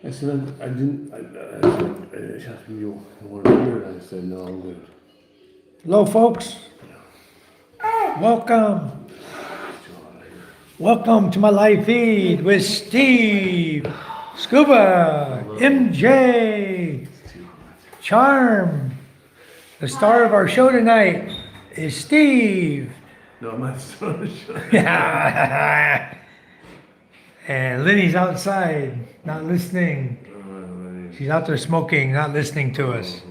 I said, I didn't, I asked you want to hear it. I said, no, I'm good. Hello, folks. Welcome. Welcome to my live feed with Steve, Scuba, MJ, Charm. The star of our show tonight is Steve. No, I'm not still And Linny's outside, not listening. She's out there smoking, not listening to us.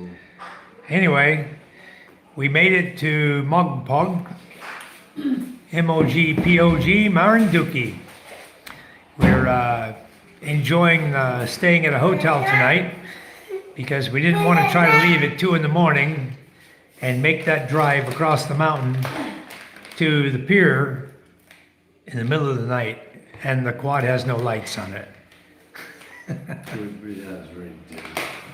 Anyway, we made it to Mogpog, M-O-G-P-O-G, Marinduki. We're enjoying staying at a hotel tonight because we didn't want to try to leave at 2 in the morning and make that drive across the mountain to the pier in the middle of the night, and the quad has no lights on it. It has very dim.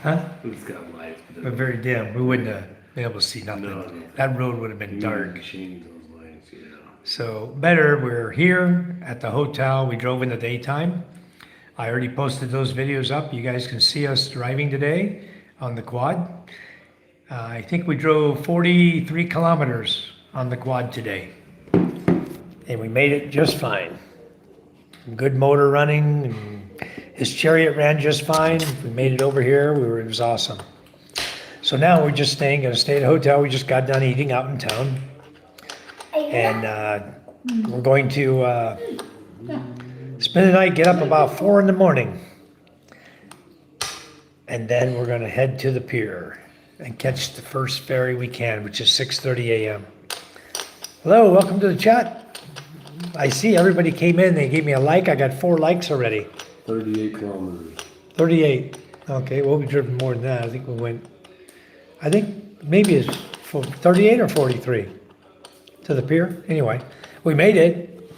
Huh? It's got lights, But very dim. We wouldn't have been able to see nothing. No. That road would have been dark. Change those lights, yeah. So better, we're here at the hotel. We drove in the daytime. I already posted those videos up. You guys can see us driving today on the quad. I think we drove 43 kilometers on the quad today. And we made it just fine. Good motor running. And his Chariot ran just fine. We made it over here. It was awesome. So now we're just gonna stay at a hotel. We just got done eating out in town. And we're going to spend the night, get up about 4 in the morning. And then we're gonna head to the pier and catch the first ferry we can, which is 6:30 a.m. Hello, welcome to the chat. I see everybody came in, they gave me a like. I got 4 likes already. 38 kilometers. 38. Okay, well, we driven more than that. I think maybe it's 38 or 43 to the pier. Anyway, we made it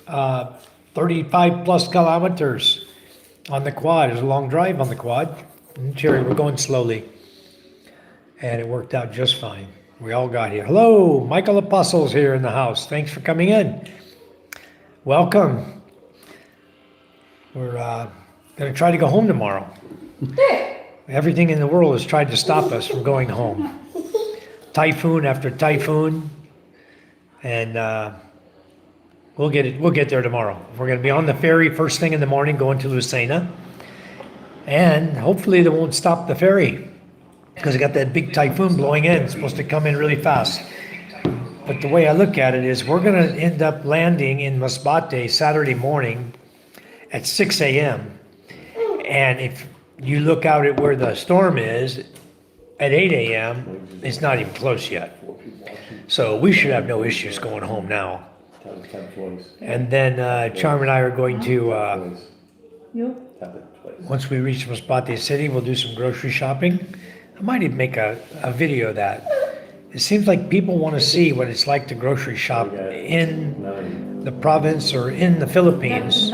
35 plus kilometers on the quad. It was a long drive on the quad. Jerry, we're going slowly. And it worked out just fine. We all got here. Hello, Michael Apostle's here in the house. Thanks for coming in. Welcome. We're going to try to go home tomorrow. Everything in the world has tried to stop us from going home. Typhoon after typhoon. And we'll get there tomorrow. We're going to be on the ferry first thing in the morning going to Lucena. And hopefully they won't stop the ferry because they got that big typhoon blowing in. It's supposed to come in really fast. But the way I look at it is we're going to end up landing in Masbate Saturday morning at 6 a.m. And if you look out at where the storm is at 8 a.m., it's not even close yet. So we should have no issues going home now. And then Charm and I are going to, once we reach Masbate City, we'll do some grocery shopping. I might even make a video of that. It seems like people want to see what it's like to grocery shop in the province or in the Philippines.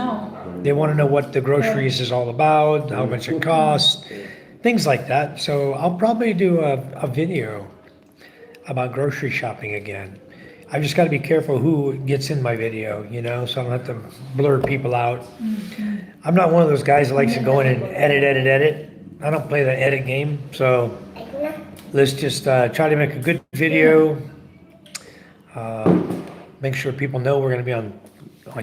They want to know what the groceries is all about, how much it costs, things like that. So I'll probably do a video about grocery shopping again. I've just got to be careful who gets in my video, so I don't have to blur people out. I'm not one of those guys that likes to go in and edit. I don't play the edit game, so let's just try to make a good video. Make sure people know we're going to be on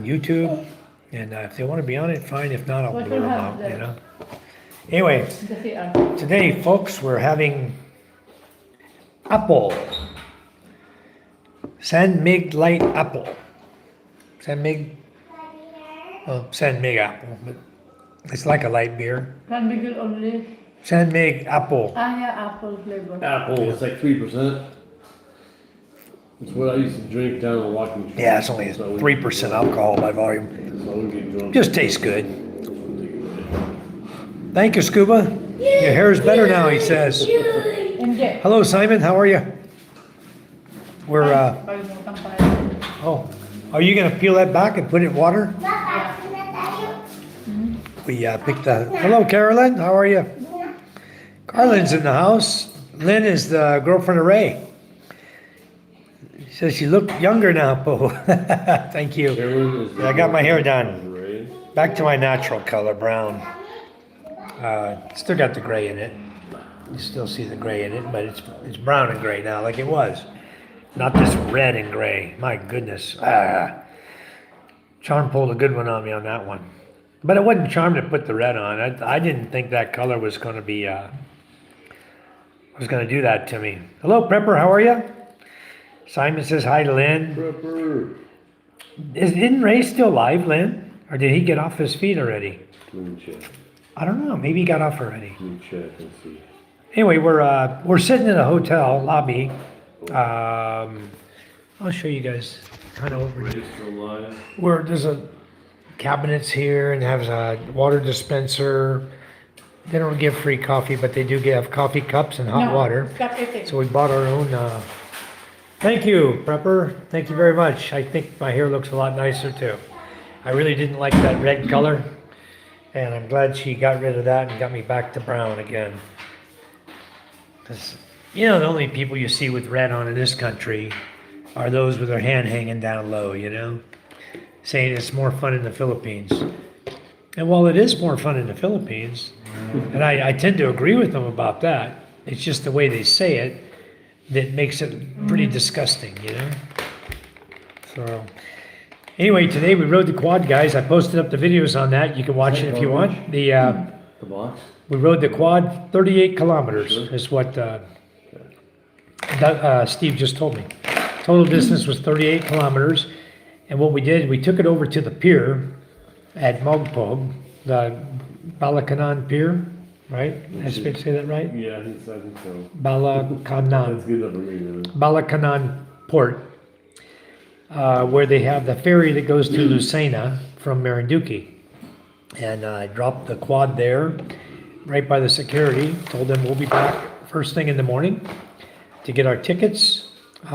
YouTube. And if they want to be on it, fine. If not, I'll blur them out, Anyway, today, folks, we're having apple. San Mig light apple. San Mig apple, but it's like a light beer. San Miguel only. San Mig apple. Yeah, apple flavor. Apple, it's like 3%. It's what I used to drink down in Walking Street. Yeah, it's only 3% alcohol by volume. So I wouldn't get drunk. Just tastes good. Thank you, Scuba. Your hair is better now, he says. Hello, Simon. How are you? We're, oh, are you going to peel that back and put it in water? We picked the, hello, Carolyn. How are you? Carlin's in the house. Lynn is the girlfriend of Ray. She says you look younger now, Poe. Thank you. I got my hair done. Back to my natural color, brown. Still got the gray in it. You still see the gray in it, but it's brown and gray now, like it was. Not this red and gray. My goodness. Charm pulled a good one on me on that one. But it wasn't Charm to put the red on. I didn't think that color was going to be, was going to do that to me. Hello, Prepper. How are you? Simon says hi to Lynn. Prepper. Isn't Ray still live, Lynn? Or did he get off his feet already? Let me check. I don't know. Maybe he got off already. Let me check and see. Anyway, we're sitting in a hotel lobby. I'll show you guys kind of over here. Ray's still alive. Where there's a cabinets here and has a water dispenser. They don't give free coffee, but they do have coffee cups and hot No, water. got everything. So we bought our own. Thank you, Prepper. Thank you very much. I think my hair looks a lot nicer too. I really didn't like that red color, and I'm glad she got rid of that and got me back to brown again. Because, you know, the only people you see with red on in this country are those with their hand hanging down low, you know, saying it's more fun in the Philippines. And while it is more fun in the Philippines, and I tend to agree with them about that, it's just the way they say it that makes it pretty disgusting, you know? So, anyway, today we rode the quad, guys. I posted up the videos on that. You can watch it if you want. The box? We rode the quad 38 kilometers is what Steve just told me. Total distance was 38 kilometers. And what we did, we took it over to the pier at Mogpog, the Balacanan Pier, right? Did I say that right? Yeah, I think so. Balacanan. That's good enough for me, man. Balacanan Port, where they have the ferry that goes to Lucena from Marinduque. And I dropped the quad there, right by the security, told them we'll be back first thing in the morning to get our tickets. We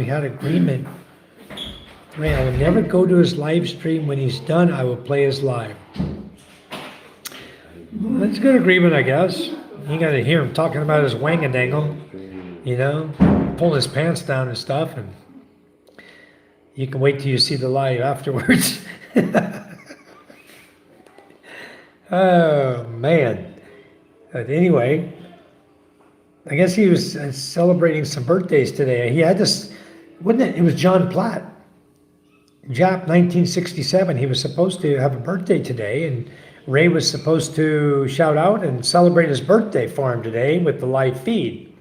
had agreement. Ray, I will never go to his live stream. When he's done, I will play his live. That's a good agreement, I guess. You got to hear him talking about his wangadangle, you know, pulling his pants down and stuff, and you can wait till you see the live afterwards. Oh, man. But anyway, I guess he was celebrating some birthdays today. He had this, wasn't it? It was John Platt. Jap, 1967. He was supposed to have a birthday today, and Ray was supposed to shout out and celebrate his birthday for him today with the live feed.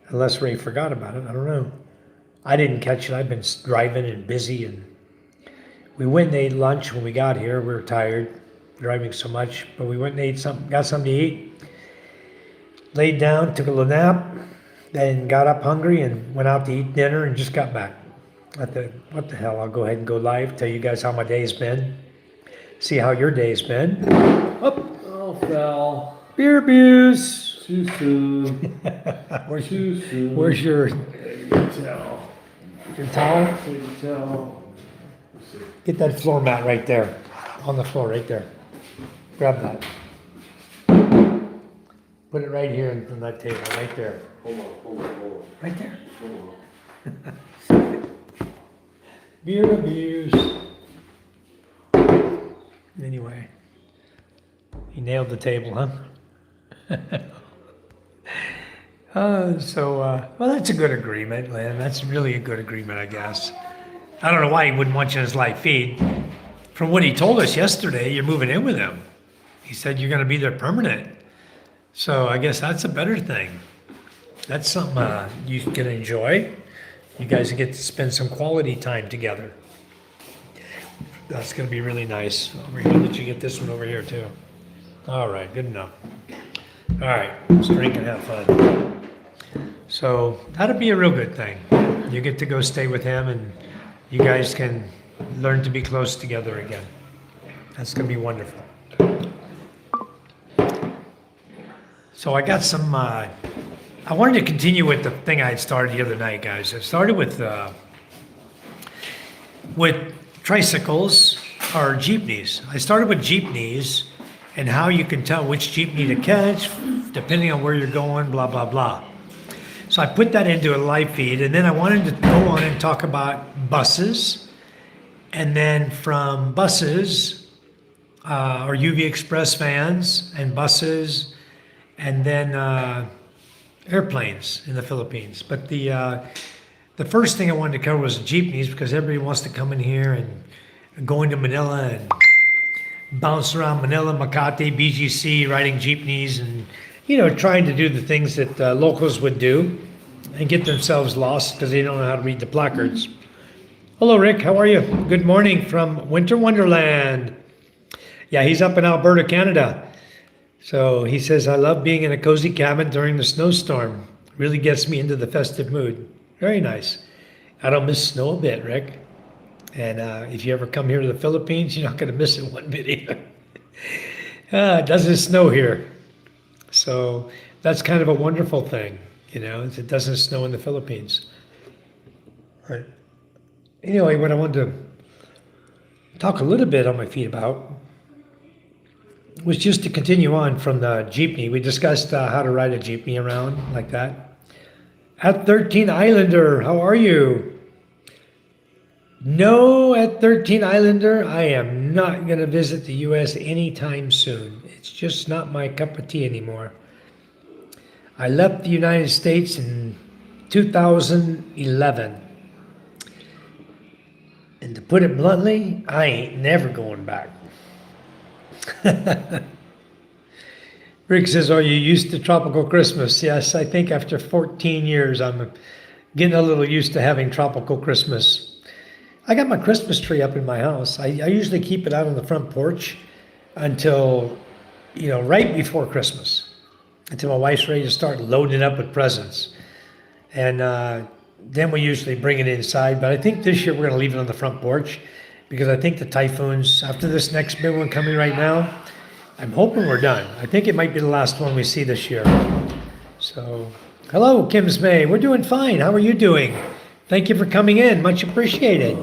Unless Ray forgot about it, I don't know. I didn't catch it. I've been driving and busy, and we went and ate lunch when we got here. We were tired, driving so much, but we went and ate something, got something to eat, laid down, took a little nap, then got up hungry and went out to eat dinner and just got back. What the hell, I'll go ahead and go live, tell you guys how my day's been, see how your day's been. Oh, fell. Beer abuse. Too soon. Where's Too soon. your towel? your towel? Take the towel. Let's see. Get that floor mat right there, on the floor right there. Grab that. Put it right here on that table, right there. Hold on. Right there. Hold on. Beer abuse. Anyway, he nailed the table, huh? Well, that's a good agreement, Lynn. That's really a good agreement, I guess. I don't know why he wouldn't want you in his live feed. From what he told us yesterday, you're moving in with him. He said you're going to be there permanent. So I guess that's a better thing. That's something you can enjoy. You guys get to spend some quality time together. That's going to be really nice. Over here, let you get this one over here too. All right, good enough. All right, let's drink and have fun. So that'll be a real good thing. You get to go stay with him, and you guys can learn to be close together again. That's going to be wonderful. So I got some. I wanted to continue with the thing I had started the other night, guys. I started with tricycles or jeepneys. I started with jeepneys and how you can tell which jeepney to catch depending on where you're going, blah, blah, blah. So I put that into a live feed, and then I wanted to go on and talk about buses And then from buses, or UV Express vans and buses, and then airplanes in the Philippines. But the first thing I wanted to cover was jeepneys because everybody wants to come in here and go into Manila and bounce around Manila, Makati, BGC, riding jeepneys and, trying to do the things that locals would do and get themselves lost because they don't know how to read the placards. Hello, Rick. How are you? Good morning from Winter Wonderland. Yeah, he's up in Alberta, Canada. So he says, I love being in a cozy cabin during the snowstorm. Really gets me into the festive mood. Very nice. I don't miss snow a bit, Rick. And if you ever come here to the Philippines, you're not going to miss it one bit either. It doesn't snow here. So that's kind of a wonderful thing, is it doesn't snow in the Philippines. Right. Anyway, what I wanted to talk a little bit on my feet about was just to continue on from the jeepney. We discussed how to ride a jeepney around like that. At 13 Islander, how are you? No, at 13 Islander, I am not going to visit the U.S. anytime soon. It's just not my cup of tea anymore. I left the United States in 2011. And to put it bluntly, I ain't never going back. Rick says, are you used to tropical Christmas? Yes, I think after 14 years, I'm getting a little used to having tropical Christmas. I got my Christmas tree up in my house. I usually keep it out on the front porch until, right before Christmas, until my wife's ready to start loading it up with presents. And then we usually bring it inside. But I think this year we're going to leave it on the front porch because I think the typhoons, after this next big one coming right now, I'm hoping we're done. I think it might be the last one we see this year. So, hello, Kim's May. We're doing fine. How are you doing? Thank you for coming in. Much appreciated.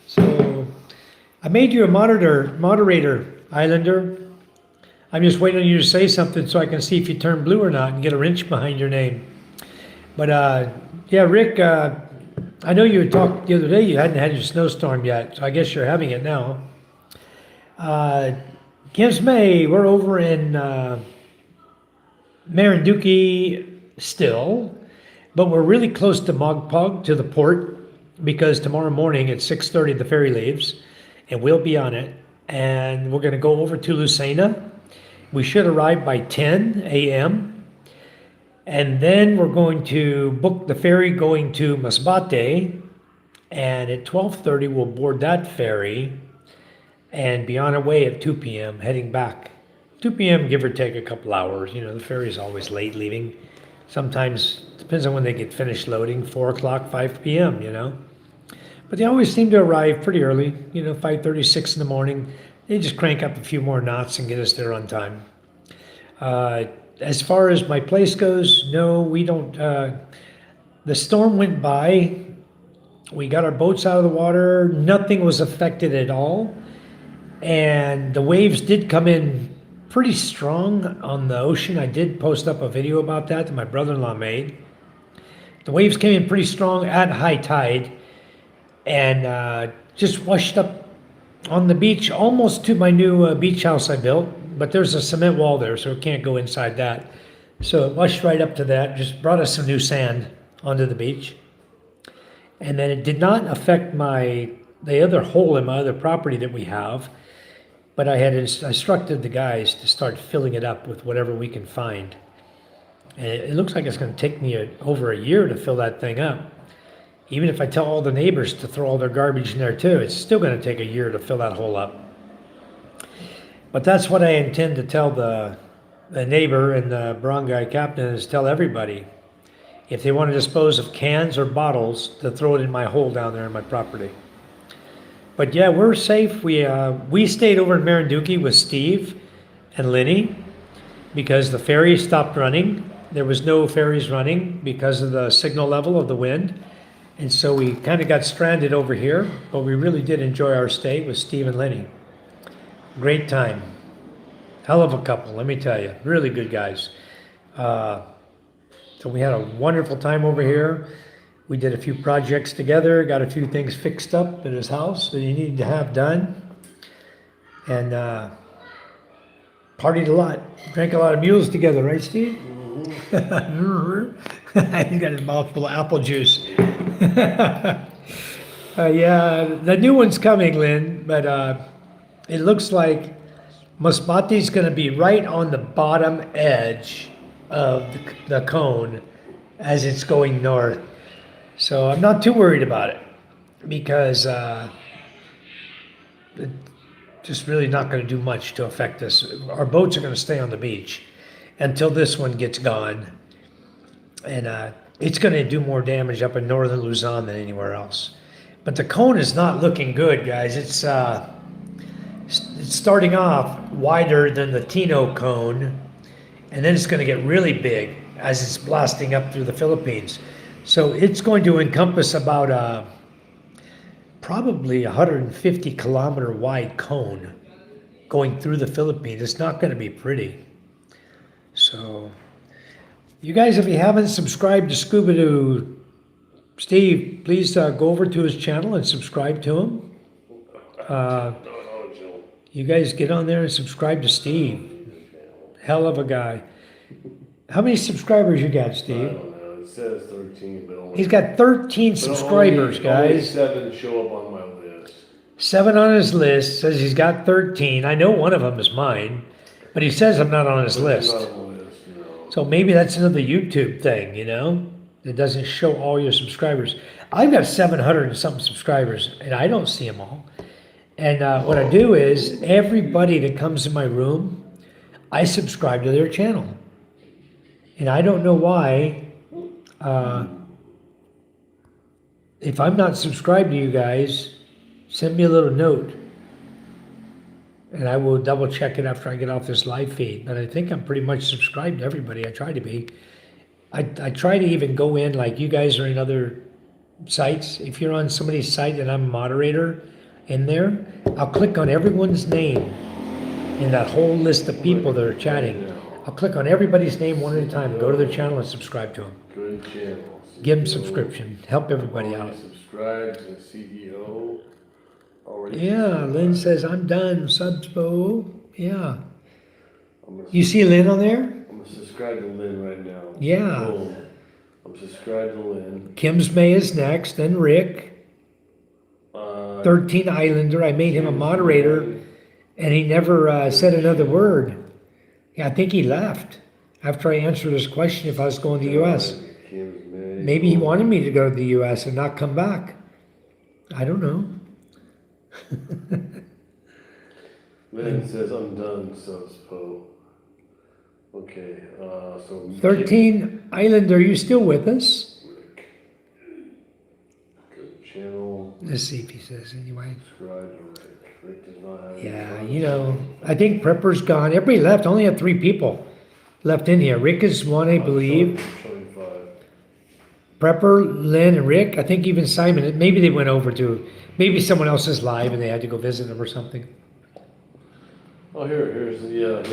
So, I made you a moderator, Islander. I'm just waiting on you to say something so I can see if you turn blue or not and get a wrench behind your name. But, yeah, Rick, I know you had talked the other day, you hadn't had your snowstorm yet, so I guess you're having it now. Kim's May, we're over in Marinduque still, but we're really close to Mogpog, to the port, because tomorrow morning at 6:30 the ferry leaves, and we'll be on it, and we're going to go over to Lucena. We should arrive by 10 a.m., and then we're going to book the ferry going to Masbate, and at 12:30 we'll board that ferry and be on our way at 2 p.m. heading back. 2 p.m. give or take a couple hours. The ferry's always late leaving. Sometimes, depends on when they get finished loading, 4 o'clock, 5 p.m., But they always seem to arrive pretty early, 5:30, 6 in the morning. They just crank up a few more knots and get us there on time. As far as my place goes, no, we don't. The storm went by. We got our boats out of the water. Nothing was affected at all. And the waves did come in pretty strong on the ocean. I did post up a video about that my brother-in-law made. The waves came in pretty strong at high tide and just washed up on the beach almost to my new beach house I built. But there's a cement wall there, so it can't go inside that. So it washed right up to that, just brought us some new sand onto the beach. And then it did not affect the other hole in my other property that we have, but I had instructed the guys to start filling it up with whatever we can find. And it looks like it's going to take me over a year to fill that thing up. Even if I tell all the neighbors to throw all their garbage in there too, it's still going to take a year to fill that hole up. But that's what I intend to tell the neighbor and the barangay captain is tell everybody. If they want to dispose of cans or bottles, to throw it in my hole down there in my property. But yeah, we're safe. We stayed over in Marinduque with Steve and Lenny because the ferry stopped running. There was no ferries running because of the signal level of the wind. And so we kind of got stranded over here, but we really did enjoy our stay with Steve and Lenny. Great time. Hell of a couple, let me tell you. Really good guys. So we had a wonderful time over here. We did a few projects together, got a few things fixed up at his house that he needed to have done. And partied a lot. Drank a lot of mules together, right, Steve? He's got his mouth full of apple juice. Yeah, the new one's coming, Lynn, but it looks like Masbati's going to be right on the bottom edge of the cone as it's going north. So I'm not too worried about it because it's just really not going to do much to affect us. Our boats are going to stay on the beach until this one gets gone. And it's going to do more damage up in northern Luzon than anywhere else. But the cone is not looking good, guys. It's starting off wider than the Tino cone, and then it's going to get really big as it's blasting up through the Philippines. So it's going to encompass about probably 150 kilometer wide cone going through the Philippines. It's not going to be pretty. So you guys, if you haven't subscribed to Scuba Doo Steve, please go over to his channel and subscribe to him. You guys get on there and subscribe to Steve. Hell of a guy. How many subscribers you got, I Steve? don't know. It says 13, but only. He's got 13 subscribers, Only guys. 7 show up on my list. 7 on his list, says he's got 13. I know one of them is mine, but he says I'm not on his list. Not on the list, you know. So maybe that's another YouTube thing, you know? It doesn't show all your subscribers. I've got 700 and something subscribers, and I don't see them all. And what I do is, everybody that comes in my room, I subscribe to their channel. And I don't know why. If I'm not subscribed to you guys, send me a little note. And I will double check it after I get off this live feed. But I think I'm pretty much subscribed to everybody. I try to be. I try to even go in, like you guys are in other sites. If you're on somebody's site and I'm a moderator in there, I'll click on everyone's name in that whole list of people that are chatting. I'll click on everybody's name one at a time, go to their channel and subscribe to them. Good channel. Give them subscription, help everybody out. Subscribe to CEO. Already. Yeah, Lynn says, I'm done, Subspo. Yeah. I'm gonna You see Lynn on there? I'm gonna subscribe to Lynn right now. Yeah. Boom. I'm subscribed to Lynn. Kim's May is next, then Rick. 13 Islander, I made him a moderator, and he never said another word. Yeah, I think he left after I answered his question if I was going to the U.S. Maybe he wanted me to go to the U.S. and not come back. I don't know. Lynn says, I'm done, Subspo. Okay, so... 13 Islander, are you still with us? Rick. Good channel. Let's see if he says anyway. Subscribe to Rick. Rick does not have... Yeah, you know, I think Prepper's gone. Everybody left. Only have 3 people left in here. Rick is one, I believe. Showing 5. Prepper, Lynn, and Rick. I think even Simon. Maybe they went over to... Maybe someone else is live and they had to go visit them or something. Oh, here's the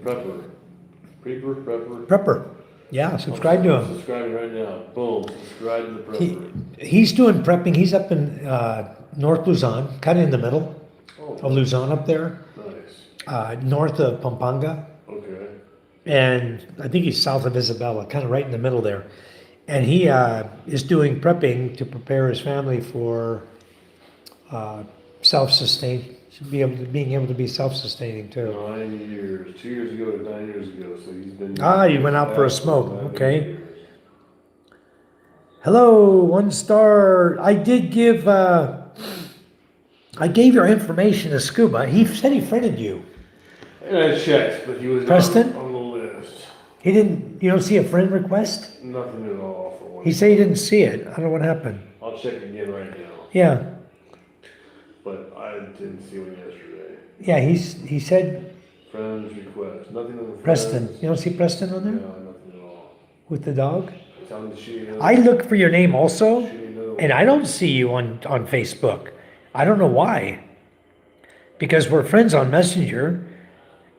prepper. Prepper? Prepper. Yeah, subscribe to him. Subscribing right now. Boom. Subscribe to the prepper. He's doing prepping. He's up in North Luzon, kind of in the middle of Luzon up there. Nice. North of Pampanga. Okay. And I think he's south of Isabela, kind of right in the middle there. And he is doing prepping to prepare his family for self-sustain, being able to be self-sustaining too. 9 years. 2 years ago to 9 years ago. So he's been... You went out for a smoke. Okay. Hello, 1 star. I did give, I gave your information to Scuba. He said he friended you. And I checked, but he was Preston? on the list. He didn't, you don't see a friend request? Nothing at all for one. He said he didn't see it. I don't know what happened. I'll check again right now. Yeah. But I didn't see one yesterday. Yeah, he said Friends request. Nothing on the friends. Preston. You don't see Preston on there? No, nothing at all. With the dog? Tell him to shoot another- I look for your name also, shoot another and I don't see you on Facebook. I don't know why. Because we're friends on Messenger,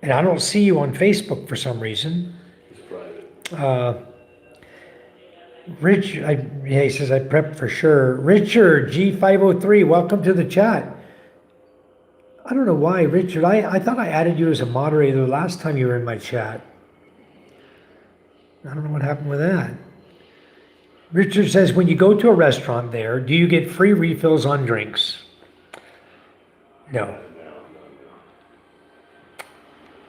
and I don't see you on Facebook for some reason. It's private. Rich, yeah, he says I prepped for sure. Richard G503, welcome to the chat. I don't know why, Richard. I thought I added you as a moderator the last time you were in my chat. I don't know what happened with that. Richard says, when you go to a restaurant there, do you get free refills on drinks? No.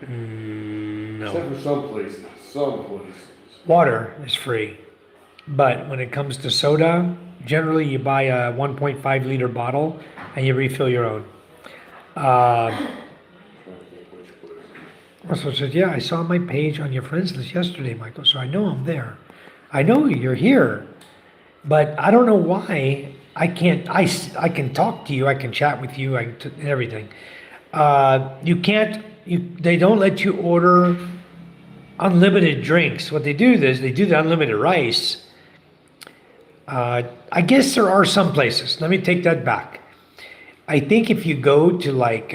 No. Except for some places, some places. Water is free. But when it comes to soda, generally you buy a 1.5 liter bottle and you refill your own. Also said, yeah, I saw my page on your friends list yesterday, Michael, so I know I'm there. I know you're here, but I don't know why I can't, I can talk to you, I can chat with you, everything. You can't, they don't let you order unlimited drinks. What they do is they do the unlimited rice. I guess there are some places. Let me take that back. I think if you go to like,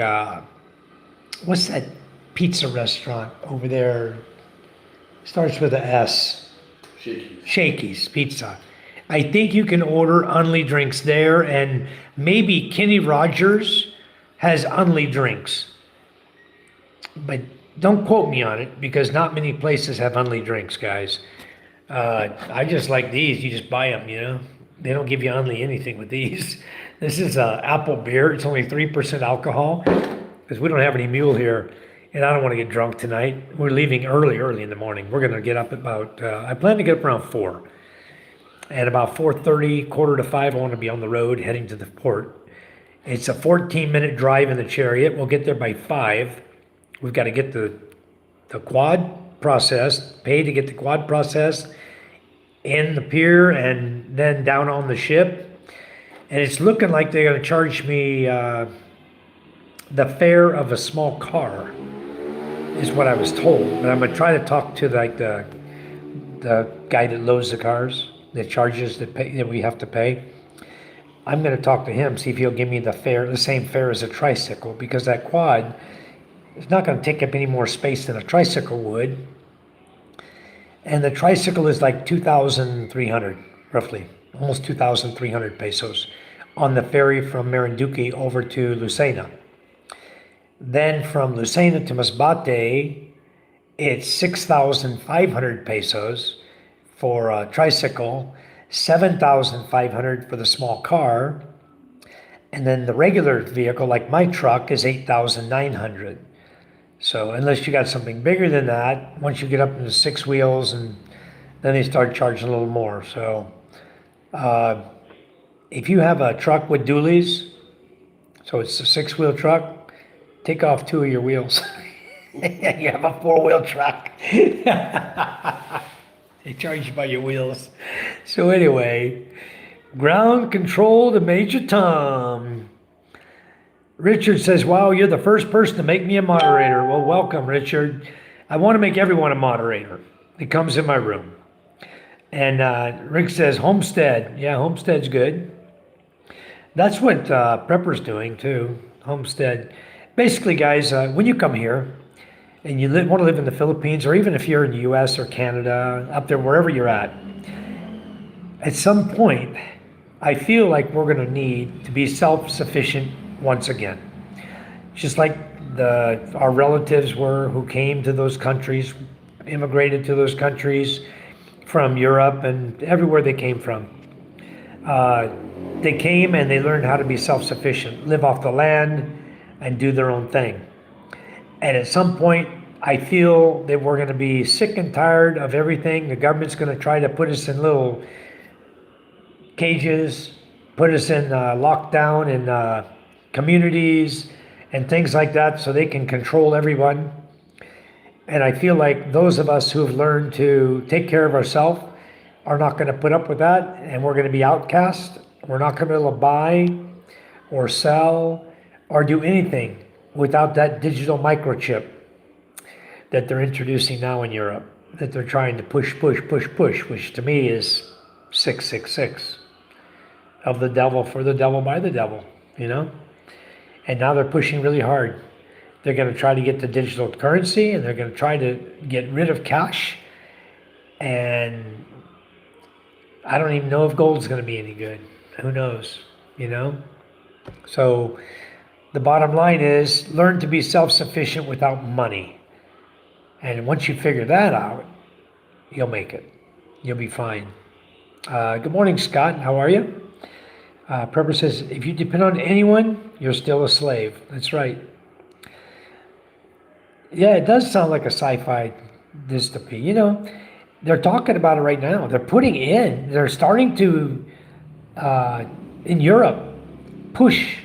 what's that pizza restaurant over there? Starts with a S. Shakey's Pizza. I think you can order Unli drinks there, and maybe Kenny Rogers has Unli drinks. But don't quote me on it, because not many places have Unli drinks, guys. I just like these. You just buy them, you know. They don't give you Unli anything with these. This is apple beer. It's only 3% alcohol, because we don't have any mule here, and I don't want to get drunk tonight. We're leaving early in the morning. We're going to get up about, I plan to get up around 4. And about 4:30, 4:45, I want to be on the road heading to the port. It's a 14-minute drive in the Chariot. We'll get there by 5. We've got to get the quad processed, pay to get the quad processed in the pier and then down on the ship. And it's looking like they're going to charge me the fare of a small car, is what I was told. But I'm going to try to talk to like the guy that loads the cars, the charges that we have to pay. I'm going to talk to him, see if he'll give me the same fare as a tricycle, because that quad is not going to take up any more space than a tricycle would. And the tricycle is like 2,300, roughly, almost 2,300 pesos on the ferry from Marinduque over to Lucena. Then from Lucena to Masbate, it's 6,500 pesos for a tricycle, 7,500 for the small car, and then the regular vehicle, like my truck, is 8,900. So unless you got something bigger than that, once you get up into 6 wheels, and then they start charging a little more. So if you have a truck with dualies, so it's a 6-wheel truck, take off 2 of your wheels. You have a 4-wheel truck. They charge you by your wheels. So anyway, ground control to Major Tom. Richard says, wow, you're the first person to make me a moderator. Well, welcome, Richard. I want to make everyone a moderator that comes in my room. And Rick says, Homestead. Yeah, Homestead's good. That's what Prepper's doing, too. Homestead. Basically, guys, when you come here and you want to live in the Philippines, or even if you're in the U.S. or Canada, up there, wherever you're at some point, I feel like we're going to need to be self-sufficient once again. Just like our relatives were, who came to those countries, immigrated to those countries from Europe and everywhere they came from. They came and they learned how to be self-sufficient, live off the land and do their own thing. And at some point, I feel that we're going to be sick and tired of everything. The government's going to try to put us in little cages, put us in lockdown in communities and things like that, so they can control everyone. And I feel like those of us who have learned to take care of ourselves are not going to put up with that, and we're going to be outcast. We're not going to be able to buy or sell or do anything without that digital microchip that they're introducing now in Europe, that they're trying to push, which to me is 666 of the devil, for the devil, by the devil, you know? And now they're pushing really hard. They're going to try to get the digital currency, and they're going to try to get rid of cash. And I don't even know if gold's going to be any good. Who knows, you know? So the bottom line is learn to be self-sufficient without money. And once you figure that out, you'll make it. You'll be fine. Good morning, Scott. How are you? Purpose says, if you depend on anyone, you're still a slave. That's right. Yeah, it does sound like a sci-fi dystopy. You know, they're talking about it right now. They're starting to, in Europe, push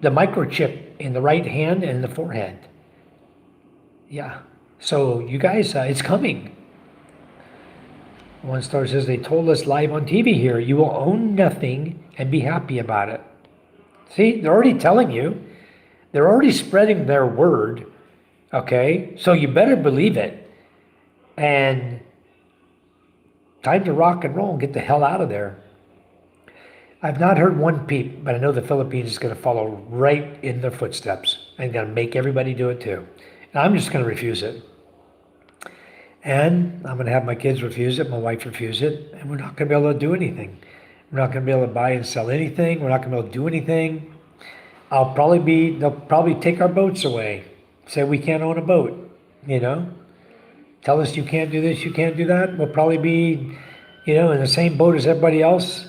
the microchip in the right hand and the forehead. Yeah. So you guys, it's coming. One star says, they told us live on TV here, you will own nothing and be happy about it. See, they're already telling you. They're already spreading their word. Okay? So you better believe it. And time to rock and roll and get the hell out of there. I've not heard one peep, but I know the Philippines is going to follow right in their footsteps and going to make everybody do it too. And I'm just going to refuse it. And I'm going to have my kids refuse it, my wife refuse it, and we're not going to be able to do anything. We're not going to be able to buy and sell anything. We're not going to be able to do anything. They'll probably take our boats away. Say we can't own a boat, you know? Tell us you can't do this, you can't do that. We'll probably be, you know, in the same boat as everybody else.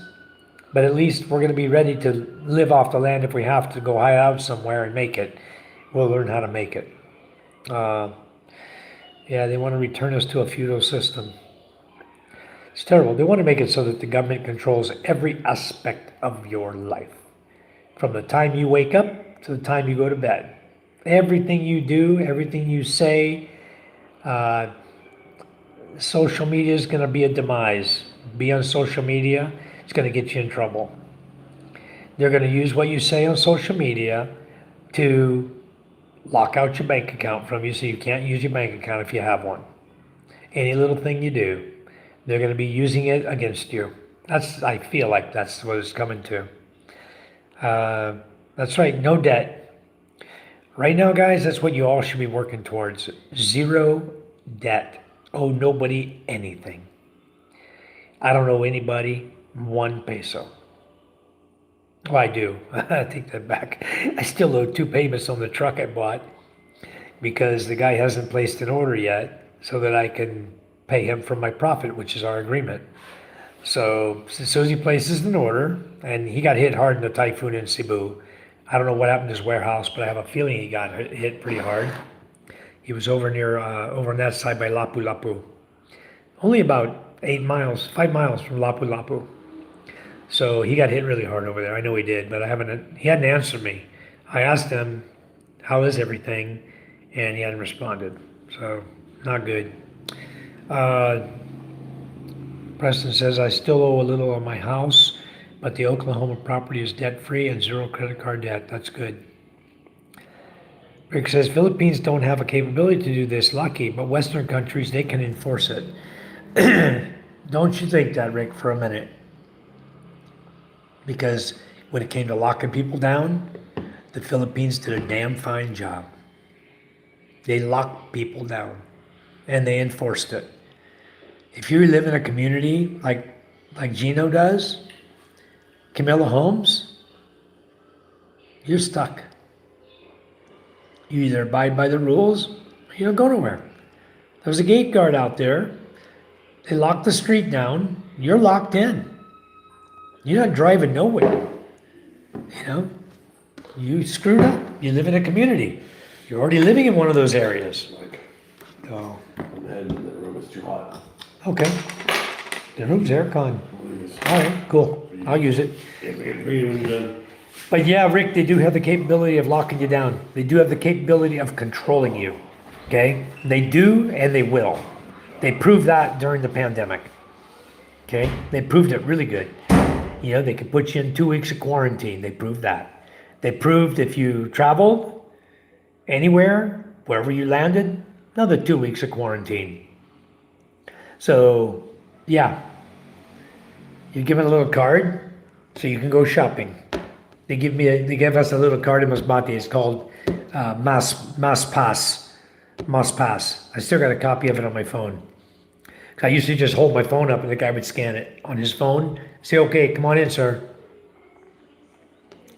But at least we're going to be ready to live off the land if we have to go hide out somewhere and make it. We'll learn how to make it. Yeah, they want to return us to a feudal system. It's terrible. They want to make it so that the government controls every aspect of your life. From the time you wake up to the time you go to bed. Everything you do, everything you say, social media is going to be a demise. Be on social media, it's going to get you in trouble. They're going to use what you say on social media to lock out your bank account from you so you can't use your bank account if you have one. Any little thing you do, they're going to be using it against you. I feel like that's what it's coming to. That's right, no debt. Right now, guys, that's what you all should be working towards. 0 debt. Owe nobody anything. I don't owe anybody 1 peso. Well, I do. I take that back. I still owe 2 payments on the truck I bought because the guy hasn't placed an order yet so that I can pay him from my profit, which is our agreement. So as soon as he places an order, and he got hit hard in the typhoon in Cebu. I don't know what happened to his warehouse, but I have a feeling he got hit pretty hard. He was over on that side by Lapu-Lapu. Only about 5 miles from Lapu-Lapu. So he got hit really hard over there. I know he did, but he hadn't answered me. I asked him, how is everything? And he hadn't responded. So, not good. Preston says, I still owe a little on my house, but the Oklahoma property is debt-free and 0 credit card debt. That's good. Rick says, Philippines don't have a capability to do this, lucky, but Western countries, they can enforce it. Don't you think that, Rick, for a minute? Because when it came to locking people down, the Philippines did a damn fine job. They locked people down, and they enforced it. If you live in a community like Gino does, Camilla Holmes, you're stuck. You either abide by the rules, or you don't go nowhere. There's a gate guard out there. They lock the street down. You're locked in. You're not driving nowhere. You know, you screwed up. You live in a community. You're already living in one of those areas. Oh. And the room is too hot. Okay. The room's aircon. All right, cool. I'll use it. But yeah, Rick, they do have the capability of locking you down. They do have the capability of controlling you. Okay? They do and they will. They proved that during the pandemic. Okay? They proved it really good. You know, they could put you in 2 weeks of quarantine. They proved that. They proved if you traveled anywhere, wherever you landed, another 2 weeks of quarantine. So, yeah. You're given a little card so you can go shopping. They give us a little card in Masbate. It's called Mas Pass. I still got a copy of it on my phone. I used to just hold my phone up and the guy would scan it on his phone, say, okay, come on in, sir.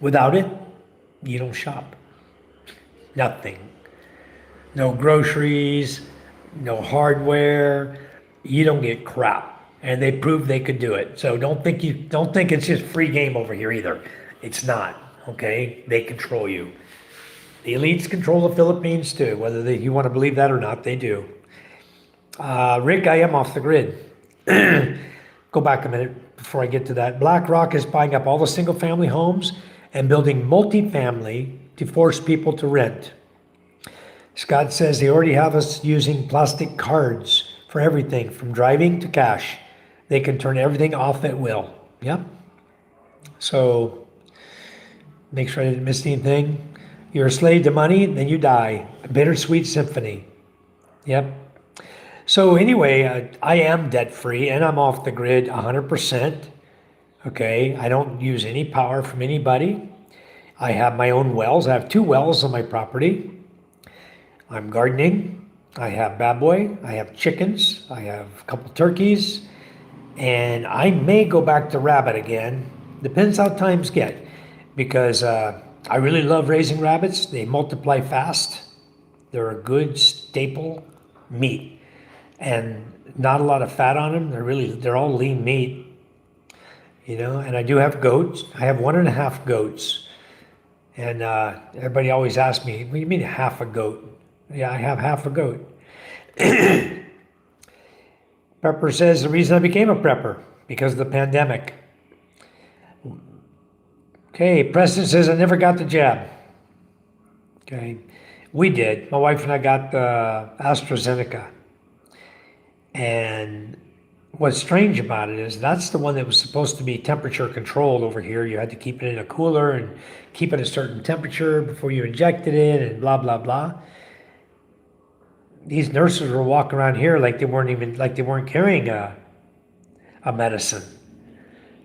Without it, you don't shop. Nothing. No groceries, no hardware. You don't get crap. And they proved they could do it. So don't think it's just free game over here either. It's not, okay? They control you. The elites control the Philippines too, whether you want to believe that or not, they do. Rick, I am off the grid. Go back a minute before I get to that. BlackRock is buying up all the single family homes and building multifamily to force people to rent. Scott says they already have us using plastic cards for everything from driving to cash. They can turn everything off at will. Yep. So make sure I didn't miss anything. You're a slave to money, then you die. A bittersweet symphony. Yep. So anyway, I am debt free and I'm off the grid 100%. Okay. I don't use any power from anybody. I have my own wells. I have 2 wells on my property. I'm gardening. I have baboy. I have chickens. I have a couple turkeys. And I may go back to rabbit again. Depends how times get. Because I really love raising rabbits. They multiply fast. They're a good staple meat. And not a lot of fat on them. They're all lean meat. You know, and I do have goats. I have 1.5 goats. And everybody always asks me, what do you mean half a goat? Yeah, I have half a goat. Prepper says the reason I became a prepper, because of the pandemic. Okay, Preston says I never got the jab. Okay, we did. My wife and I got the AstraZeneca. And what's strange about it is that's the one that was supposed to be temperature controlled over here. You had to keep it in a cooler and keep it at a certain temperature before you injected it and blah, blah, blah. These nurses were walking around here like they weren't carrying a medicine.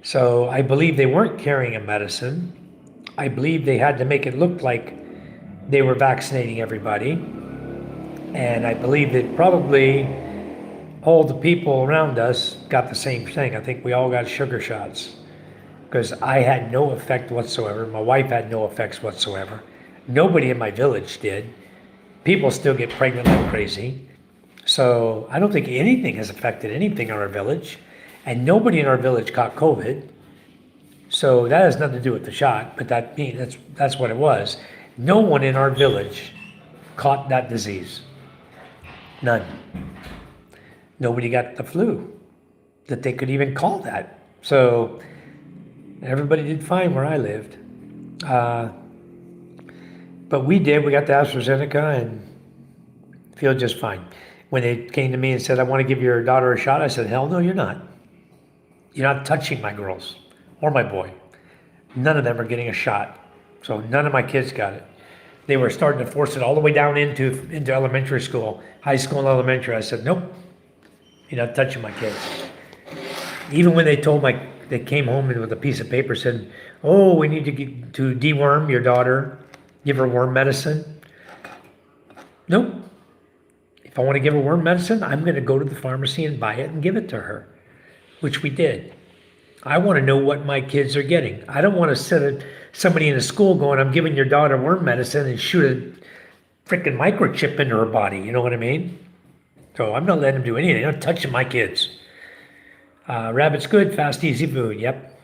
So I believe they weren't carrying a medicine. I believe they had to make it look like they were vaccinating everybody. And I believe that probably all the people around us got the same thing. I think we all got sugar shots because I had no effect whatsoever. My wife had no effects whatsoever. Nobody in my village did. People still get pregnant like crazy. So I don't think anything has affected anything in our village. And nobody in our village caught COVID. So that has nothing to do with the shot, but that's what it was. No one in our village caught that disease. None. Nobody got the flu that they could even call that. So everybody did fine where I lived. But we did. We got the AstraZeneca and feel just fine. When they came to me and said, I want to give your daughter a shot, I said, hell no, you're not. You're not touching my girls or my boy. None of them are getting a shot. So none of my kids got it. They were starting to force it all the way down into elementary school, high school and elementary. I said, nope, you're not touching my kids. Even when they they came home with a piece of paper said, oh, we need to deworm your daughter, give her worm medicine. Nope. If I want to give her worm medicine, I'm going to go to the pharmacy and buy it and give it to her, which we did. I want to know what my kids are getting. I don't want to sit somebody in a school going, I'm giving your daughter worm medicine and shoot a freaking microchip into her body. You know what I mean? So I'm not letting them do anything. I'm not touching my kids. Rabbit's good, fast, easy food. Yep.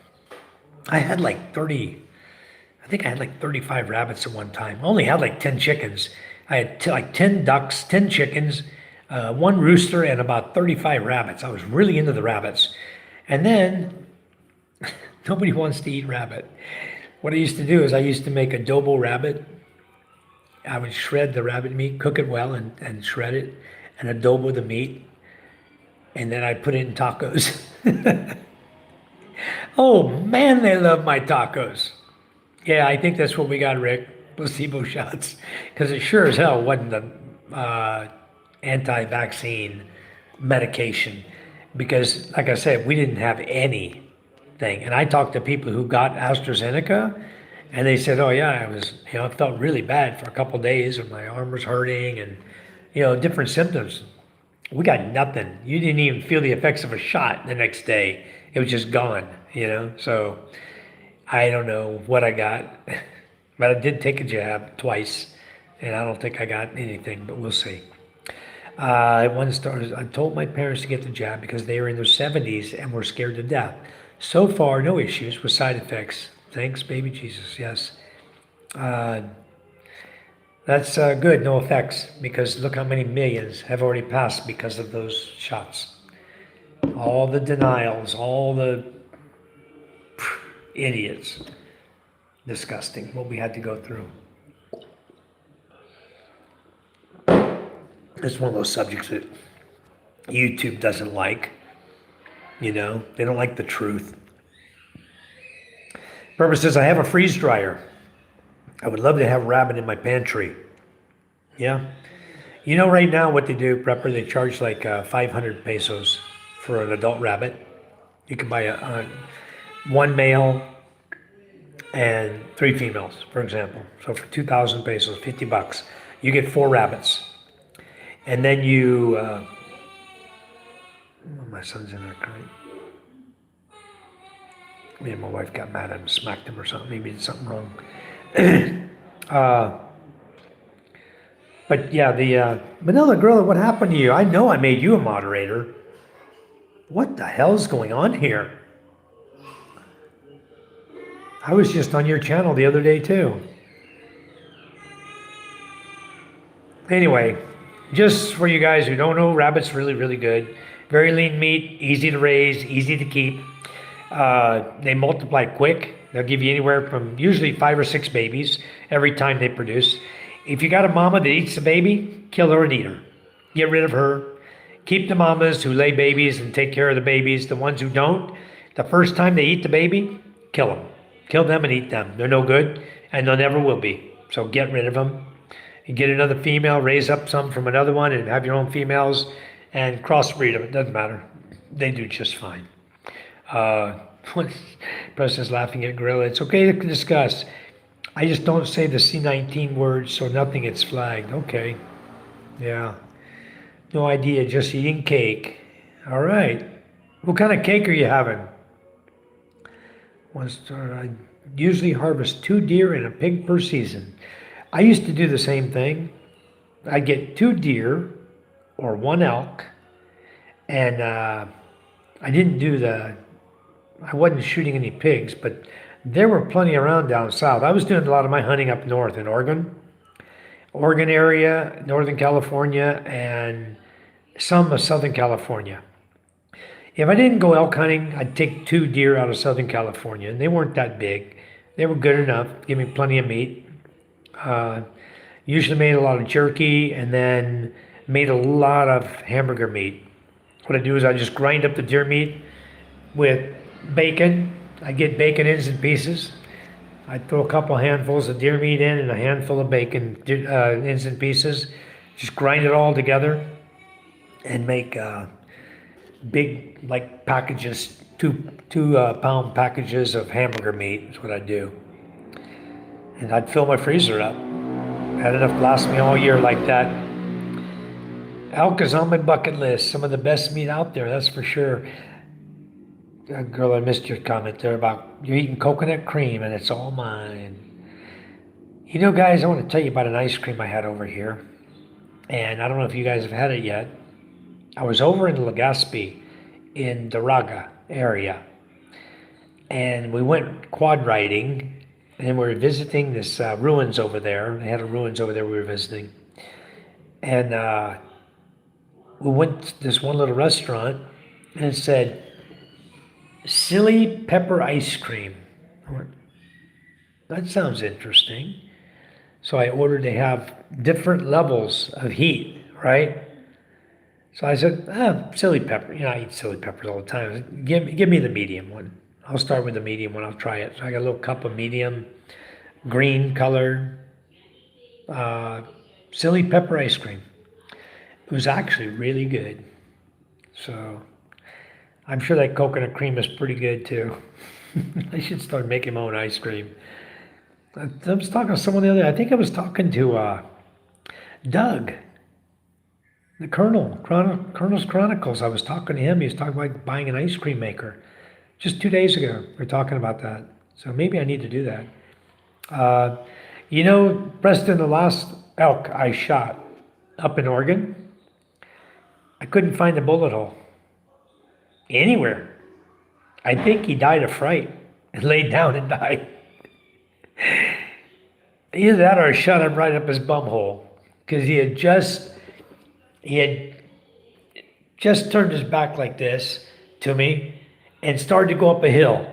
I had like 35 rabbits at one time. I only had like 10 chickens. I had like 10 ducks, 10 chickens, 1 rooster, and about 35 rabbits. I was really into the rabbits. And then nobody wants to eat rabbit. What I used to do is I used to make adobo rabbit. I would shred the rabbit meat, cook it well, and shred it, and adobo the meat. And then I put it in tacos. Oh man, they love my tacos. Yeah, I think that's what we got, Rick. Placebo shots. Because it sure as hell wasn't the anti-vaccine medication. Because, like I said, we didn't have anything. And I talked to people who got AstraZeneca, and they said, oh yeah, I felt really bad for a couple of days, and my arm was hurting, and different symptoms. We got nothing. You didn't even feel the effects of a shot the next day. It was just gone, you know? So I don't know what I got, but I did take a jab twice, and I don't think I got anything, but we'll see. I told my parents to get the jab because they were in their 70s and were scared to death. So far, no issues with side effects. Thanks, baby Jesus. Yes. Uh, that's good, no effects, because look how many millions have already passed because of those shots. All the denials, all the idiots. Disgusting what we had to go through. It's one of those subjects that YouTube doesn't like. You know, they don't like the truth. Purpose says, I have a freeze dryer. I would love to have rabbit in my pantry. Yeah. You know, right now what they do, Prepper, they charge like 500 pesos for an adult rabbit. You can buy one male and 3 females, for example. So for 2,000 pesos, 50 bucks, you get 4 rabbits. And then you, oh, my son's in there crying. Me and my wife got mad at him, smacked him or something. Maybe did something wrong. But yeah, the Manila Gorilla, what happened to you? I know I made you a moderator. What the hell's going on here? I was just on your channel the other day too. Anyway, just for you guys who don't know, rabbit's really, really good. Very lean meat, easy to raise, easy to keep. They multiply quick. They'll give you anywhere from usually 5 or 6 babies every time they produce. If you got a mama that eats the baby, kill her and eat her. Get rid of her. Keep the mamas who lay babies and take care of the babies. The ones who don't, the first time they eat the baby, kill them. Kill them and eat them. They're no good, and they never will be. So get rid of them. You get another female, raise up some from another one, and have your own females, and crossbreed them. It doesn't matter. They do just fine. President's laughing at Gorilla. It's okay to discuss. I just don't say the C-19 words, so nothing gets flagged. Okay. Yeah. No idea, just eating cake. All right. What kind of cake are you having? I usually harvest 2 deer and a pig per season. I used to do the same thing. I'd get 2 deer or 1 elk, and I wasn't shooting any pigs, but there were plenty around down south. I was doing a lot of my hunting up north in Oregon area, Northern California, and some of Southern California. If I didn't go elk hunting, I'd take 2 deer out of Southern California, and they weren't that big. They were good enough, give me plenty of meat. Usually made a lot of jerky, and then made a lot of hamburger meat. What I do is I just grind up the deer meat with bacon. I get bacon ends and pieces. I throw a couple handfuls of deer meat in and a handful of bacon ends and pieces. Just grind it all together and make big, like, packages, two pound packages of hamburger meat is what I do. And I'd fill my freezer up. Had enough to last me all year like that. Elk is on my bucket list. Some of the best meat out there, that's for sure. Girl, I missed your comment there about you're eating coconut cream and it's all mine. You know, guys, I want to tell you about an ice cream I had over here. And I don't know if you guys have had it yet. I was over in Legazpi in Daraga area. And we went quad riding. And we were visiting this ruins over there. They had a ruins over there we were visiting. And we went to this one little restaurant. And it said, Silly pepper ice cream. I went, that sounds interesting. So I ordered to have different levels of heat, right? So I said, silly pepper. You know, I eat silly peppers all the time. Give me the medium one. I'll start with the medium one. I'll try it. So I got a little cup of medium, green colored, silly pepper ice cream. It was actually really good. So I'm sure that coconut cream is pretty good too. I should start making my own ice cream. I was talking to someone the other day. I think I was talking to Doug The Colonel's Chronicles, I was talking to him, he was talking about buying an ice cream maker. Just 2 days ago, we are talking about that. So maybe I need to do that. Uh, Preston, the last elk I shot up in Oregon, I couldn't find a bullet hole anywhere. I think he died of fright and laid down and died. Either that or I shot him right up his bum hole because he had just turned his back like this to me and started to go up a hill.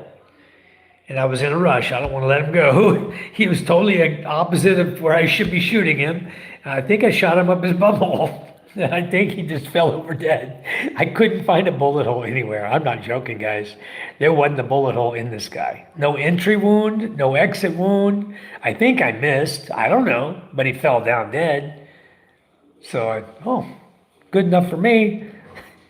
And I was in a rush. I don't want to let him go. He was totally opposite of where I should be shooting him. And I think I shot him up his bum hole. And I think he just fell over dead. I couldn't find a bullet hole anywhere. I'm not joking, guys. There wasn't a bullet hole in this guy. No entry wound, no exit wound. I think I missed. I don't know. But he fell down dead. So, good enough for me.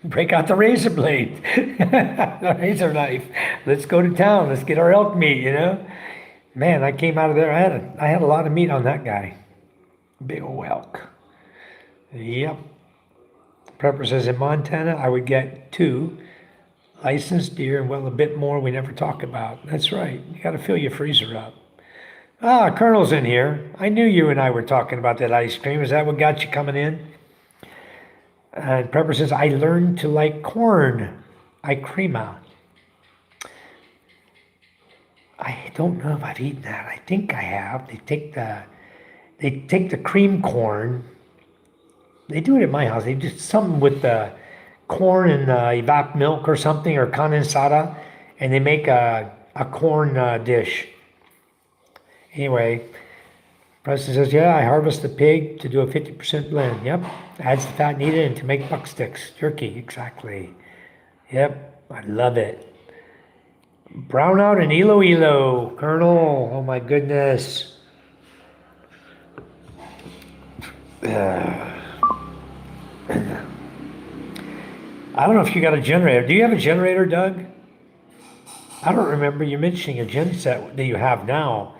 Break out the razor blade, the razor knife. Let's go to town. Let's get our elk meat, Man, I came out of there. I had a lot of meat on that guy. Big old elk. Yep. Prepper says in Montana, I would get 2 licensed deer and a bit more we never talk about. That's right. You got to fill your freezer up. Colonel's in here. I knew you and I were talking about that ice cream. Is that what got you coming in? And Prepper says, I learned to like corn. I crema. I don't know if I've eaten that. I think I have. They take the cream corn. They do it at my house. They do something with the corn and evap milk or something, or condensada, and they make a corn dish. Anyway, Preston says, yeah, I harvest the pig to do a 50% blend. Yep. Adds the fat needed and to make buck sticks. Jerky, exactly. Yep. I love it. Brownout and Ilo, Colonel. Oh my goodness. I don't know if you got a generator. Do you have a generator, Doug? I don't remember you mentioning a gen set that you have now.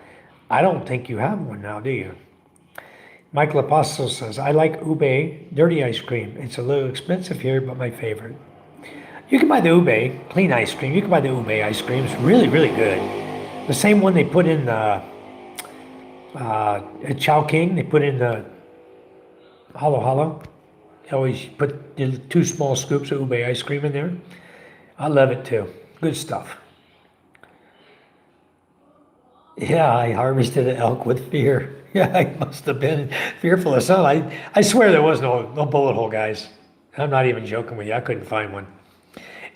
I don't think you have one now, do you? Michael Apostle says, I like ube dirty ice cream. It's a little expensive here, but my favorite. You can buy the ube clean ice cream. You can buy the ube ice cream. It's really, really good. The same one they put in at Chowking. They put in the Halo. They always put 2 small scoops of ube ice cream in there. I love it too. Good stuff. Yeah, I harvested an elk with fear. Yeah, I must have been fearful of something. I swear there was no bullet hole, guys. I'm not even joking with you. I couldn't find one.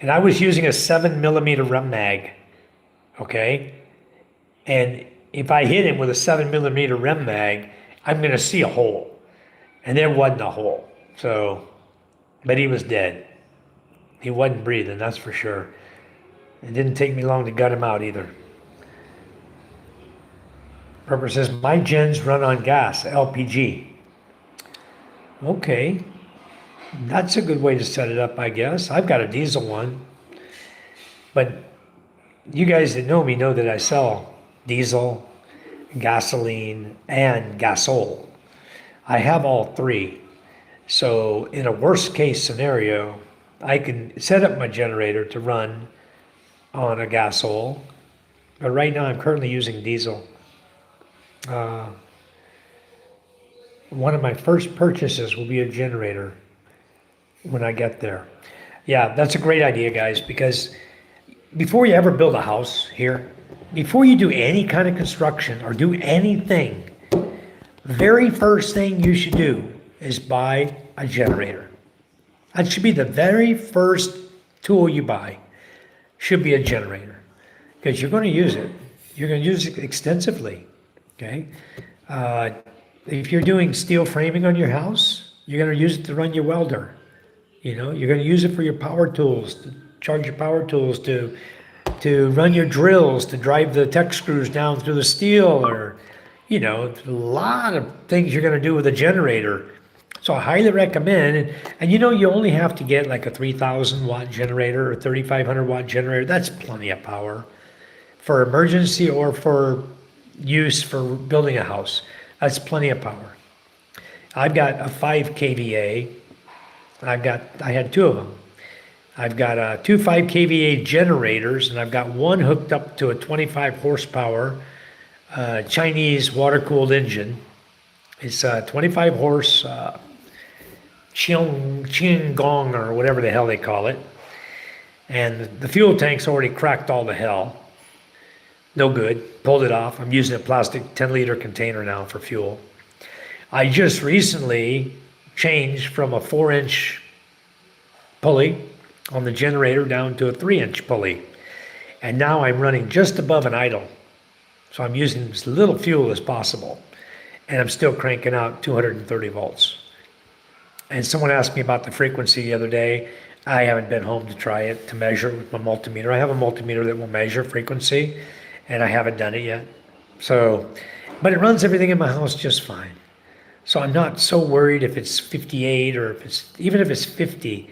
And I was using a 7mm rum mag, okay? And if I hit him with a 7mm rum mag, I'm going to see a hole. And there wasn't a hole. So, but he was dead. He wasn't breathing, that's for sure. It didn't take me long to gut him out either. Purple says, my gens run on gas, LPG. Okay. That's a good way to set it up, I guess. I've got a diesel one. But you guys that know me know that I sell diesel, gasoline, and gasol. I have all 3. So in a worst case scenario, I can set up my generator to run on a gasol. But right now I'm currently using diesel. One of my first purchases will be a generator when I get there. Yeah, that's a great idea, guys, because before you ever build a house here, before you do any kind of construction or do anything, very first thing you should do is buy a generator. That should be the very first tool you buy, should be a generator, because you're going to use it. You're going to use it extensively. Okay, if you're doing steel framing on your house, you're going to use it to run your welder. You're going to use it for your power tools, to charge your power tools, to run your drills, to drive the tech screws down through the steel, or, a lot of things you're going to do with a generator. So I highly recommend, and you only have to get like a 3,000 watt generator or 3,500 watt generator. That's plenty of power for emergency or for use for building a house. That's plenty of power. I've got a 5 kVA I had two of them. I've got two 5 kVA generators, and I've got one hooked up to a 25 horsepower Chinese water-cooled engine. It's a 25 horse Qinggong or whatever the hell they call it. And the fuel tank's already cracked all to hell. No good. Pulled it off. I'm using a plastic 10-liter container now for fuel. I just recently changed from a 4-inch pulley on the generator down to a 3-inch pulley. And now I'm running just above an idle. So I'm using as little fuel as possible. And I'm still cranking out 230 volts. And someone asked me about the frequency the other day. I haven't been home to try it, to measure it with my multimeter. I have a multimeter that will measure frequency, and I haven't done it yet. So, but it runs everything in my house just fine. So I'm not so worried if it's 58 or even if it's 50.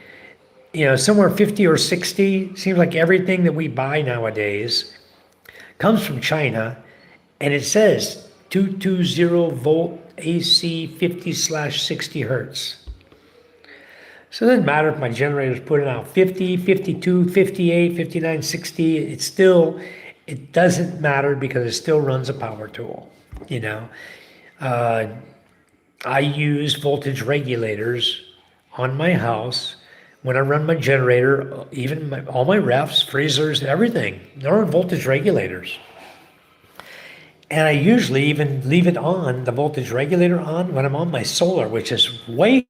You know, somewhere 50 or 60, seems like everything that we buy nowadays comes from China, and it says 220 volt AC 50/60 hertz. So it doesn't matter if my generator's putting out 50, 52, 58, 59, 60. It doesn't matter because it still runs a power tool, you know. I use voltage regulators on my house when I run my generator, even all my refs, freezers, everything. They're on voltage regulators. And I usually even leave it on, the voltage regulator on, when I'm on my solar, which is way.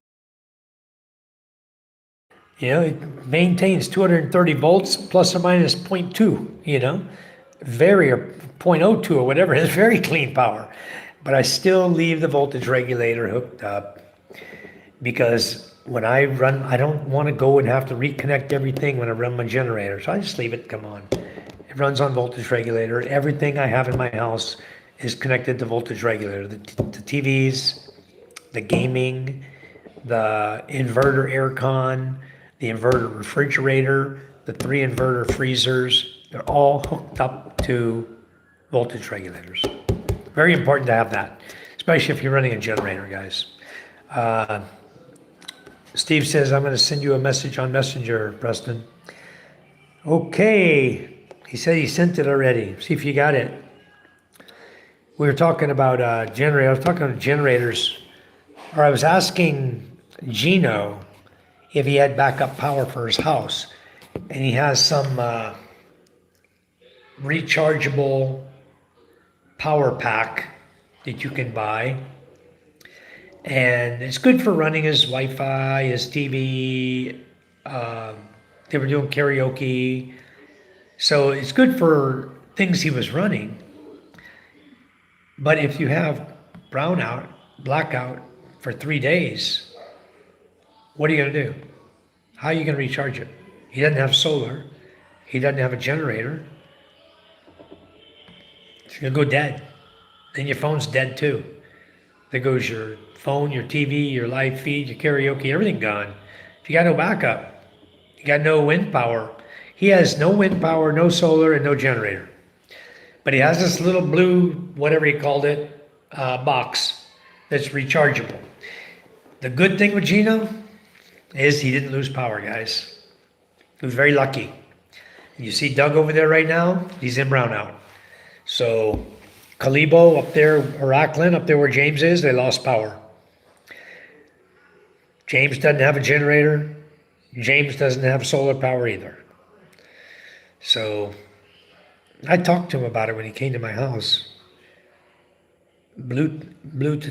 You know, it maintains 230 volts plus or minus 0.2, you know, or 0.02 or whatever. It's very clean power. But I still leave the voltage regulator hooked up because when I run, I don't want to go and have to reconnect everything when I run my generator. So I just leave it come on. It runs on voltage regulator. Everything I have in my house is connected to voltage regulator. The TVs, the gaming, the inverter aircon, the inverter refrigerator, the 3 inverter freezers, they're all hooked up to voltage regulators. Very important to have that, especially if you're running a generator, guys. Steve says, I'm going to send you a message on Messenger, Preston. Okay. He said he sent it already. See if you got it. We were talking about generator. I was talking about generators, or I was asking Gino if he had backup power for his house, and he has some rechargeable power pack that you can buy, and it's good for running his Wi-Fi, his TV. They were doing karaoke, so it's good for things he was running. But if you have blackout for 3 days, what are you going to do? How are you going to recharge it? He doesn't have solar. He doesn't have a generator. It's going to go dead. Then your phone's dead too. There goes your phone, your TV, your live feed, your karaoke, everything gone. If you got no backup, you got no wind power. He has no wind power, no solar, and no generator. But he has this little blue, whatever he called it, box that's rechargeable. The good thing with Gino is he didn't lose power, guys. He was very lucky. You see Doug over there right now? He's in brownout. So Calibo up there, or Rockland, up there where James is, they lost power. James doesn't have a generator. James doesn't have solar power either. So I talked to him about it when he came to my house. Blue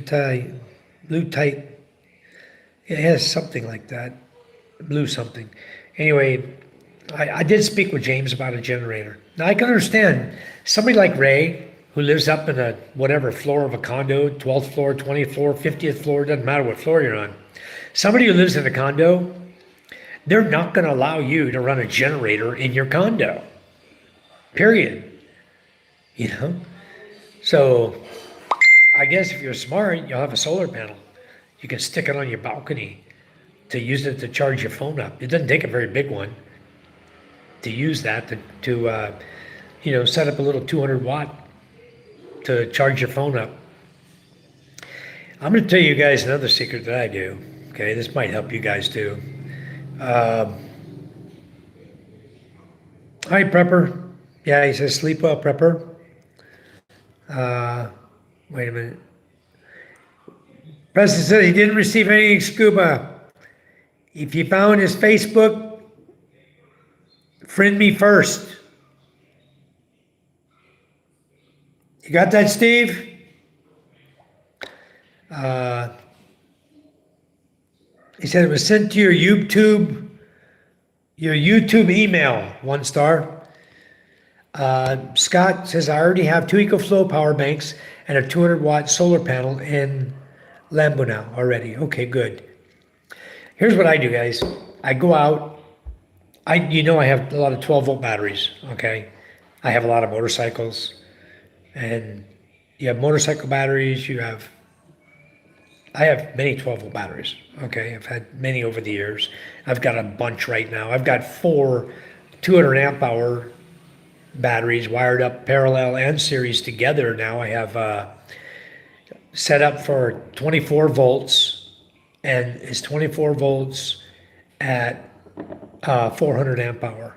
tight. It has something like that. Blue something. Anyway, I did speak with James about a generator. Now I can understand somebody like Ray, who lives up in a whatever floor of a condo, 12th floor, 20th floor, 50th floor, doesn't matter what floor you're on. Somebody who lives in a condo, they're not going to allow you to run a generator in your condo. Period. You know? So I guess if you're smart, you'll have a solar panel. You can stick it on your balcony to use it to charge your phone up. It doesn't take a very big one to use that to set up a little 200 watt to charge your phone up. I'm going to tell you guys another secret that I do. Okay, this might help you guys too. Hi, Prepper. Yeah, he says sleep well, Prepper. Uh, Wait a minute. Preston said he didn't receive anything scuba. If you found his Facebook, friend me first. You got that, Steve? He said it was sent to your YouTube email, 1 star. Scott says, I already have 2 EcoFlow power banks and a 200-watt solar panel in Lambo now already. Okay, good. Here's what I do, guys. I go out. I have a lot of 12-volt batteries, okay? I have a lot of motorcycles. And you have motorcycle batteries, I have many 12-volt batteries, okay? I've had many over the years. I've got a bunch right now. I've got 4 200 amp hour batteries wired up parallel and series together. Now I have set up for 24 volts, and it's 24 volts at 400 amp hour.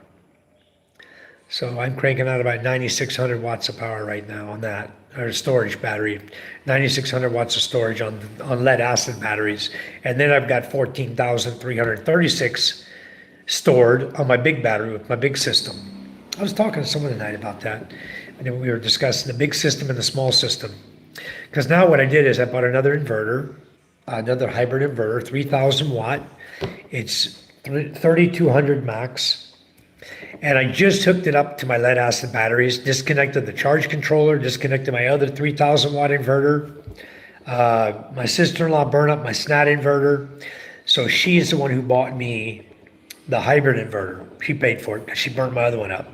So I'm cranking out about 9,600 watts of power right now on that, or storage battery, 9,600 watts of storage on lead acid batteries. And then I've got 14,336 stored on my big battery with my big system. I was talking to someone tonight about that, and then we were discussing the big system and the small system. Because now what I did is I bought another inverter, another hybrid inverter, 3,000 watt. It's 3,200 max. And I just hooked it up to my lead acid batteries, disconnected the charge controller, disconnected my other 3,000 watt inverter. My sister-in-law burned up my SNAT inverter. So she's the one who bought me the hybrid inverter. She paid for it because she burnt my other one up.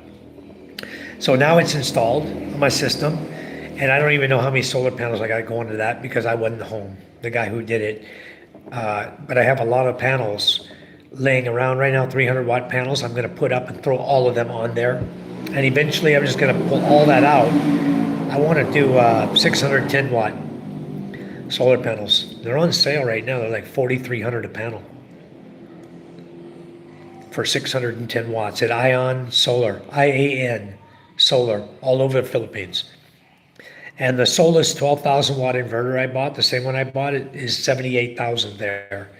So now it's installed on my system. And I don't even know how many solar panels I got to go into that because I wasn't home, the guy who did it. But I have a lot of panels laying around right now, 300 watt panels. I'm going to put up and throw all of them on there. And eventually I'm just going to pull all that out. I want to do 610 watt solar panels. They're on sale right now. They're like 4,300 a panel for 610 watts at IAN Solar, IAN Solar, all over the Philippines. And the Solus 12,000 watt inverter I bought, the same one I bought, it is 78,000 there.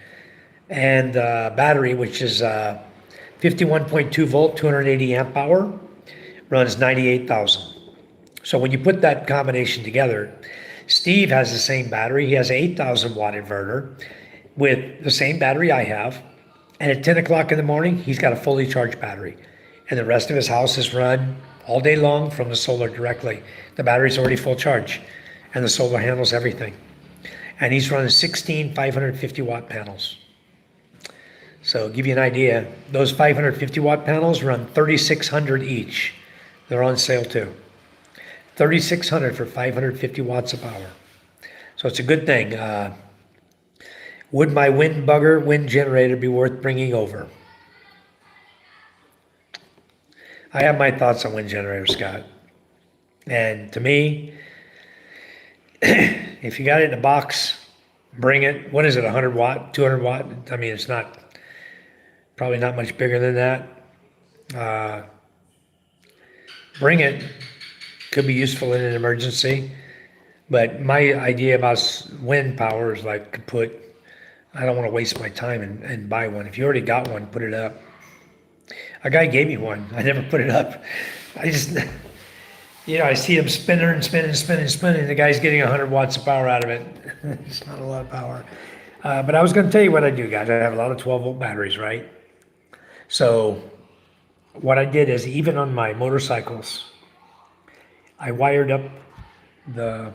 And battery, which is 51.2 volt, 280 amp hour, runs 98,000. So when you put that combination together, Steve has the same battery. He has an 8,000 watt inverter with the same battery I have. And at 10 o'clock in the morning, he's got a fully charged battery. And the rest of his house is run all day long from the solar directly. The battery's already full charge, and the solar handles everything. And he's running 16 550 watt panels. So give you an idea, those 550 watt panels run 3,600 each. They're on sale too. 3,600 for 550 watts of power. So it's a good thing. Would my wind generator be worth bringing over? I have my thoughts on wind generators, Scott. And to me, if you got it in a box, bring it. What is it, 100 watt, 200 watt? I mean, it's probably not much bigger than that. Bring it. Could be useful in an emergency. But my idea about wind power is like I don't want to waste my time and buy one. If you already got one, put it up. A guy gave me one. I never put it up. I just, I see him spinning and spinning. The guy's getting 100 watts of power out of it. It's not a lot of power. But I was going to tell you what I do, guys. I have a lot of 12-volt batteries, right? So what I did is, even on my motorcycles, I wired up the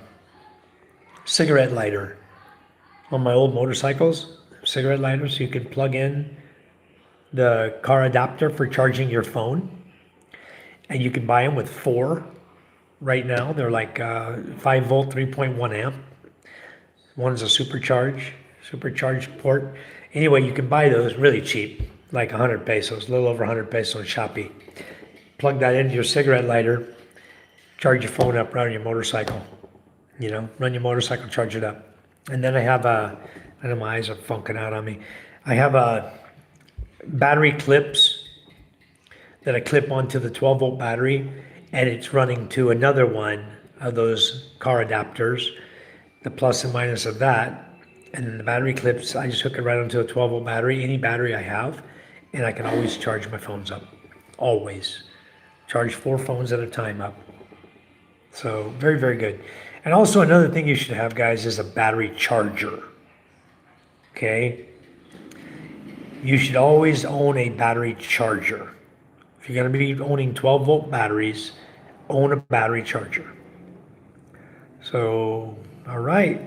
cigarette lighter on my old motorcycles, cigarette lighters, so you can plug in the car adapter for charging your phone. And you can buy them with 4 right now. They're like 5 volt, 3.1 amp. One's a supercharged port. Anyway, you can buy those really cheap, like 100 pesos, a little over 100 pesos on Shopee. Plug that into your cigarette lighter, charge your phone up, run your motorcycle. Run your motorcycle, charge it up. And then I have I know my eyes are funking out on me. I have battery clips that I clip onto the 12-volt battery, and it's running to another one of those car adapters, the plus and minus of that. And then the battery clips, I just hook it right onto a 12-volt battery, any battery I have, and I can always charge my phones up. Always. Charge 4 phones at a time up. So very, very good. And also another thing you should have, guys, is a battery charger. Okay? You should always own a battery charger. If you're going to be owning 12-volt batteries, own a battery charger. So, all right.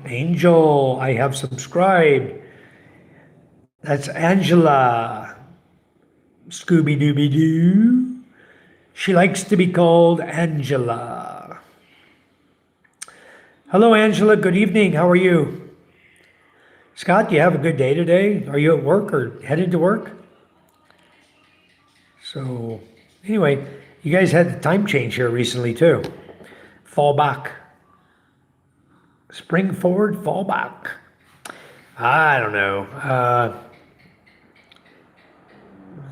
Angel, I have subscribed. That's Angela. Scooby Dooby Doo. She likes to be called Angela. Hello, Angela. Good evening. How are you? Scott, do you have a good day today? Are you at work or headed to work? So, anyway, you guys had the time change here recently, too. Fall back. Spring forward, fall back. I don't know.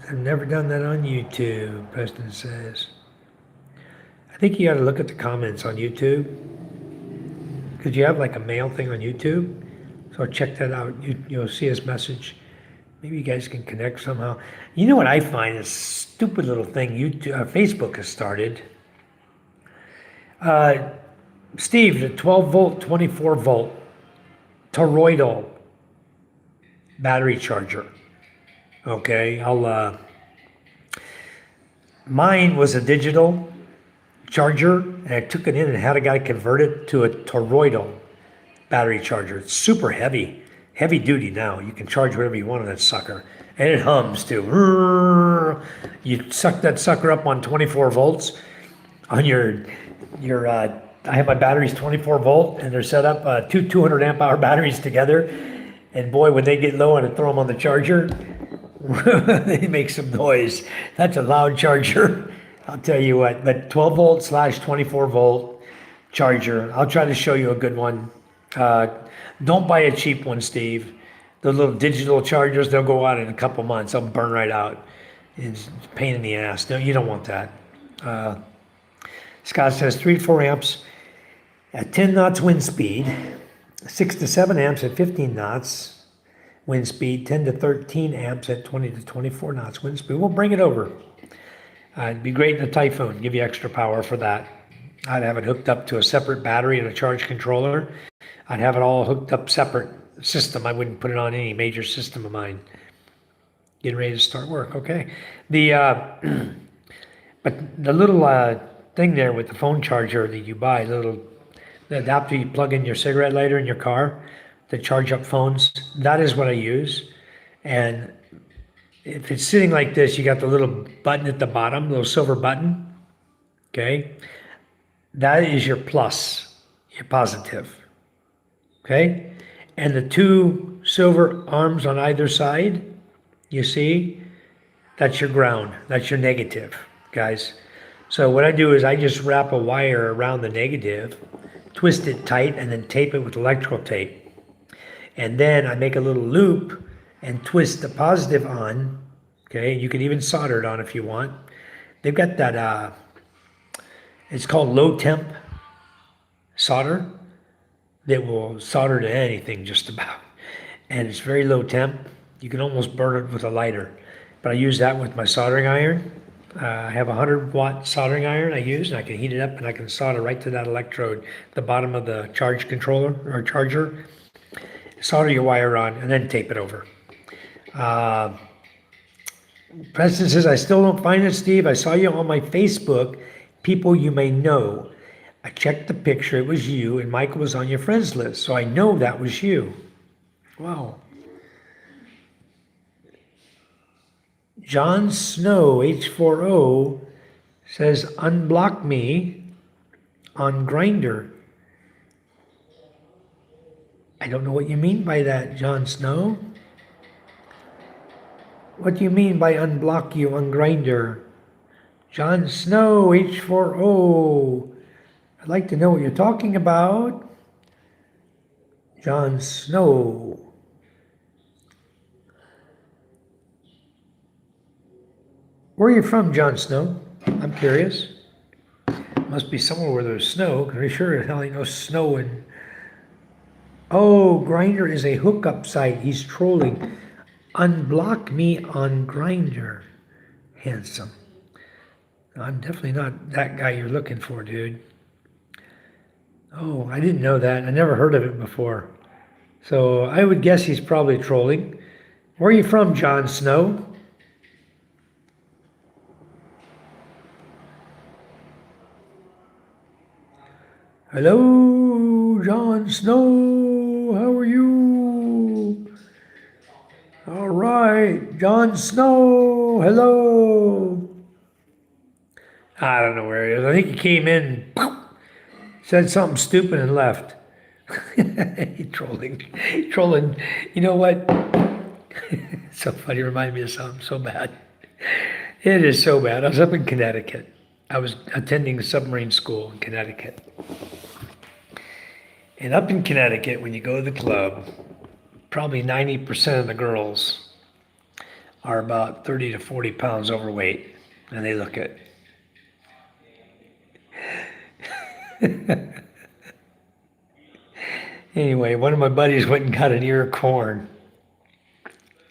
I've never done that on YouTube, Preston says. I think you got to look at the comments on YouTube. Because you have like a mail thing on YouTube. So check that out. You'll see his message. Maybe you guys can connect somehow. You know what I find? A stupid little thing YouTube, Facebook has started. Steve, the 12-volt, 24-volt toroidal battery charger. Okay, mine was a digital charger, and I took it in and had a guy convert it to a toroidal battery charger. It's super heavy duty now. You can charge whatever you want on that sucker, and it hums too. You suck that sucker up on 24 volts on your. I have my batteries 24 volt, and they're set up two 200 amp hour batteries together. And boy, when they get low and I throw them on the charger, they make some noise. That's a loud charger, I'll tell you what. But 12 volt / 24 volt charger. I'll try to show you a good one. Don't buy a cheap one, Steve. The little digital chargers, they'll go out in a couple months. They'll burn right out. It's a pain in the ass. No, you don't want that. Scott says 3 to 4 amps at 10 knots wind speed, 6 to 7 amps at 15 knots wind speed, 10 to 13 amps at 20 to 24 knots wind speed. We'll bring it over. It'd be great in a Typhoon, give you extra power for that. I'd have it hooked up to a separate battery and a charge controller. I'd have it all hooked up separate system. I wouldn't put it on any major system of mine. Getting ready to start work, okay. But the little thing there with the phone charger that you buy, the adapter you plug in your cigarette lighter in your car to charge up phones, that is what I use. And if it's sitting like this, you got the little button at the bottom, little silver button, okay? That is your plus, your positive, okay? And the 2 silver arms on either side, you see, that's your ground, that's your negative, guys. So what I do is I just wrap a wire around the negative, twist it tight, and then tape it with electrical tape. And then I make a little loop and twist the positive on, okay? You can even solder it on if you want. They've got that, it's called low temp solder that will solder to anything just about. And it's very low temp. You can almost burn it with a lighter. But I use that with my soldering iron. I have a 100-watt soldering iron I use, and I can heat it up and I can solder right to that electrode, the bottom of the charge controller or charger. Solder your wire on and then tape it over. Preston says, I still don't find it, Steve. I saw you on my Facebook, people you may know. I checked the picture, it was you, and Michael was on your friends list, so I know that was you. Wow. John Snow, H4O, says, unblock me on Grindr. I don't know what you mean by that, John Snow. What do you mean by unblock you on Grindr? John Snow, H4O. I'd like to know what you're talking about. John Snow. Where are you from, Jon Snow? I'm curious. Must be somewhere where there's snow, 'cause I'm sure the hell ain't no snow in. Oh, Grinder is a hookup site. He's trolling. Unblock me on Grinder. Handsome. I'm definitely not that guy you're looking for, dude. Oh, I didn't know that. I never heard of it before. So I would guess he's probably trolling. Where are you from, Jon Snow? Hello, Jon Snow. How are you? All right, Jon Snow. Hello. I don't know where he is. I think he came in, said something stupid, and left. He trolling, trolling. You know what? So funny. Remind me of something so bad. It is so bad. I was up in Connecticut. I was attending submarine school in Connecticut. And up in Connecticut, when you go to the club, probably 90% of the girls are about 30 to 40 pounds overweight. And they look it. Anyway, one of my buddies went and got an ear of corn.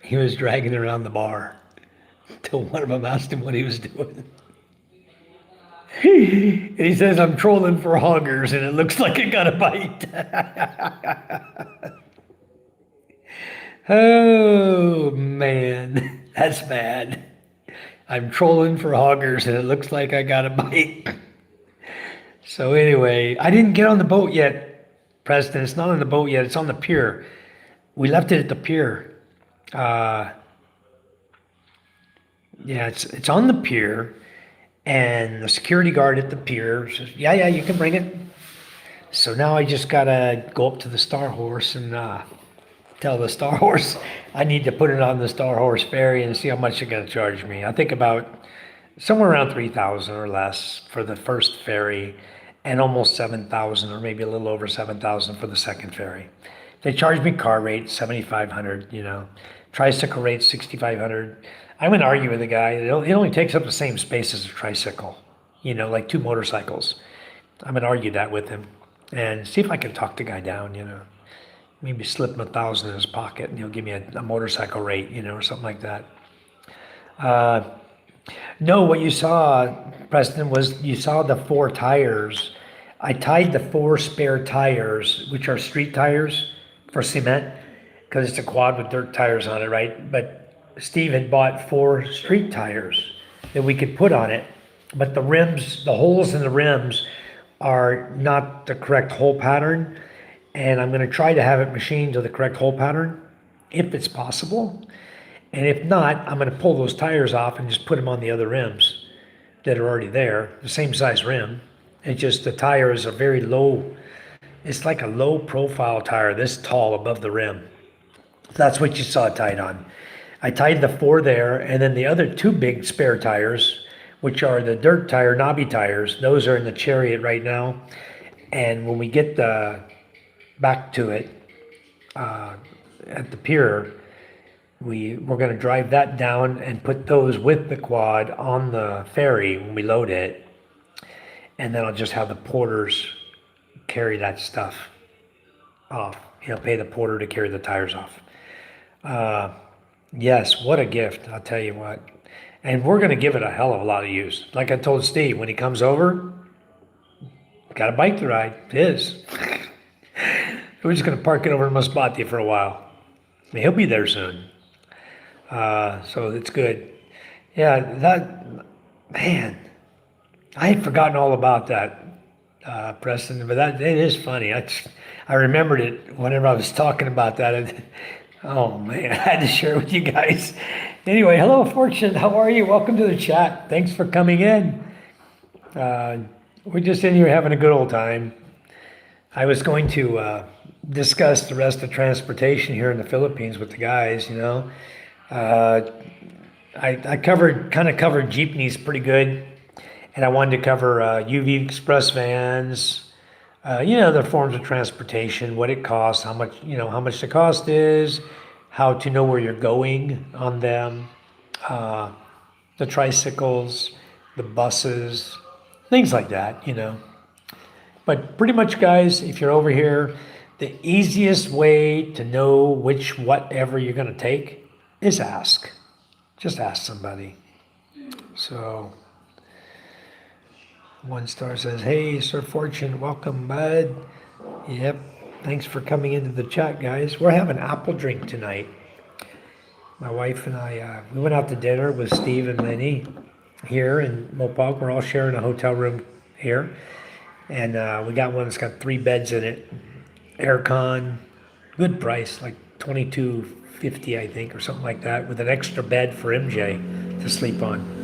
He was dragging it around the bar until one of them asked him what he was doing. And he says, I'm trolling for hoggers and it looks like it got a bite. Oh, man, that's bad. I'm trolling for hoggers and it looks like I got a bite. So anyway, I didn't get on the boat yet, Preston. It's not on the boat yet. It's on the pier. We left it at the pier. Yeah, it's on the pier, and the security guard at the pier says, yeah, you can bring it. So now I just gotta go up to the Star Horse and tell the Star Horse I need to put it on the Star Horse ferry and see how much they're gonna charge me. I think about somewhere around 3,000 or less for the first ferry, and almost 7,000 or maybe a little over 7,000 for the second ferry. They charge me car rate 7,500, tricycle rate 6,500. I'm gonna argue with the guy. It only takes up the same space as a tricycle, like two motorcycles. I'm gonna argue that with him and see if I can talk the guy down, maybe slip him 1,000 in his pocket and he'll give me a motorcycle rate, or something like that. No, what you saw, Preston, was you saw the 4 tires. I tied the 4 spare tires, which are street tires for cement, because it's a quad with dirt tires on it, right? But Steve had bought 4 street tires that we could put on it, but the rims, the holes in the rims are not the correct hole pattern, and I'm going to try to have it machined to the correct hole pattern, if it's possible. And if not, I'm going to pull those tires off and just put them on the other rims that are already there, the same size rim. It's just the tire is a very low, it's like a low profile tire this tall above the rim. That's what you saw tied on. I tied the 4 there, and then the other 2 big spare tires, which are the dirt tire, knobby tires, those are in the Chariot right now. And when we get back to it at the pier, we're going to drive that down and put those with the quad on the ferry when we load it. And then I'll just have the porters carry that stuff off. Pay the porter to carry the tires off. Yes, what a gift, I'll tell you what. And we're going to give it a hell of a lot of use. Like I told Steve, when he comes over, got a bike to ride. It is. We're just going to park it over in Masbate for a while. He'll be there soon. So it's good. Yeah, man, I had forgotten all about that, Preston, but it is funny. I remembered it whenever I was talking about that. Oh man, I had to share it with you guys. Anyway, hello, Fortune. How are you? Welcome to the chat. Thanks for coming in. We're just in here having a good old time. I was going to discuss the rest of transportation here in the Philippines with the guys, I covered jeepneys pretty good, and I wanted to cover UV express vans, the forms of transportation, what it costs, how much the cost is, how to know where you're going on them, the tricycles, the buses, things like that, you know. But pretty much, guys, if you're over here, the easiest way to know which whatever you're going to take is ask. Just ask somebody. So, One Star says, hey, Sir Fortune, welcome, bud. Yep, thanks for coming into the chat, guys. We're having apple drink tonight. My wife and I, we went out to dinner with Steve and Lenny here in Mopog. We're all sharing a hotel room here. And we got one that's got 3 beds in it. Aircon, good price, like $22.50, I think, or something like that, with an extra bed for MJ to sleep on.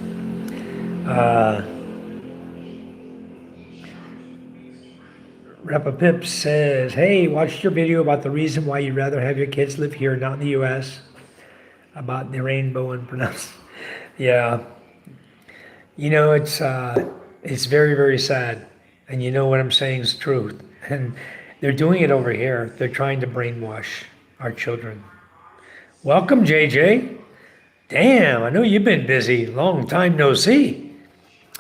Rappa Pip says, hey, watched your video about the reason why you'd rather have your kids live here, not in the U.S., about the rainbow and pronounce. Yeah. You know, it's very, very sad. And you know what I'm saying is truth. And they're doing it over here. They're trying to brainwash our children. Welcome, JJ. Damn, I know you've been busy. Long time no see.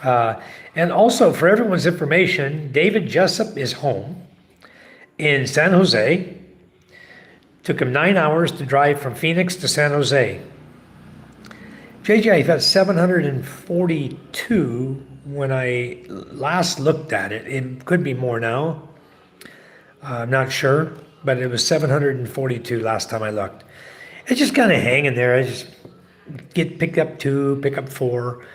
And also, for everyone's information, David Jessup is home in San Jose. Took him 9 hours to drive from Phoenix to San Jose. JJ, I've got 742 when I last looked at it. It could be more now. I'm not sure, but it was 742 last time I looked. It's just kind of hanging there. I just pick up 2, pick up 4,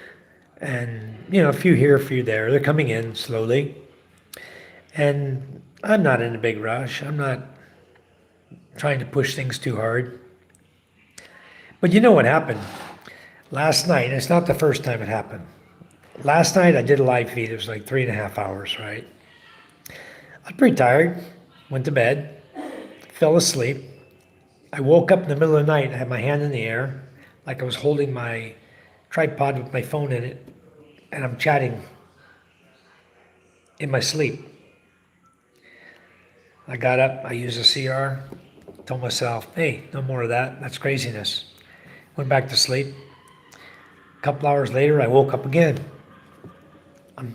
and you know, a few here, a few there. They're coming in slowly, and I'm not in a big rush. I'm not trying to push things too hard. But you know what happened last night? And it's not the first time it happened. Last night I did a live feed. It was like 3.5 hours, right? I was pretty tired. Went to bed, fell asleep. I woke up in the middle of the night. I had my hand in the air, like I was holding my tripod with my phone in it, and I'm chatting in my sleep. I got up, I used a CR, told myself, hey, no more of that. That's craziness. Went back to sleep. A couple hours later, I woke up again. I'm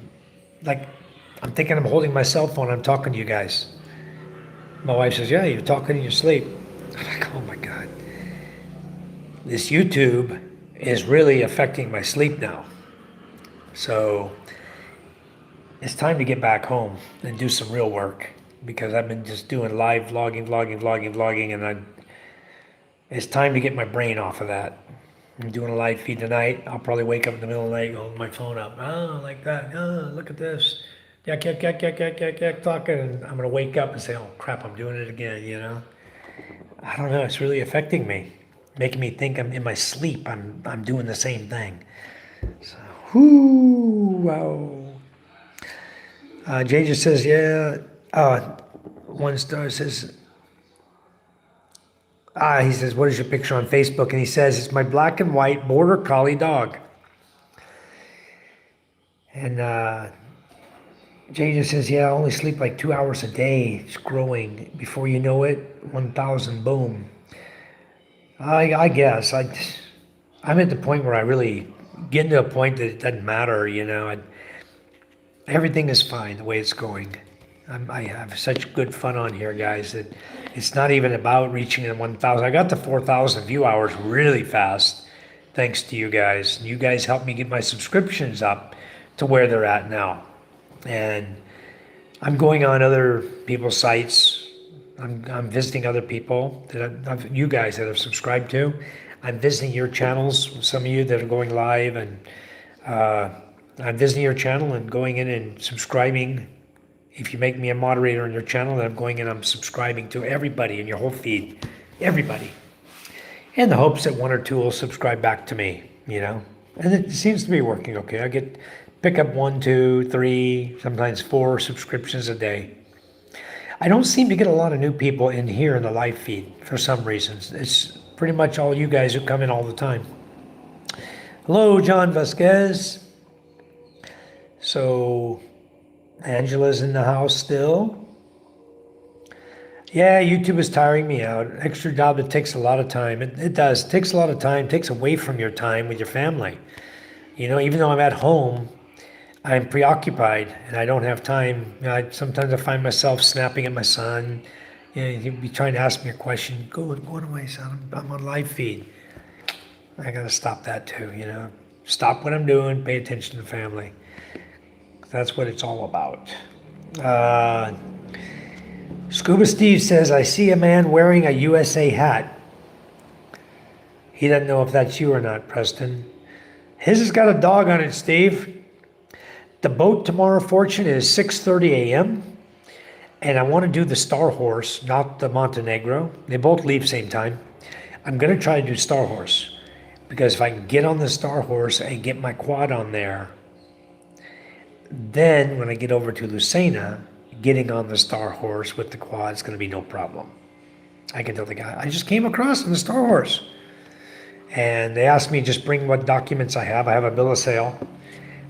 thinking I'm holding my cell phone. I'm talking to you guys. My wife says, yeah, you're talking in your sleep. I'm like, oh my God. This YouTube is really affecting my sleep now. So it's time to get back home and do some real work, because I've been just doing live vlogging, and it's time to get my brain off of that. I'm doing a live feed tonight. I'll probably wake up in the middle of the night, hold my phone up. Oh, like that. Oh, look at this. Yak, talking. And I'm going to wake up and say, oh, crap, I'm doing it again, you know? I don't know. It's really affecting me, making me think I'm in my sleep. I'm doing the same thing. So, wow. Jay just says, yeah. 1 Star says, he says, what is your picture on Facebook? And he says, it's my black and white border collie dog. And Jay just says, yeah, I only sleep like 2 hours a day. It's growing. Before you know it, 1,000, boom. I guess. I'm at the point where I really get to a point that it doesn't matter, you know. Everything is fine the way it's going. I have such good fun on here, guys, that it's not even about reaching the 1,000. I got to 4,000 view hours really fast, thanks to you guys. You guys helped me get my subscriptions up to where they're at now. And I'm going on other people's sites. I'm visiting other people that you guys that have subscribed to. I'm visiting your channels, some of you that are going live, and I'm visiting your channel and going in and subscribing. If you make me a moderator on your channel, then I'm going in, I'm subscribing to everybody in your whole feed, everybody. In the hopes that 1 or 2 will subscribe back to me, you know. And it seems to be working okay. I pick up 1, 2, 3, sometimes 4 subscriptions a day. I don't seem to get a lot of new people in here in the live feed for some reasons. It's pretty much all you guys who come in all the time. Hello, John Vasquez. So Angela's in the house still. Yeah, YouTube is tiring me out. Extra job that takes a lot of time. It does. It takes a lot of time. It takes away from your time with your family. Even though I'm at home, I'm preoccupied and I don't have time. Sometimes I find myself snapping at my son. He'd be trying to ask me a question. Go away, son. I'm on live feed. I gotta stop that too. Stop what I'm doing. Pay attention to family. That's what it's all about. Scuba Steve says, I see a man wearing a USA hat. He doesn't know if that's you or not, Preston. His has got a dog on it, Steve. The boat tomorrow, Fortune, is 6:30 a.m. And I want to do the Star Horse, not the Montenegro. They both leave same time. I'm going to try to do Star Horse. Because if I can get on the Star Horse and get my quad on there, then when I get over to Lucena, getting on the Star Horse with the quad is going to be no problem. I can tell the guy, I just came across on the Star Horse. And they asked me just bring what documents I have. I have a bill of sale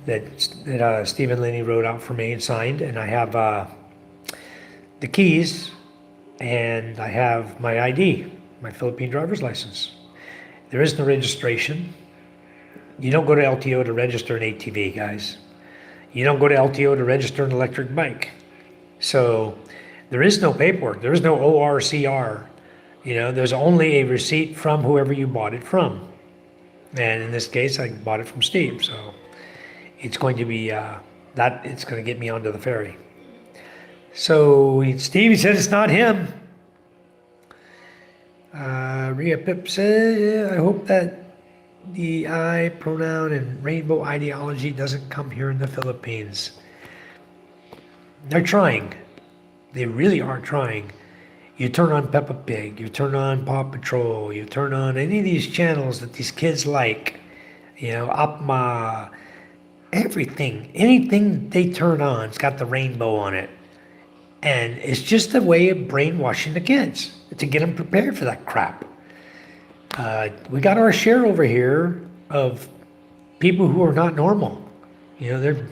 that Stephen Linney wrote out for me and signed. And I have the keys, and I have my ID, my Philippine driver's license. There is no registration. You don't go to LTO to register an ATV, guys. You don't go to LTO to register an electric bike. So there is no paperwork. There is no ORCR. There's only a receipt from whoever you bought it from. And in this case, I bought it from Steve. So it's going to be it's going to get me onto the ferry. So Steve, he said it's not him. Rhea Pip said, I hope that the I pronoun and rainbow ideology doesn't come here in the Philippines. They're trying. They really are trying. You turn on Peppa Pig, you turn on Paw Patrol, you turn on any of these channels that these kids like, Apma, everything, anything they turn on, it's got the rainbow on it. And it's just a way of brainwashing the kids to get them prepared for that crap. We got our share over here of people who are not normal. They've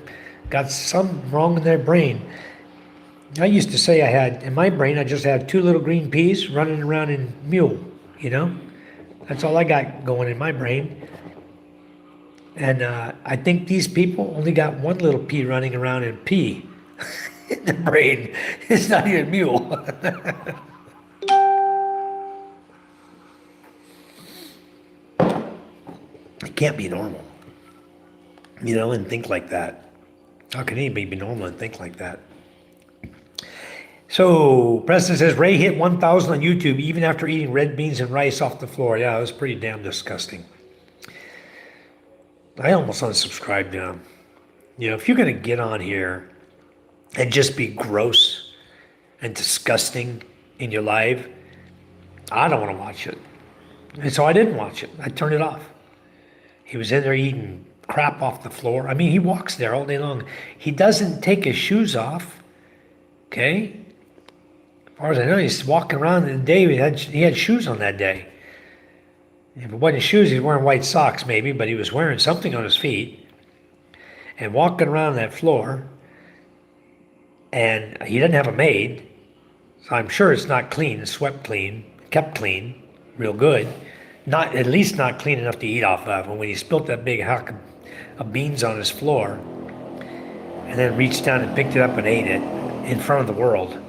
got something wrong in their brain. I used to say in my brain, I just had 2 little green peas running around in mule, That's all I got going in my brain. And I think these people only got 1 little pea running around in pea in the brain. It's not even mule. It can't be normal, and think like that. How can anybody be normal and think like that? So Preston says, Ray hit 1,000 on YouTube even after eating red beans and rice off the floor. Yeah, it was pretty damn disgusting. I almost unsubscribed to him. If you're going to get on here and just be gross and disgusting in your life, I don't want to watch it. And so I didn't watch it. I turned it off. He was in there eating crap off the floor. I mean, he walks there all day long. He doesn't take his shoes off. Okay? As far as I know, he's walking around the day. He had shoes on that day. If it wasn't shoes, he was wearing white socks maybe, but he was wearing something on his feet and walking around that floor. And he doesn't have a maid, so I'm sure it's not clean, swept clean, kept clean, real good. At least not clean enough to eat off of. And when he spilt that big hunk of beans on his floor, and then reached down and picked it up and ate it in front of the world,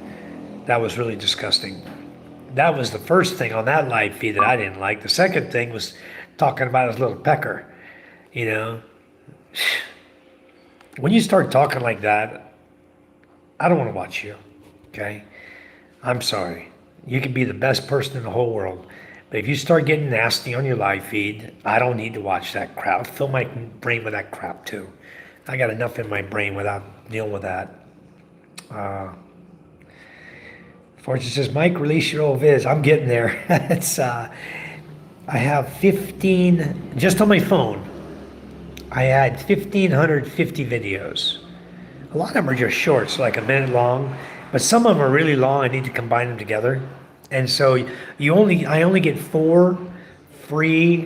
that was really disgusting. That was the first thing on that live feed that I didn't like. The second thing was talking about his little pecker. When you start talking like that, I don't want to watch you. Okay? I'm sorry. You can be the best person in the whole world. But if you start getting nasty on your live feed, I don't need to watch that crap. Fill my brain with that crap too. I got enough in my brain without dealing with that. Fortune says, Mike, release your old viz. I'm getting there. I have 15, just on my phone, I had 1,550 videos. A lot of them are just short, so like a minute long, but some of them are really long. I need to combine them together. And so I only get 4 free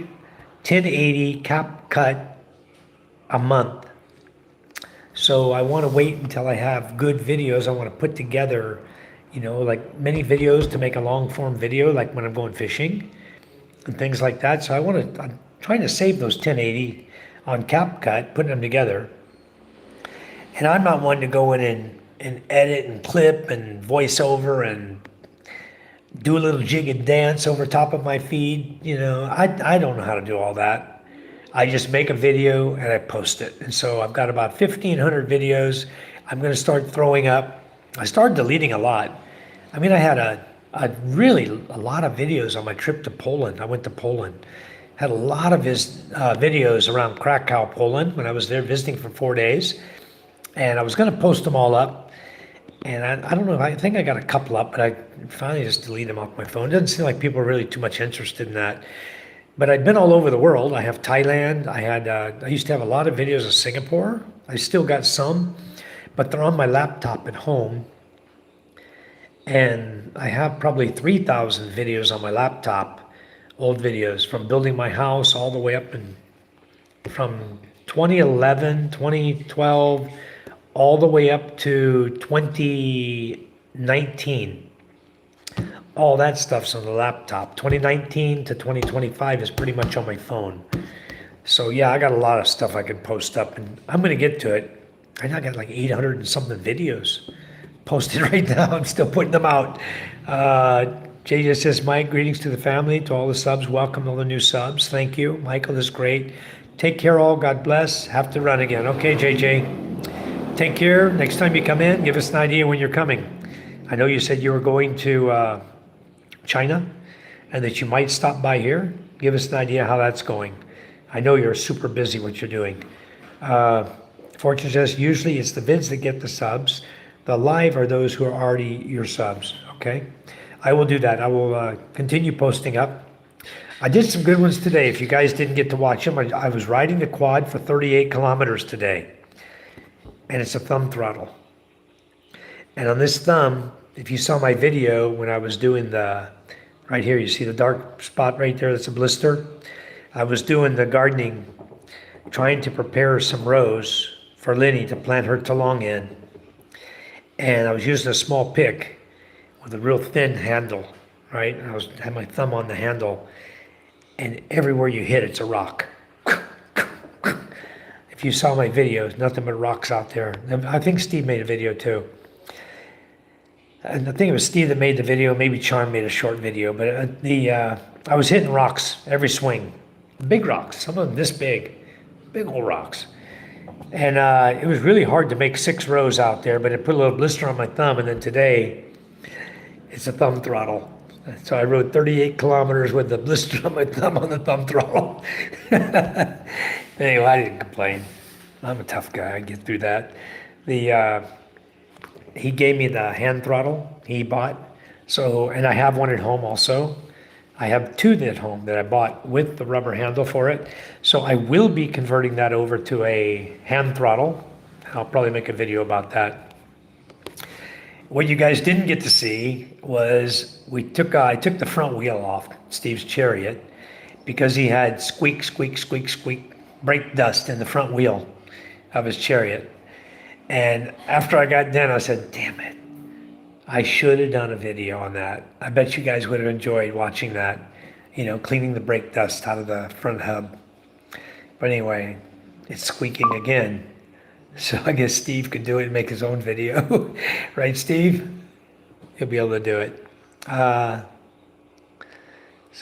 1080 cap cut a month. So I want to wait until I have good videos. I want to put together, like many videos to make a long form video, like when I'm going fishing and things like that. So I'm trying to save those 1080 on CapCut, putting them together. And I'm not one to go in and edit and clip and voice over and do a little jig and dance over top of my feed. I don't know how to do all that. I just make a video and I post it. And so I've got about 1,500 videos. I'm going to start throwing up. I started deleting a lot. I mean, I had a lot of videos on my trip to Poland. I went to Poland. Had a lot of his videos around Krakow, Poland, when I was there visiting for 4 days. And I was going to post them all up. And I don't know, I think I got a couple up, but I finally just deleted them off my phone. It doesn't seem like people are really too much interested in that. But I've been all over the world. I have Thailand. I used to have a lot of videos of Singapore. I still got some, but they're on my laptop at home. And I have probably 3,000 videos on my laptop, old videos from building my house all the way up from 2011, 2012, all the way up to 2019. All that stuff's on the laptop. 2019 to 2025 is pretty much on my phone. So yeah, I got a lot of stuff I can post up, and I'm gonna get to it. I now got like 800 and something videos posted right now. I'm still putting them out. JJ says, Mike, greetings to the family, to all the subs. Welcome all the new subs. Thank you. Michael is great. Take care all. God bless. Have to run again. Okay, JJ. Take care. Next time you come in, give us an idea when you're coming. I know you said you were going to China and that you might stop by here. Give us an idea how that's going. I know you're super busy what you're doing. Fortune says, usually it's the vids that get the subs. The live are those who are already your subs. Okay. I will do that. I will continue posting up. I did some good ones today. If you guys didn't get to watch them, I was riding the quad for 38 kilometers today. And it's a thumb throttle. And on this thumb, if you saw my video when I was doing right here, you see the dark spot right there, that's a blister. I was doing the gardening, trying to prepare some rows for Lenny to plant her talong in. And I was using a small pick with a real thin handle, right? And had my thumb on the handle, and everywhere you hit, it's a rock. If you saw my videos, nothing but rocks out there. I think Steve made a video too. And I think it was Steve that made the video. Maybe Charm made a short video. But I was hitting rocks every swing. Big rocks, some of them this big. Big old rocks. And it was really hard to make 6 rows out there, but it put a little blister on my thumb. And then today, it's a thumb throttle. So I rode 38 kilometers with the blister on my thumb on the thumb throttle. Anyway, I didn't complain. I'm a tough guy. I get through that. He gave me the hand throttle he bought. So, and I have one at home also. I have 2 at home that I bought with the rubber handle for it. So I will be converting that over to a hand throttle. I'll probably make a video about that. What you guys didn't get to see was I took the front wheel off Steve's Chariot because he had squeak, squeak, squeak, squeak, brake dust in the front wheel of his Chariot. And after I got done, I said, damn it, I should have done a video on that. I bet you guys would have enjoyed watching that, cleaning the brake dust out of the front hub. But anyway, it's squeaking again. So I guess Steve could do it and make his own video. Right, Steve? He'll be able to do it. So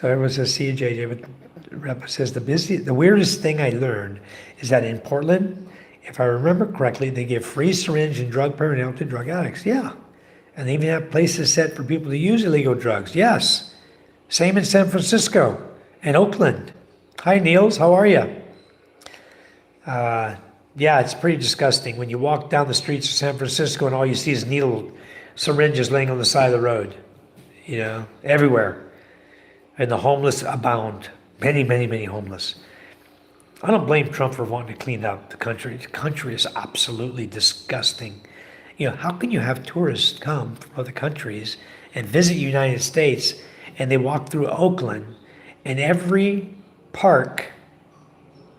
everyone says, see you, JJ. But Rep says, the weirdest thing I learned is that in Portland, if I remember correctly, they give free syringe and drug paraphernalia to drug addicts. Yeah. And they even have places set for people to use illegal drugs. Yes. Same in San Francisco and Oakland. Hi, Niels. How are you? Yeah, it's pretty disgusting when you walk down the streets of San Francisco and all you see is needle syringes laying on the side of the road, everywhere. And the homeless abound. Many, many, many homeless. I don't blame Trump for wanting to clean up the country. The country is absolutely disgusting. How can you have tourists come from other countries and visit the United States and they walk through Oakland and every park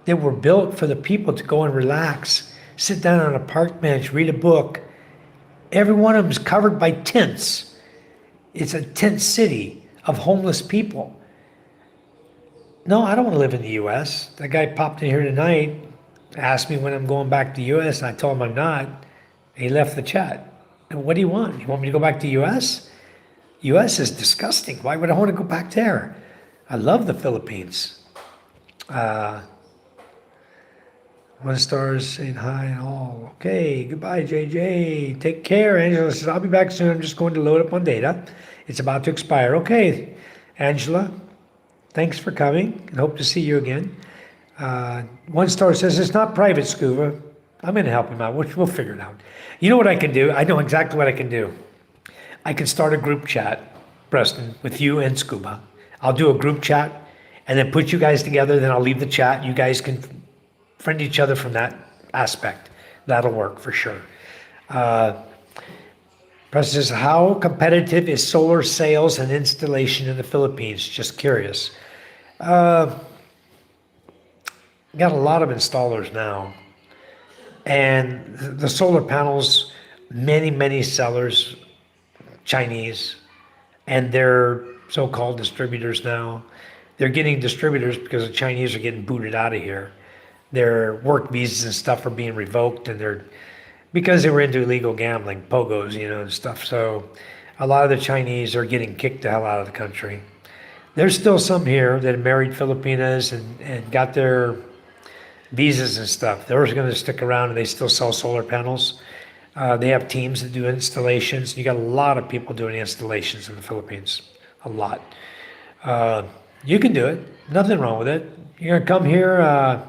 that were built for the people to go and relax, sit down on a park bench, read a book, every one of them is covered by tents. It's a tent city of homeless people. No, I don't want to live in the U.S. That guy popped in here tonight, asked me when I'm going back to US, and I told him I'm not. He left the chat. And what do you want? You want me to go back to US? US is disgusting. Why would I want to go back there? I love the Philippines. 1 star saying hi and all. Okay, goodbye, JJ. Take care. Angela says, I'll be back soon. I'm just going to load up on data. It's about to expire. Okay, Angela, thanks for coming and hope to see you again. 1 star says, it's not private, Scuba. I'm going to help him out. We'll figure it out. You know what I can do? I know exactly what I can do. I can start a group chat, Preston, with you and Scuba. I'll do a group chat and then put you guys together. Then I'll leave the chat. You guys can friend each other from that aspect. That'll work for sure. Preston says, how competitive is solar sales and installation in the Philippines? Just curious. Got a lot of installers now. And the solar panels, many sellers, Chinese, and they're so-called distributors now. They're getting distributors because the Chinese are getting booted out of here. Their work visas and stuff are being revoked, and because they were into illegal gambling, pogos, and stuff. So a lot of the Chinese are getting kicked the hell out of the country. There's still some here that married Filipinas and got their visas and stuff. They're going to stick around, and they still sell solar panels. They have teams that do installations. You got a lot of people doing installations in the Philippines. A lot. You can do it. Nothing wrong with it. You're going to come here.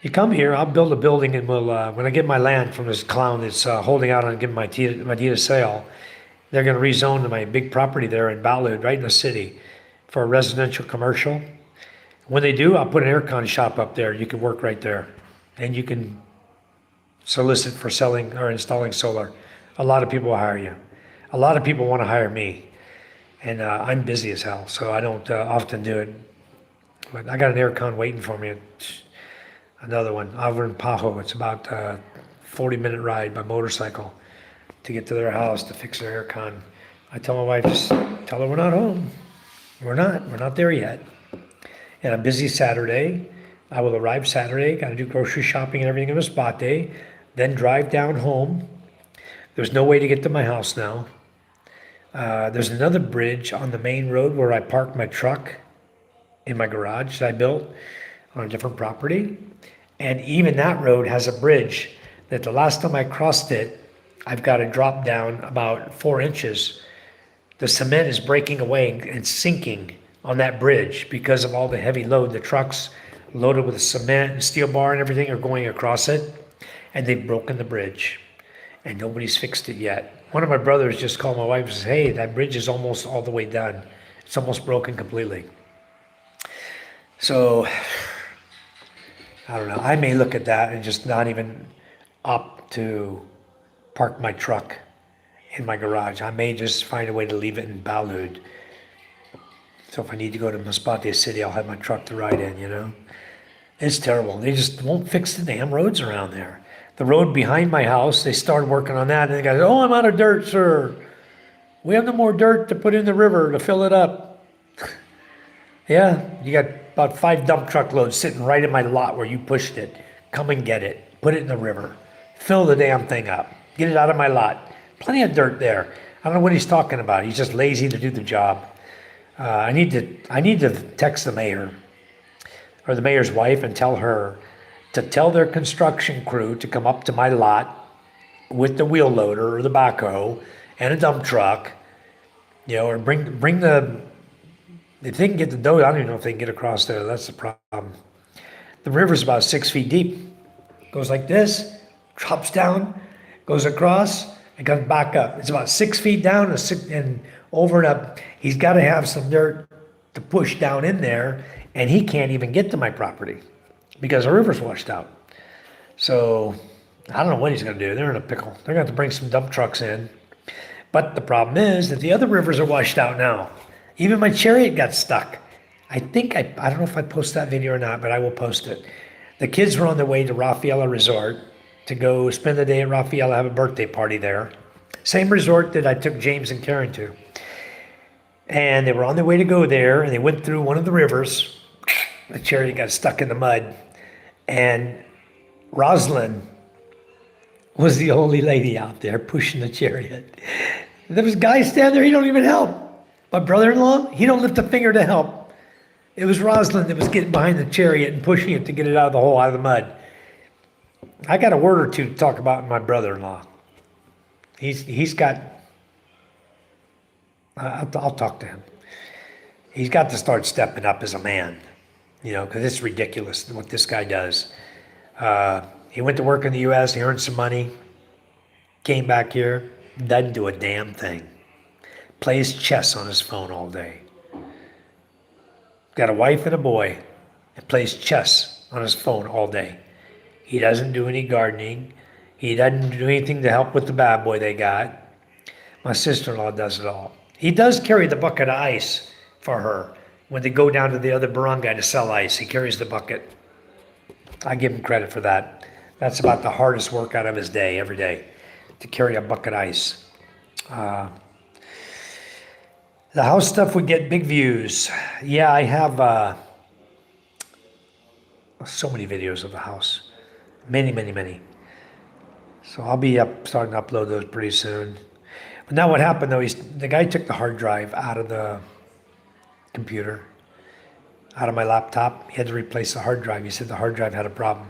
You come here, I'll build a building, and we'll, when I get my land from this clown that's holding out on giving my deed of sale, they're going to rezone my big property there in Balut, right in the city, for a residential commercial. When they do, I'll put an aircon shop up there. You can work right there, and you can solicit for selling or installing solar. A lot of people will hire you. A lot of people want to hire me, and I'm busy as hell, so I don't often do it. But I got an aircon waiting for me. Another one over in Pajo. It's about a 40-minute ride by motorcycle to get to their house to fix their aircon. I tell my wife, just tell her we're not home. We're not there yet. And I'm busy Saturday. I will arrive Saturday, got to do grocery shopping and everything on a spot day, then drive down home. There's no way to get to my house now. There's another bridge on the main road where I park my truck in my garage that I built on a different property. And even that road has a bridge that the last time I crossed it, I've got to drop down about 4 inches. The cement is breaking away and sinking on that bridge because of all the heavy load. The trucks loaded with cement and steel bar and everything are going across it, and they've broken the bridge, and nobody's fixed it yet. One of my brothers just called my wife and says, hey, that bridge is almost all the way done. It's almost broken completely. So, I don't know. I may look at that and just not even opt to park my truck in my garage. I may just find a way to leave it in Balut. So if I need to go to Masbate City, I'll have my truck to ride in, It's terrible. They just won't fix the damn roads around there. The road behind my house, they started working on that, and the guy said, oh, I'm out of dirt, sir. We have no more dirt to put in the river to fill it up. Yeah, you got about 5 dump truck loads sitting right in my lot where you pushed it. Come and get it. Put it in the river. Fill the damn thing up. Get it out of my lot. Plenty of dirt there. I don't know what he's talking about. He's just lazy to do the job. I need to text the mayor or the mayor's wife and tell her to tell their construction crew to come up to my lot with the wheel loader or the backhoe and a dump truck, or bring the. If they can get the dough, I don't even know if they can get across there. That's the problem. The river's about 6 feet deep. Goes like this, drops down, goes across, and comes back up. It's about 6 feet down and over and up. He's got to have some dirt to push down in there, and he can't even get to my property because the river's washed out. So I don't know what he's going to do. They're in a pickle. They're going to have to bring some dump trucks in. But the problem is that the other rivers are washed out now. Even my chariot got stuck. I think I don't know if I post that video or not, but I will post it. The kids were on their way to Rafaela Resort to go spend the day at Rafaela, have a birthday party there. Same resort that I took James and Karen to. And they were on their way to go there, and they went through one of the rivers. The chariot got stuck in the mud. And Rosalind was the only lady out there pushing the chariot. There was guys standing there, he don't even help. My brother-in-law, he don't lift a finger to help. It was Rosalind that was getting behind the chariot and pushing it to get it out of the hole, out of the mud. I got a word or two to talk about my brother-in-law. He's got, I'll talk to him. He's got to start stepping up as a man, because it's ridiculous what this guy does. He went to work in the U.S., he earned some money, came back here, doesn't do a damn thing. Plays chess on his phone all day. Got a wife and a boy, and plays chess on his phone all day. He doesn't do any gardening. He doesn't do anything to help with the bad boy they got. My sister-in-law does it all. He does carry the bucket of ice for her. When they go down to the other barangay to sell ice, he carries the bucket. I give him credit for that. That's about the hardest work out of his day, every day, to carry a bucket of ice. The house stuff would get big views. Yeah, I have so many videos of the house. Many, many, many. So I'll be starting to upload those pretty soon. But now what happened though, the guy took the hard drive out of the computer, out of my laptop. He had to replace the hard drive. He said the hard drive had a problem.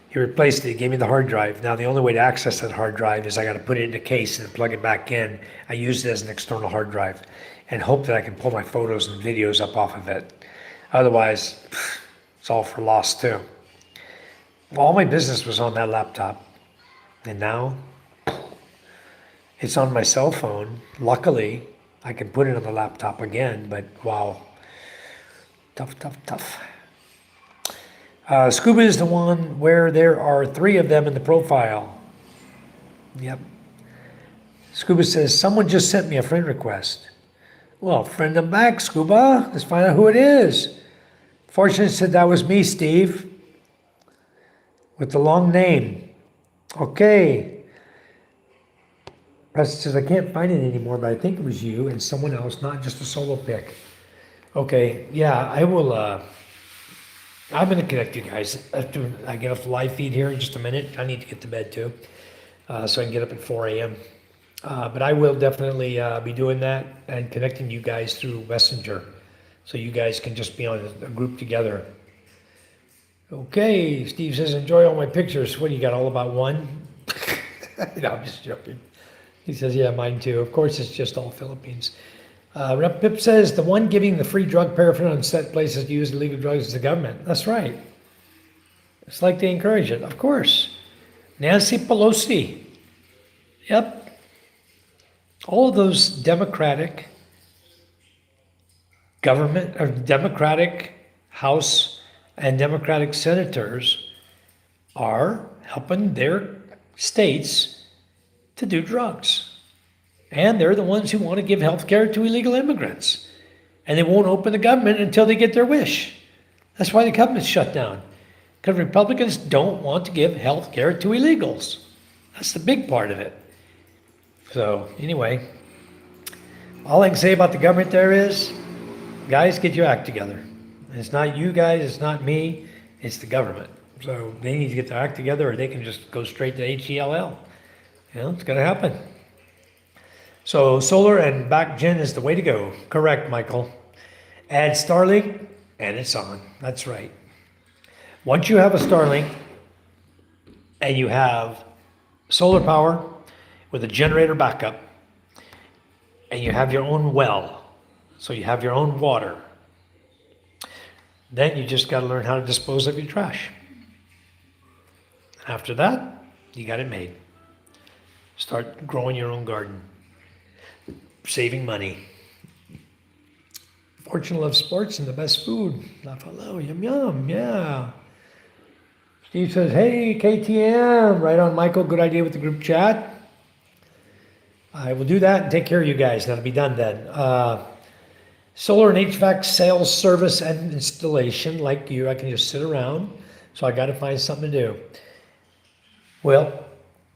He replaced it, he gave me the hard drive. Now the only way to access that hard drive is I got to put it in a case and plug it back in. I use it as an external hard drive and hope that I can pull my photos and videos up off of it. Otherwise, it's all for loss too. All my business was on that laptop. And now it's on my cell phone. Luckily, I can put it on the laptop again, but wow. Tough, tough, tough. Scuba is the one where there are 3 of them in the profile. Yep. Scuba says, someone just sent me a friend request. Well, friend them back, Scuba. Let's find out who it is. Fortunate said that was me, Steve. With the long name. Okay. Preston says, I can't find it anymore, but I think it was you and someone else, not just a solo pick. Okay, yeah, I will, I'm going to connect you guys after I get off the live feed here in just a minute. I need to get to bed too, so I can get up at 4 a.m. But I will definitely be doing that and connecting you guys through Messenger, so you guys can just be on a group together. Okay, Steve says, enjoy all my pictures. What do you got, all about one? No, I'm just joking. He says, yeah, mine too. Of course, it's just all Philippines. Rep Pip says, the one giving the free drug paraphernalia on set places to use illegal drugs is the government. That's right. It's like they encourage it. Of course. Nancy Pelosi. Yep. All of those Democratic government, or Democratic House and Democratic senators are helping their states to do drugs. And they're the ones who want to give health care to illegal immigrants. And they won't open the government until they get their wish. That's why the government's shut down. Because Republicans don't want to give health care to illegals. That's the big part of it. So anyway, all I can say about the government there is, guys, get your act together. It's not you guys, it's not me, it's the government. So they need to get their act together, or they can just go straight to HELL. It's going to happen. So solar and back gen is the way to go. Correct, Michael. Add Starlink, and it's on. That's right. Once you have a Starlink, and you have solar power with a generator backup, and you have your own well, so you have your own water, then you just got to learn how to dispose of your trash. After that, you got it made. Start growing your own garden. Saving money. Fortune loves sports and the best food. Hello, yum yum, yeah. Steve says, hey, KTM. Right on, Michael. Good idea with the group chat. I will do that and take care of you guys. That'll be done then. Solar and HVAC sales, service, and installation. Like you, I can just sit around. So I got to find something to do. Well,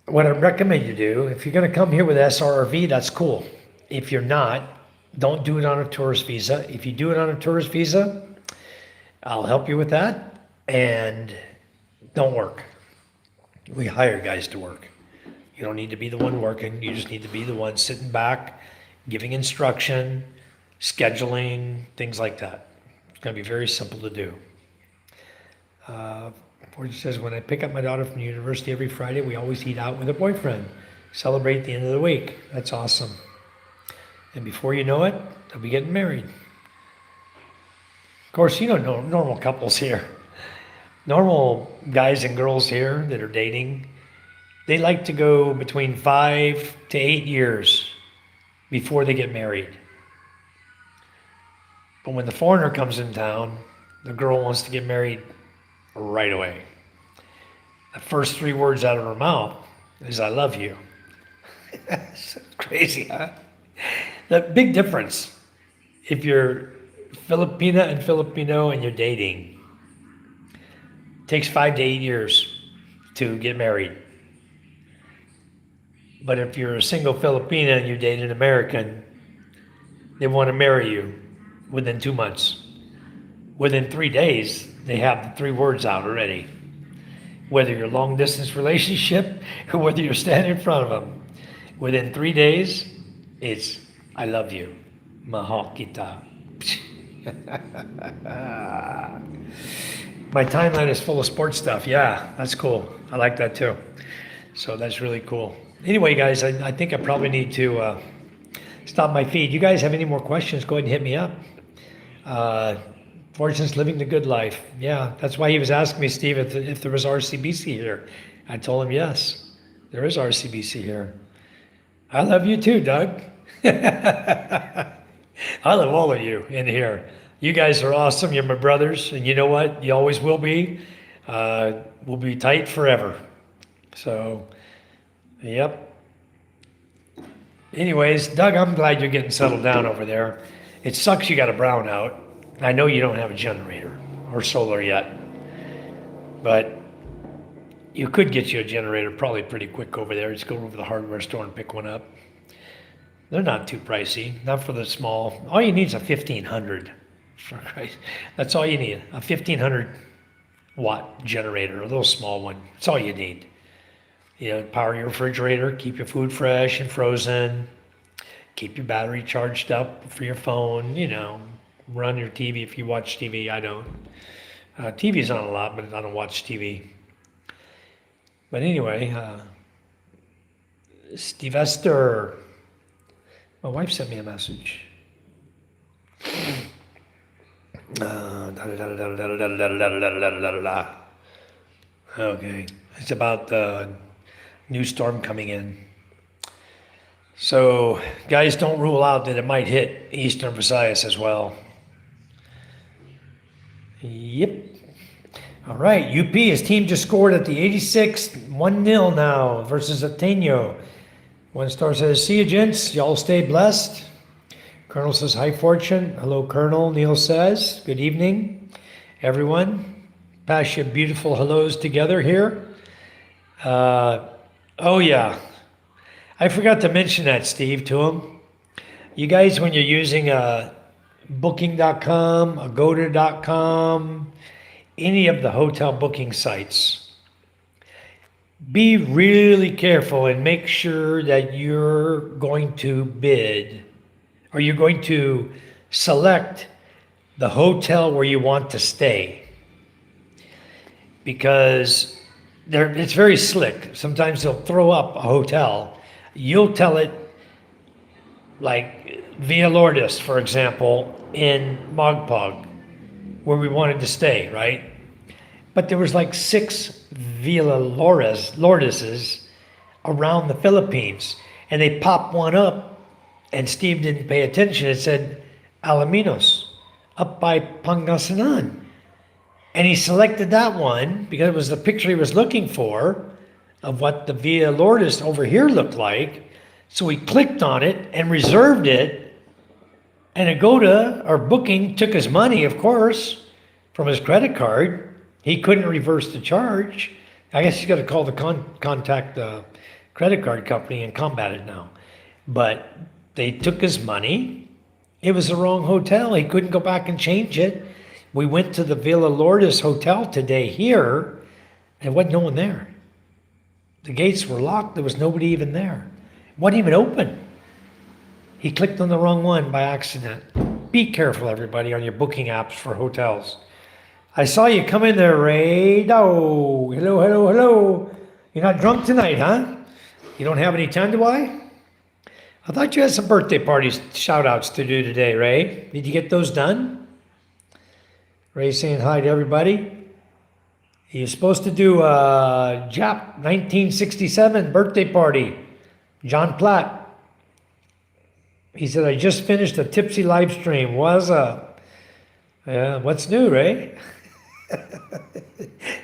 what I recommend you do, if you're going to come here with SRV, that's cool. If you're not, don't do it on a tourist visa. If you do it on a tourist visa, I'll help you with that. And don't work. We hire guys to work. You don't need to be the one working. You just need to be the one sitting back, giving instruction, scheduling, things like that. It's going to be very simple to do. Forge says, when I pick up my daughter from university every Friday, we always eat out with her boyfriend. Celebrate the end of the week. That's awesome. And before you know it, they'll be getting married. Of course, you don't know normal couples here. Normal guys and girls here that are dating, they like to go between 5 to 8 years before they get married. But when the foreigner comes in town, the girl wants to get married right away. The first 3 words out of her mouth is, I love you. It's crazy, huh? The big difference, if you're Filipina and Filipino and you're dating, it takes 5 to 8 years to get married. But if you're a single Filipina and you date an American, they want to marry you within 2 months. Within 3 days, they have the 3 words out already. Whether you're a long distance relationship or whether you're standing in front of them, within 3 days, it's, I love you. Mahal kita. My timeline is full of sports stuff. Yeah, that's cool. I like that too. So that's really cool. Anyway, guys, I think I probably need to stop my feed. You guys have any more questions, go ahead and hit me up. Fortune's living the good life. Yeah, that's why he was asking me, Steve, if there was RCBC here. I told him, yes, there is RCBC here. I love you too, Doug. I love all of you in here. You guys are awesome. You're my brothers. And you know what? You always will be. We'll be tight forever. So, yep. Anyways, Doug, I'm glad you're getting settled down over there. It sucks you got a brownout. I know you don't have a generator or solar yet, but you could get you a generator probably pretty quick over there. Just go over to the hardware store and pick one up. They're not too pricey, not for the small. All you need is a 1500. For Christ, that's all you need. A 1500 watt generator, a little small one. That's all you need. You know, power your refrigerator, keep your food fresh and frozen, keep your battery charged up for your phone, you know, run your TV if you watch TV. I don't. TV's on a lot, but I don't watch TV. But anyway, Steve Esther, my wife sent me a message. Okay, it's about the new storm coming in. So, guys, don't rule out that it might hit eastern Visayas as well. Yep. All right, UP, his team just scored at the 86th, 1-0 now versus Ateneo. One star says, see you, gents. Y'all stay blessed. Colonel says, hi, Fortune. Hello, Colonel. Neil says, good evening, everyone. Pass you beautiful hellos together here. Oh, yeah. I forgot to mention that, Steve, to him. You guys, when you're using Booking.com, Agoda.com, any of the hotel booking sites, be really careful and make sure that you're going to bid or you're going to select the hotel where you want to stay. Because it's very slick. Sometimes they'll throw up a hotel. You'll tell it, like Villa Lourdes, for example, in Mogpog, where we wanted to stay, right? But there was like 6 Villa Lourdeses around the Philippines, and they popped one up, and Steve didn't pay attention. It said Alaminos, up by Pangasinan. And he selected that one because it was the picture he was looking for of what the Villa Lourdes over here looked like. So he clicked on it and reserved it. And Agoda, or Booking, took his money, of course, from his credit card. He couldn't reverse the charge. I guess he's got to call contact the credit card company and combat it now. But they took his money. It was the wrong hotel. He couldn't go back and change it. We went to the Villa Lourdes Hotel today here, There wasn't no one there. The gates were locked. There was nobody even there. It wasn't even open. He clicked on the wrong one by accident. Be careful, everybody, on your booking apps for hotels. I saw you come in there, Ray. Oh, hello, hello, hello. You're not drunk tonight, huh? You don't have any tanduay? I thought you had some birthday parties, shout outs to do today, Ray. Did you get those done? Ray saying hi to everybody. You're supposed to do a Jap 1967 birthday party. John Platt. He said, I just finished a tipsy live stream. What's up? Yeah, what's new, Ray?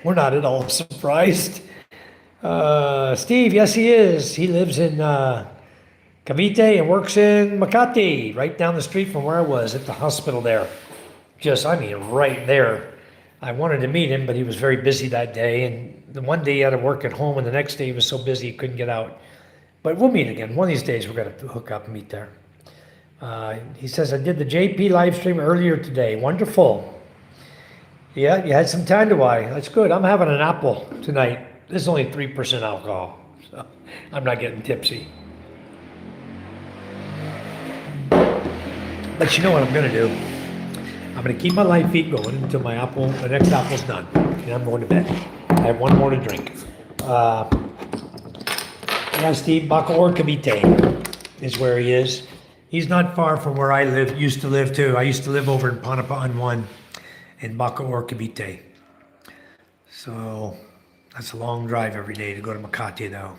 We're not at all surprised. Steve, yes, he is. He lives in Cavite and works in Makati, right down the street from where I was at the hospital there. Right there. I wanted to meet him, but he was very busy that day. And the one day he had to work at home, and the next day he was so busy he couldn't get out. But we'll meet again. One of these days we're going to hook up and meet there. He says, I did the JP live stream earlier today. Wonderful. Yeah, you had some tanduay. That's good. I'm having an apple tonight. This is only 3% alcohol, so I'm not getting tipsy. But you know what I'm going to do? I'm going to keep my light feet going until the next apple's done. And I'm going to bed. I have one more to drink. Yeah, Steve, Bacoor Cavite is where he is. He's not far from where I used to live too. I used to live over in Panapan 1 in Bacoor Cavite. So that's a long drive every day to go to Makati though.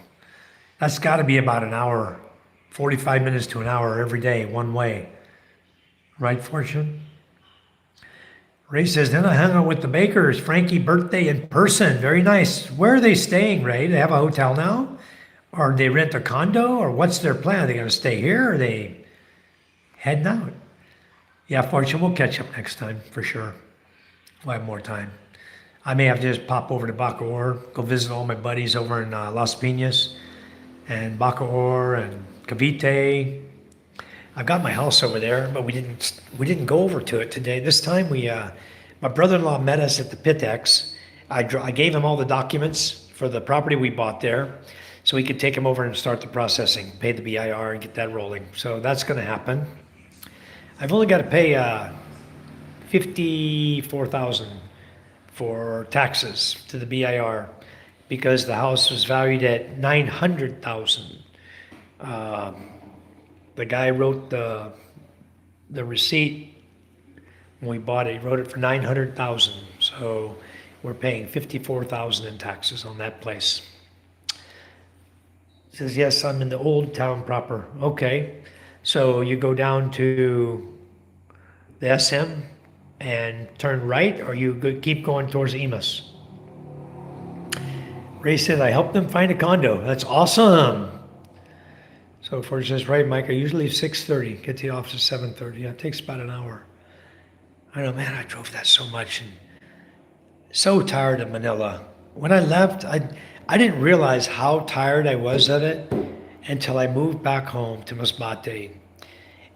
That's got to be about an hour, 45 minutes to an hour every day, one way. Right, Fortune? Ray says, then I hung out with the Bakers. Frankie birthday in person. Very nice. Where are they staying, Ray? They have a hotel now? Or they rent a condo? Or what's their plan? Are they going to stay here? Or are they heading out? Yeah, Fortune, we'll catch up next time for sure. We'll have more time. I may have to just pop over to Bacoor, go visit all my buddies over in Las Piñas and Bacoor and Cavite. I've got my house over there, but we didn't go over to it today. This time my brother-in-law met us at the Pitex. I gave him all the documents for the property we bought there, so we could take them over and start the processing, pay the BIR and get that rolling. So that's going to happen. I've only got to pay $54,000 for taxes to the BIR because the house was valued at $900,000. The guy wrote the receipt when we bought it. He wrote it for $900,000. So we're paying $54,000 in taxes on that place. He says, yes, I'm in the old town proper. Okay. So you go down to the SM and turn right, or you keep going towards Emus? Ray said, I helped them find a condo. That's awesome. So Forge says, right, Mike, I usually leave 6:30, get to the office at 7:30. Yeah, it takes about an hour. I know, man, I drove that so much and so tired of Manila. When I left, I didn't realize how tired I was of it until I moved back home to Masbate.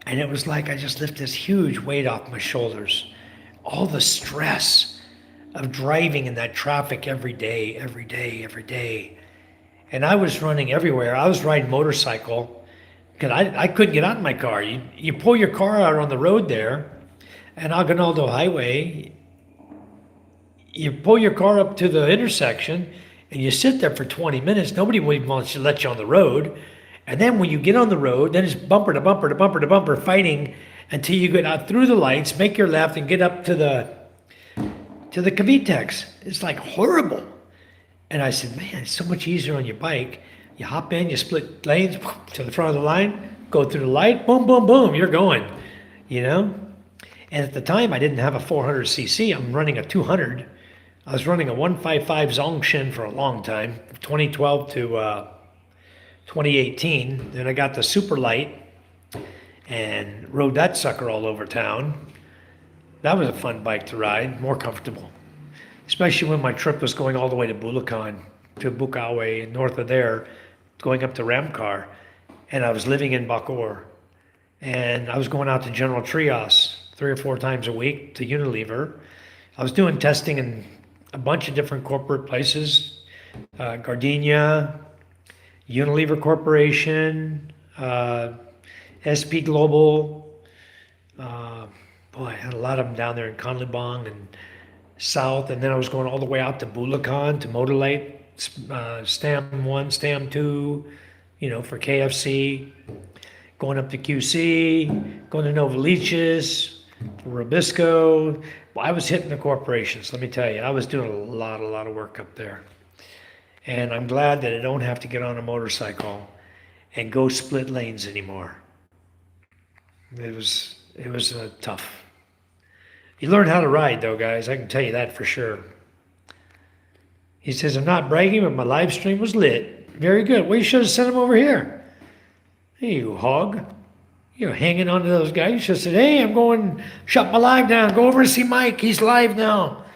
And it was like I just lifted this huge weight off my shoulders. All the stress of driving in that traffic every day. And I was running everywhere. I was riding motorcycle because I couldn't get out of my car. You pull your car out on the road there, and Aguinaldo Highway, you pull your car up to the intersection, and you sit there for 20 minutes. Nobody wants to let you on the road. And then when you get on the road, then it's bumper to bumper to bumper to bumper fighting until you get out through the lights, make your left, and get up to the Cavitex. It's like horrible. And I said, man, it's so much easier on your bike. You hop in, you split lanes to the front of the line, go through the light, boom, boom, boom, you're going, you know? And at the time, I didn't have a 400cc. I'm running a 200. I was running a 155 Zongshin for a long time, 2012 to 2018. Then I got the super light and rode that sucker all over town. That was a fun bike to ride, more comfortable. Especially when my trip was going all the way to Bulacan, to Bukawi, north of there, going up to Ramcar. And I was living in Bacoor. And I was going out to General Trias 3 or 4 times a week to Unilever. I was doing testing in a bunch of different corporate places, Gardenia, Unilever Corporation, SP Global. Boy, I had a lot of them down there in Conlebong and south, and then I was going all the way out to Bulacan to Motorlight, Stam 1, Stam 2, for KFC, going up to QC, going to Novaliches, Robisco. Well, I was hitting the corporations, let me tell you. I was doing a lot of work up there. And I'm glad that I don't have to get on a motorcycle and go split lanes anymore. It was tough. You learn how to ride though, guys. I can tell you that for sure. He says, I'm not bragging, but my live stream was lit. Very good. Well, you should have sent him over here. Hey, you hog. You're hanging on to those guys. You should have said, hey, I'm going, shut my live down. Go over and see Mike. He's live now.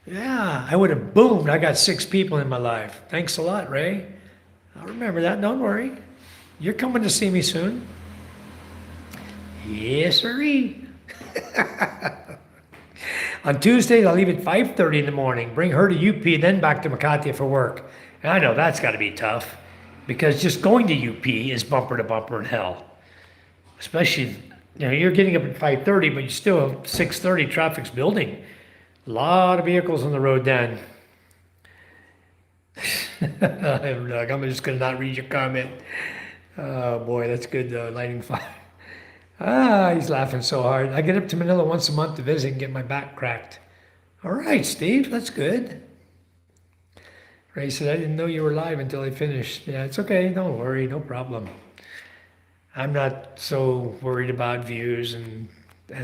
Yeah, I would have boomed. I got 6 people in my live. Thanks a lot, Ray. I'll remember that. Don't worry. You're coming to see me soon. Yes, sirree. On Tuesdays, I'll leave at 5:30 in the morning, bring her to UP, then back to Makati for work. And I know that's got to be tough, because just going to UP is bumper to bumper in hell. Especially, you're getting up at 5:30, but you still have 6:30, traffic's building. A lot of vehicles on the road then. Doug, I'm just going to not read your comment. Oh boy, that's good though, lighting fire. He's laughing so hard. I get up to Manila once a month to visit and get my back cracked. All right, Steve, that's good. Ray said, I didn't know you were live until I finished. Yeah, it's okay. Don't worry. No problem. I'm not so worried about views and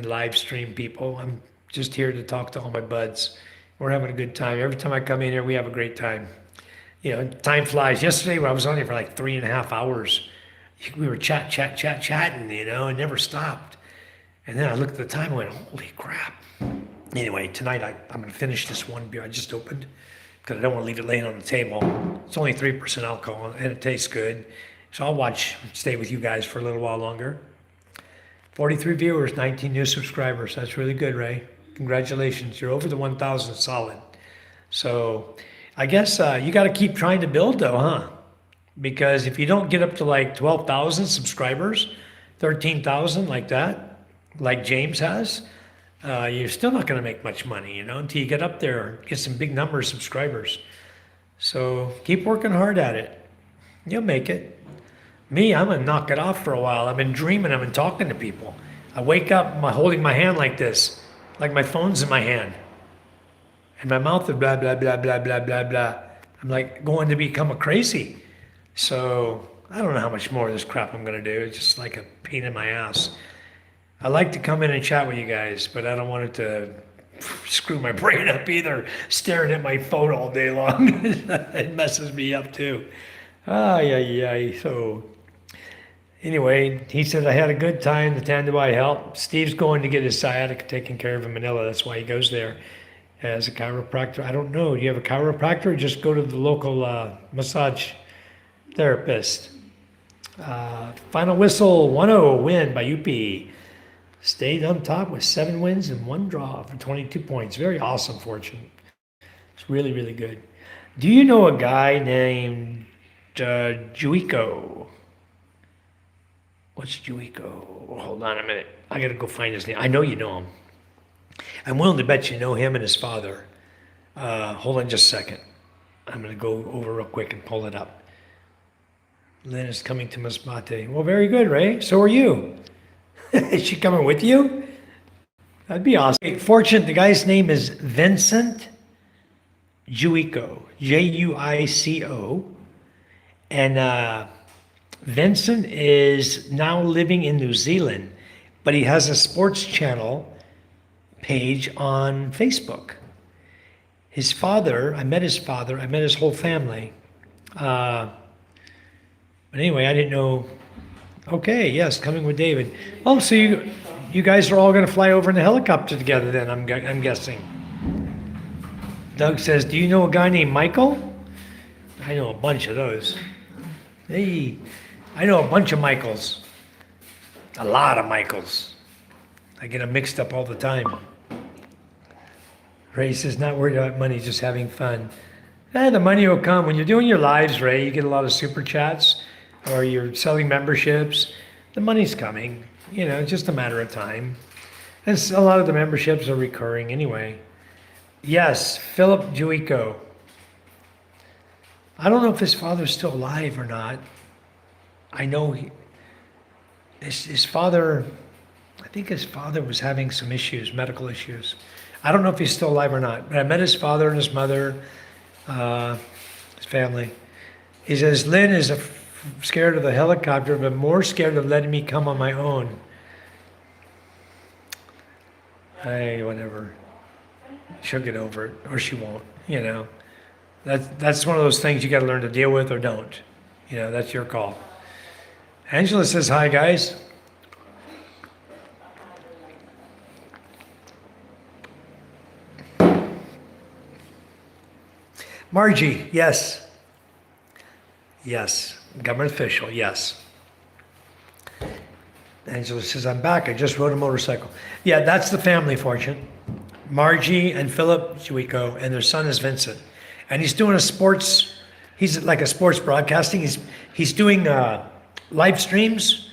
live stream people. I'm just here to talk to all my buds. We're having a good time. Every time I come in here, we have a great time. Time flies. Yesterday, I was on here for like 3.5 hours. We were chatting, and never stopped. And then I looked at the time and went, holy crap. Anyway, tonight I'm going to finish this one beer I just opened because I don't want to leave it laying on the table. It's only 3% alcohol and it tastes good. So I'll stay with you guys for a little while longer. 43 viewers, 19 new subscribers. That's really good, Ray. Congratulations. You're over the 1,000 solid. So I guess you got to keep trying to build though, huh? Because if you don't get up to like 12,000 subscribers, 13,000 like that, like James has, you're still not going to make much money, until you get up there, get some big number of subscribers. So keep working hard at it. You'll make it. Me, I'm going to knock it off for a while. I've been dreaming, I've been talking to people. I wake up, I'm holding my hand like this, like my phone's in my hand. And my mouth is blah, blah, blah, blah, blah, blah, blah. I'm like going to become a crazy. So I don't know how much more of this crap I'm going to do. It's just like a pain in my ass. I like to come in and chat with you guys, but I don't want it to screw my brain up either, staring at my phone all day long. It messes me up too. So anyway, he said, I had a good time. The Tanduay helped. Steve's going to get his sciatica taken care of in Manila. That's why he goes there as a chiropractor. I don't know. Do you have a chiropractor or just go to the local massage therapist? Final whistle, 1-0 win by UP. Stayed on top with 7 wins and 1 draw for 22 points. Very awesome fortune. It's really, really good. Do you know a guy named Juico? What's Juico? Hold on a minute. I got to go find his name. I know you know him. I'm willing to bet you know him and his father. Hold on just a second. I'm going to go over real quick and pull it up. Lynn is coming to Masbate. Well, very good, Ray. So are you. Is she coming with you? That'd be awesome. Fortunate, the guy's name is Vincent Juico. Juico. And Vincent is now living in New Zealand, but he has a sports channel page on Facebook. His father, I met his father, I met his whole family. But anyway, I didn't know. Okay, yes, coming with David. Oh, so you guys are all going to fly over in a helicopter together then, I'm guessing. Doug says, do you know a guy named Michael? I know a bunch of those. Hey, I know a bunch of Michaels. A lot of Michaels. I get them mixed up all the time. Ray says, not worried about money, just having fun. The money will come. When you're doing your lives, Ray, you get a lot of super chats or you're selling memberships. The money's coming. It's just a matter of time. And a lot of the memberships are recurring anyway. Yes, Philip Juico. I don't know if his father's still alive or not. I know his father, I think his father was having some issues, medical issues. I don't know if he's still alive or not, but I met his father and his mother, his family. He says, Lynn is scared of the helicopter, but more scared of letting me come on my own. Hey, whatever. She'll get over it, or she won't, That's one of those things you got to learn to deal with or don't. That's your call. Angela says, hi, guys. Margie, yes. Yes. Government official, yes. Angela says, I'm back. I just rode a motorcycle. Yeah, that's the family fortune. Margie and Philip Juico, and their son is Vincent. And he's doing he's like a sports broadcasting. He's doing live streams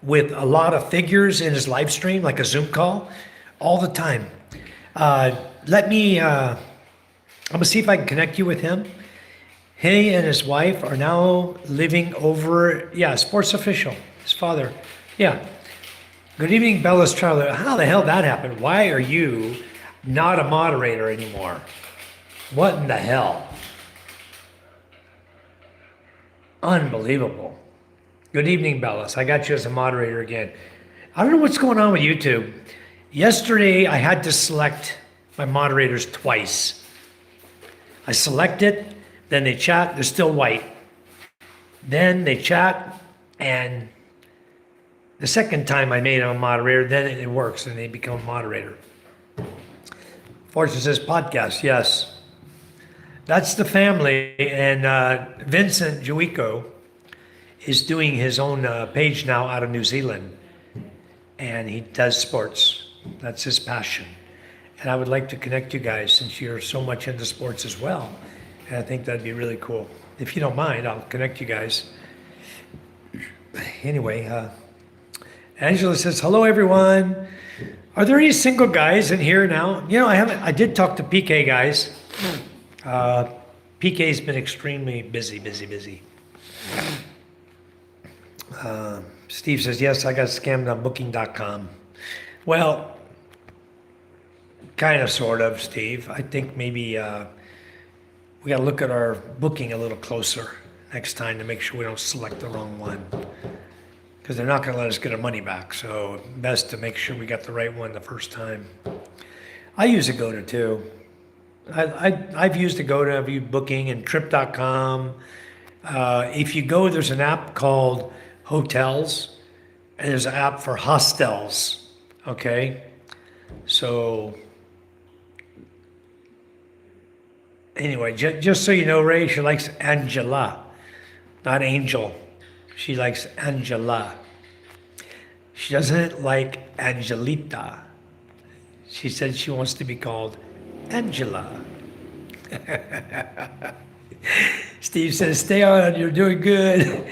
with a lot of figures in his live stream, like a Zoom call, all the time. I'm gonna see if I can connect you with him. He and his wife are now living over, sports official, his father. Yeah. Good evening, Bella's Charlie. How the hell that happened? Why are you not a moderator anymore? What in the hell? Unbelievable. Good evening, Bellas. I got you as a moderator again. I don't know what's going on with YouTube. Yesterday, I had to select my moderators twice. I select it, then they chat, they're still white. Then they chat, and the second time I made them a moderator, then it works and they become a moderator. Fortune says podcast, yes. That's the family, and Vincent Juico is doing his own page now out of New Zealand, and he does sports. That's his passion. And I would like to connect you guys since you're so much into sports as well. And I think that'd be really cool. If you don't mind, I'll connect you guys. Anyway, Angela says, hello, everyone. Are there any single guys in here now? I did talk to PK guys. PK's been extremely busy. Steve says, yes, I got scammed on booking.com. Well, kind of, sort of, Steve. I think maybe we got to look at our booking a little closer next time to make sure we don't select the wrong one. Because they're not going to let us get our money back. So best to make sure we got the right one the first time. I use Agoda too. I've used Agoda, I've used Booking and Trip.com. If you go, there's an app called Hotels, and there's an app for hostels. Okay, so anyway, just so you know, Ray, she likes Angela, not Angel. She likes Angela. She doesn't like Angelita. She said she wants to be called Angela. Steve says, stay on, you're doing good.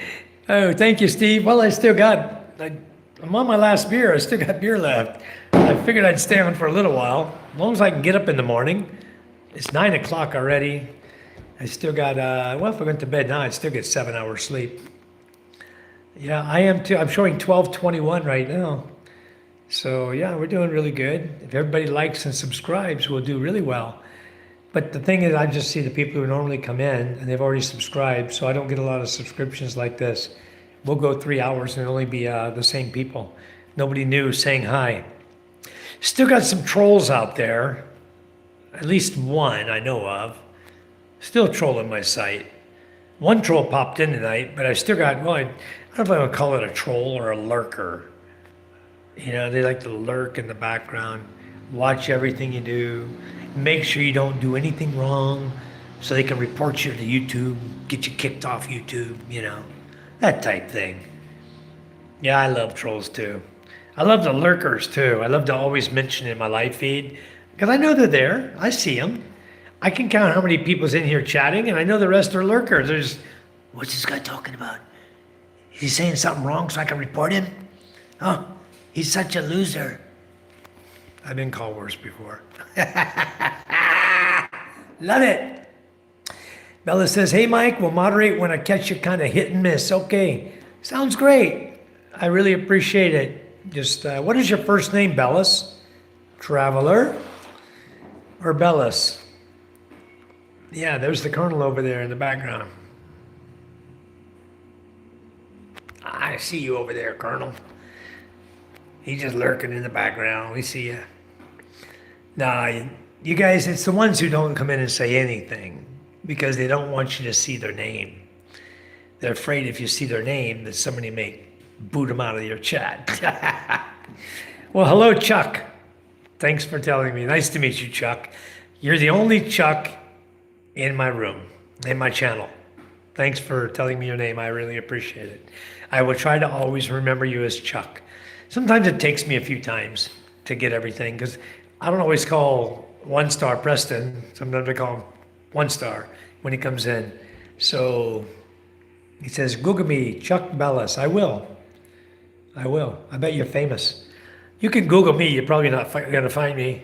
Oh, thank you, Steve. Well, I'm on my last beer. I still got beer left. I figured I'd stay on for a little while, as long as I can get up in the morning. It's 9 o'clock already. I still got, if I went to bed now, I'd still get 7 hours sleep. Yeah, I am too. I'm showing 12:21 right now. So yeah, we're doing really good. If everybody likes and subscribes, we'll do really well. But the thing is, I just see the people who normally come in and they've already subscribed, so I don't get a lot of subscriptions like this. We'll go 3 hours and it'll only be the same people. Nobody new saying hi. Still got some trolls out there. At least one I know of. Still trolling my site. One troll popped in tonight, but I still got, I don't know if I would call it a troll or a lurker. They like to lurk in the background, watch everything you do, make sure you don't do anything wrong so they can report you to YouTube, get you kicked off YouTube, that type thing. Yeah, I love trolls too. I love the lurkers too. I love to always mention in my live feed because I know they're there. I see them. I can count how many people's in here chatting, and I know the rest are lurkers. There's, what's this guy talking about? He's saying something wrong so I can report him? Oh, he's such a loser. I've been called worse before. Love it. Bella says, hey, Mike, we'll moderate when I catch you kind of hit and miss. Okay, sounds great. I really appreciate it. Just, what is your first name, Bellis? Traveler or Bellis? Yeah, there's the Colonel over there in the background. I see you over there, Colonel. He's just lurking in the background. We see you. Nah, you guys, it's the ones who don't come in and say anything because they don't want you to see their name. They're afraid if you see their name that somebody may boot them out of your chat. Well, hello, Chuck. Thanks for telling me. Nice to meet you, Chuck. You're the only Chuck in my room, in my channel. Thanks for telling me your name. I really appreciate it. I will try to always remember you as Chuck. Sometimes it takes me a few times to get everything because I don't always call One Star Preston. Sometimes I call him One Star when he comes in. So he says, Google me, Chuck Bellis. I will. I will. I bet you're famous. You can Google me. You're probably not going to find me.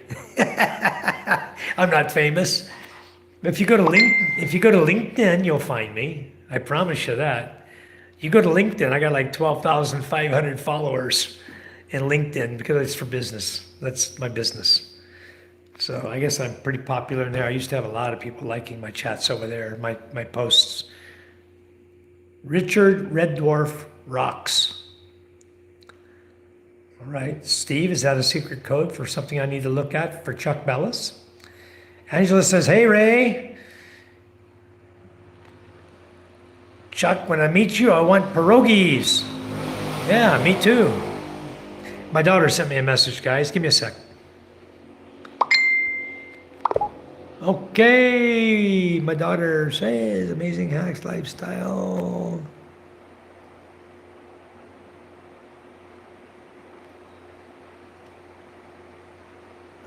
I'm not famous. If you go to LinkedIn, you'll find me. I promise you that. You go to LinkedIn, I got like 12,500 followers in LinkedIn because it's for business. That's my business. So I guess I'm pretty popular in there. I used to have a lot of people liking my chats over there, my posts. Richard Red Dwarf rocks. All right, Steve, is that a secret code for something I need to look at for Chuck Bellis? Angela says, hey, Ray. Chuck, when I meet you, I want pierogies. Yeah, me too. My daughter sent me a message, guys. Give me a sec. Okay, my daughter says, amazing hacks lifestyle.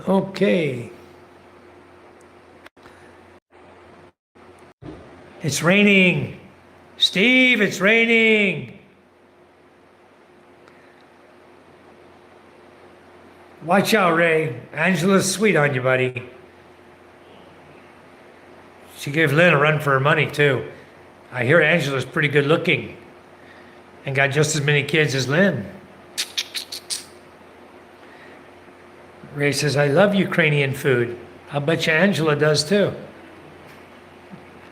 Okay. It's raining. Steve, it's raining. Watch out, Ray. Angela's sweet on you, buddy. She gave Lynn a run for her money, too. I hear Angela's pretty good looking and got just as many kids as Lynn. Ray says, I love Ukrainian food. I'll bet you Angela does, too.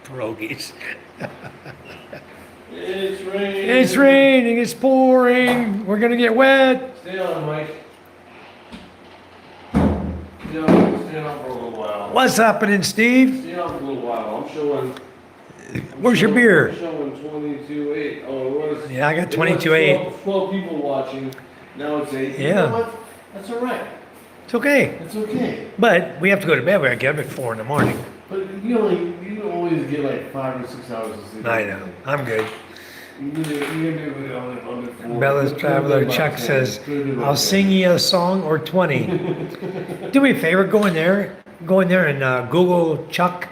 Pierogies. It's raining. It's raining. It's pouring. We're going to get wet. Stay on, Mike. Stay on for a little while. What's happening, Steve? Stay on for a little while. I'm showing. Where's your beer? I'm showing 22.8. Oh, it was. Yeah, I got it was 22.8. 12 people watching. Now it's 8. Yeah. You know what? That's all right. It's okay. That's okay. But we have to go to bed. We got to get up at 4 in the morning. But you always get like 5 or 6 hours of sleep. I know. I'm good. You can do it on the 4. Bella's Traveler Chuck says, I'll sing you a song or 20. Do me a favor, go in there and Google Chuck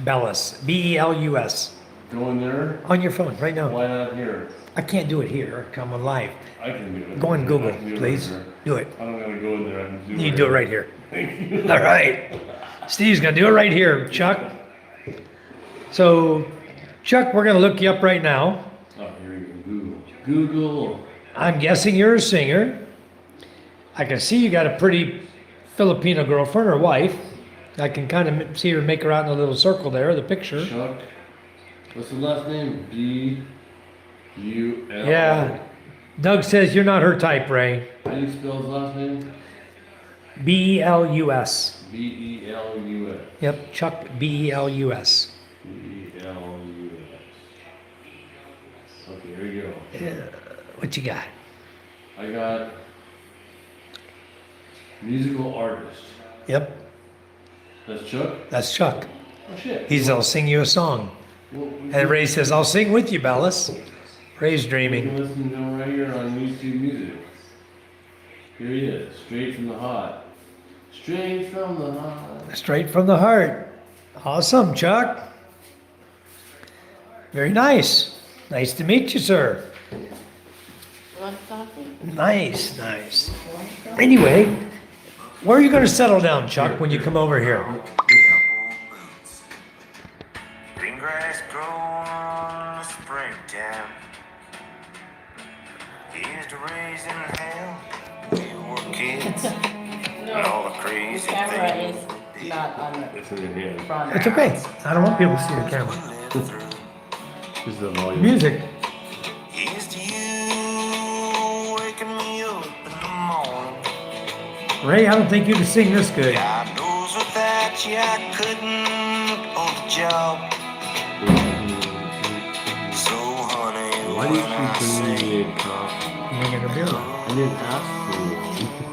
Bellis, B-E-L-U-S. Go in there. On your phone right now. Why not here? I can't do it here. I'm on live. I can do it. Go on Google, I can do it please. right here. Do it. I don't gotta go in there. I can do it. You do it right here. Thank you. All right. Steve's going to do it right here, Chuck. So, Chuck, we're going to look you up right now. Oh, here we go. Google. I'm guessing you're a singer. I can see you got a pretty Filipino girlfriend or wife. I can kind of see her make her out in a little circle there, the picture. Chuck. What's the last name? B-U-L. Yeah. Doug says you're not her type, Ray. How do you spell his last name? B-E-L-U-S. B-E-L-U-S. Yep, Chuck, B-E-L-U-S. B-E-L-U-S. Okay, here we go. What you got? I got musical artist. Yep, That's Chuck? that's Chuck. Oh, shit. I'll sing you a song. Well, And Ray says, I'll sing with you, Bellis. Ray's you dreaming. can listen to him right here on YouTube Music. Here he is, straight from the hot. Straight from the hot. Straight from the heart. Awesome, Chuck. Very nice. Nice to meet you, sir. Want coffee? Nice, nice. Anyway, where are you going to settle down, Chuck, when you come over here? Green grass growing springtime. Here's to raising hell. We were kids. And all the crazy The camera things. is not on It's in your hand. the front. It's okay. I don't want people to see the camera. This is the volume. Music. Here's to you waking me up in the morning. Ray, I don't think you can sing this good. God knows without you I couldn't hold the job. So honey, Why do when you I keep bringing say me a coffee? You ain't gonna do it. I didn't ask for one.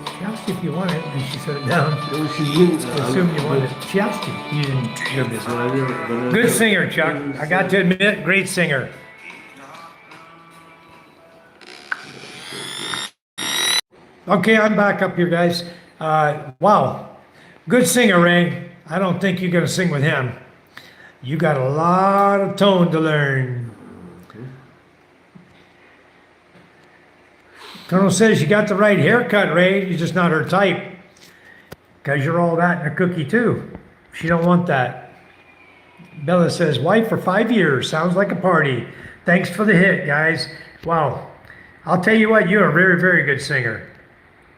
She asked you if you want it, and she set it down. No, she didn't. I assumed you wanted it. She asked you. You didn't. You're busy. But I never- Good singer, Chuck. I got to admit, great singer. Okay, I'm back up here, guys. Wow, good singer, Ray. I don't think you're gonna sing with him. You got a lot of tone to learn. Colonel says you got the right haircut, Ray. You're just not her type. Because you're all that in a cookie, too. She don't want that. Bella says, wife for 5 years. Sounds like a party. Thanks for the hit, guys. Wow. I'll tell you what, you're a very, very good singer.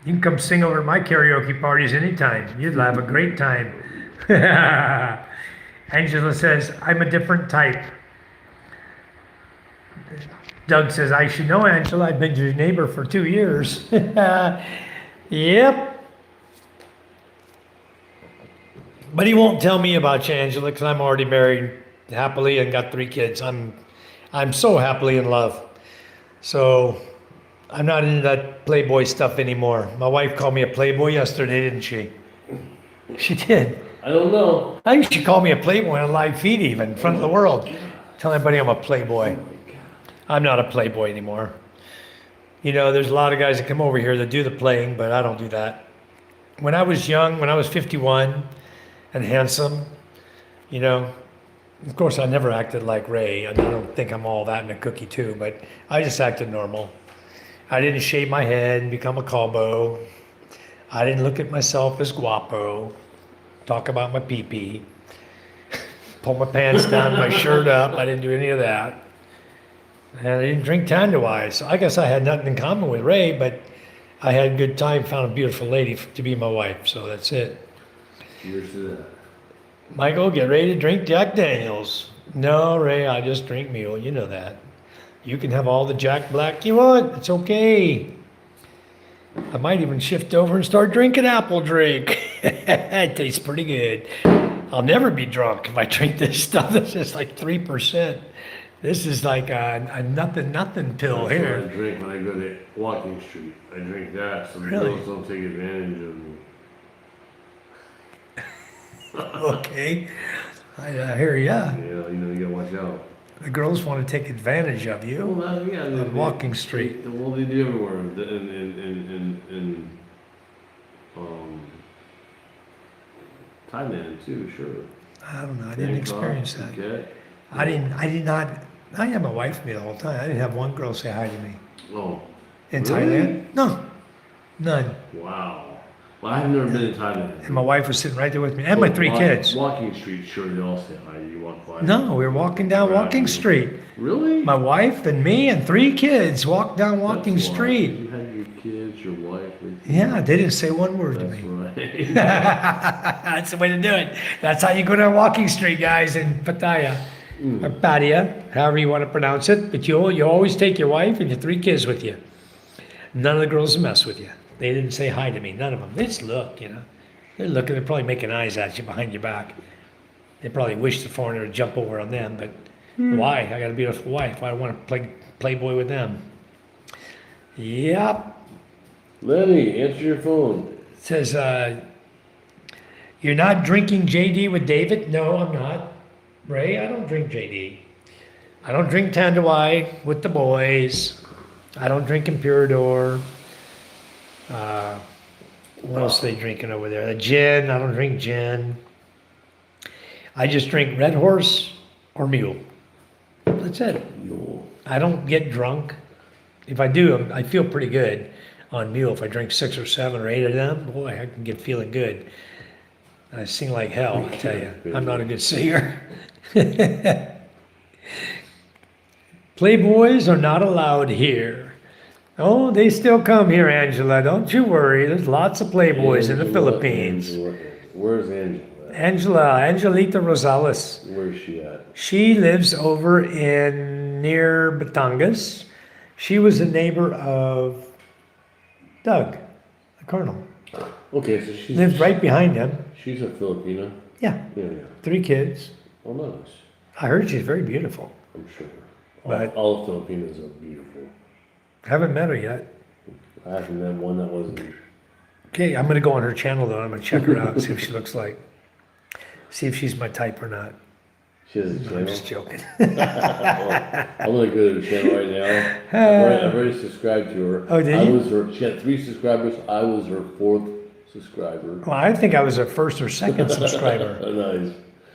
You can come sing over at my karaoke parties anytime. You'd have a great time. Angela says, I'm a different type. Doug says, I should know, Angela. I've been your neighbor for 2 years. Yep. But he won't tell me about you, Angela, because I'm already married happily and got 3 kids. I'm so happily in love. So I'm not into that Playboy stuff anymore. My wife called me a Playboy yesterday, didn't she? She did. I don't know. I think she called me a Playboy on a live feed even, in front of the world. Tell everybody I'm a Playboy. I'm not a Playboy anymore. You know, there's a lot of guys that come over here that do the playing, but I don't do that. When I was young, when I was 51 and handsome, you know, of course I never acted like Ray, and I don't think I'm all that in a cookie too, but I just acted normal. I didn't shave my head and become a calbo. I didn't look at myself as guapo, talk about my pee-pee, pull my pants down, my shirt up. I didn't do any of that. And I didn't drink Tanduai, so I guess I had nothing in common with Ray, but I had a good time, found a beautiful lady to be my wife, so that's it. Cheers to that. Michael, get ready to drink Jack Daniels. No, Ray, I just drink Mule, you know that. You can have all the Jack Black you want, it's okay. I might even shift over and start drinking apple drink. It tastes pretty good. I'll never be drunk if I drink this stuff. This is like 3%. This is like a nothing pill That's what I here. drink when I go to Walking Street. I drink that so the Really? girls don't take advantage of me. Okay, I hear ya. You gotta watch out. The girls want to take advantage of Well, you. yeah, On Walking Street. Well, they do everywhere. In Thailand too, sure. I don't know. I didn't Bangkok, experience that. Phuket. I did not. I had my wife with me the whole time. I didn't have one girl say hi to me. Oh, In Really? Thailand? No, none. wow. Well, I've never been in Thailand. And my wife was sitting right there with me, and my 3 kids. Walking Street, sure they all say hi. You walk by. No, we were walking down Walking Street. Really? My wife and me and 3 kids walked down Walking That's why. Street. You had your kids, your wife with you. Yeah, they didn't say one word to That's me. right. That's the way to do it. That's how you go down Walking Street, guys, in Pattaya. Or Pattaya, however you want to pronounce it. But you always take your wife and your 3 kids with you. None of the girls mess with you. They didn't say hi to me. None of them. They just look, you know. They're looking. They're probably making eyes at you behind your back. They probably wish the foreigner would jump over on them. But why? I got a beautiful wife. I want to play Playboy with them. Yep. Lenny, answer your phone. It says, you're not drinking JD with David? No, I'm not. Ray, I don't drink JD. I don't drink Tanduai with the boys. I don't drink Imperador. What else are they drinking over there? The gin. I don't drink gin. I just drink Red Horse or Mule. That's it. Mule. I don't get drunk. If I do, I feel pretty good on Mule. If I drink 6 or 7 or 8 of them, boy, I can get feeling good. I sing like hell, I tell you. I'm not a good singer. Playboys are not allowed here. Oh, they still come here, Angela. Don't you worry. There's lots of playboys in the Philippines. Where's Angela? Angelita Rosales. Where's she at? She lives over in near Batangas. She was a neighbor of Doug, the colonel. Okay, so she's Lived right behind him. She's a Filipina. Yeah, Yeah, yeah. 3 kids. Oh, nice. I heard she's very beautiful. I'm sure. But- all Filipinas are beautiful. Haven't met her yet. I haven't met one that wasn't. Okay, I'm gonna go on her channel though. I'm gonna check her out and see what she looks like. See if she's my type or not. She has a I'm channel. just joking. I'm gonna go to the channel right now. I've already subscribed to her. Oh, did I you? was her. She had 3 subscribers. I was her 4th subscriber. Well, I think I was her 1st or 2nd subscriber. Nice.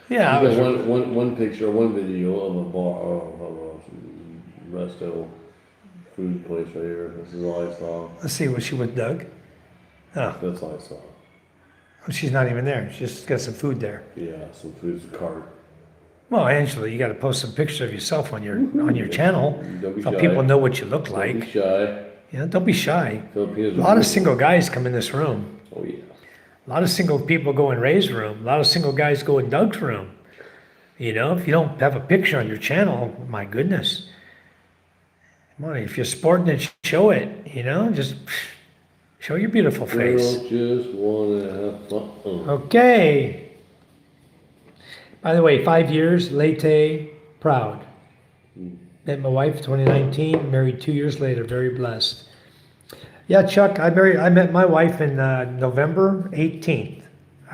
Yeah, I You was. got one picture, one video of a bar, of a resto food place right here. This is all I saw. Let's see, was she with Doug? Oh, That's all I saw. she's not even there. She's just got some food there. Yeah, some food's a cart. Well, Angela, you got to post some pictures of yourself on your channel, Don't be so shy. people know what you look Don't be like. shy. Yeah, don't be shy. Filipinos A lot of single guys come in this room. Oh yeah. A lot of single people go in Ray's room. A lot of single guys go in Doug's room. You know, if you don't have a picture on your channel, my goodness. Come on, if you're sporting it, show it. You know, just show your beautiful face. Girls just wanna have fun. Okay. By the way, 5 years, Leyte, proud. Met my wife 2019, married 2 years later, very blessed. Yeah, Chuck, I met my wife in November 18th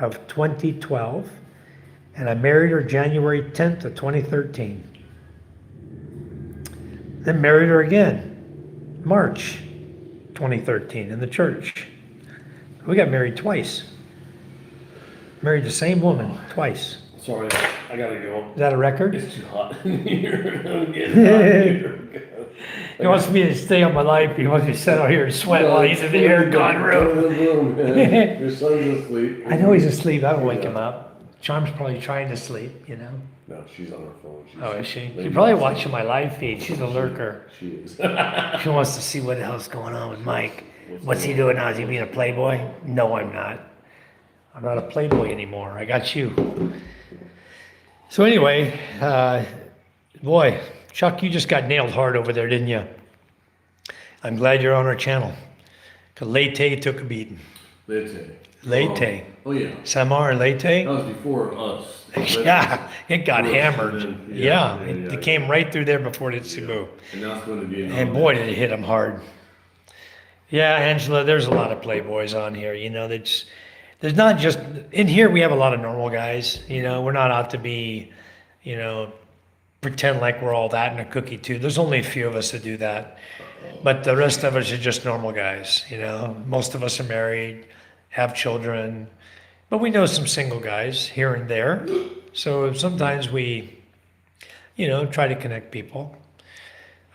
of 2012, and I married her January 10th of 2013. Then married her again, March 2013 in the church. We got married twice. Married the same woman twice. Sorry, I gotta go. Is that a record? It's too hot in here. I'm getting hot here. He wants me to stay on my life. He wants me to sit out here and sweat while he's in the air-con room. Man. Your son's asleep. I know he's asleep. I don't wake him up. Charm's probably trying to sleep, you know. No, she's on her phone. Oh, is she? She's probably watching my live feed. She's a lurker. She is. She wants to see what the hell's going on with Mike. What's he doing now? Is he being a playboy? No, I'm not. I'm not a playboy anymore. I got you. So anyway, boy, Chuck, you just got nailed hard over there, didn't you? I'm glad you're on our channel. Because Leyte took a beating. Leyte. Leyte. Oh yeah. Samar and Leyte. That was before us. Yeah, it got First, hammered. and then- Yeah, yeah. it came right through there before it Cebu. And now it's going to be another. And boy, did it hit him hard. Yeah, Angela, there's a lot of playboys on here. You know, there's not just, in here we have a lot of normal guys. You know, we're not out to be, you know, pretend like we're all that in a cookie too. There's only a few of us that do that. But the rest of us are just normal guys, you know. Most of us are married, have children, but we know some single guys here and there. So sometimes we, you know, try to connect people.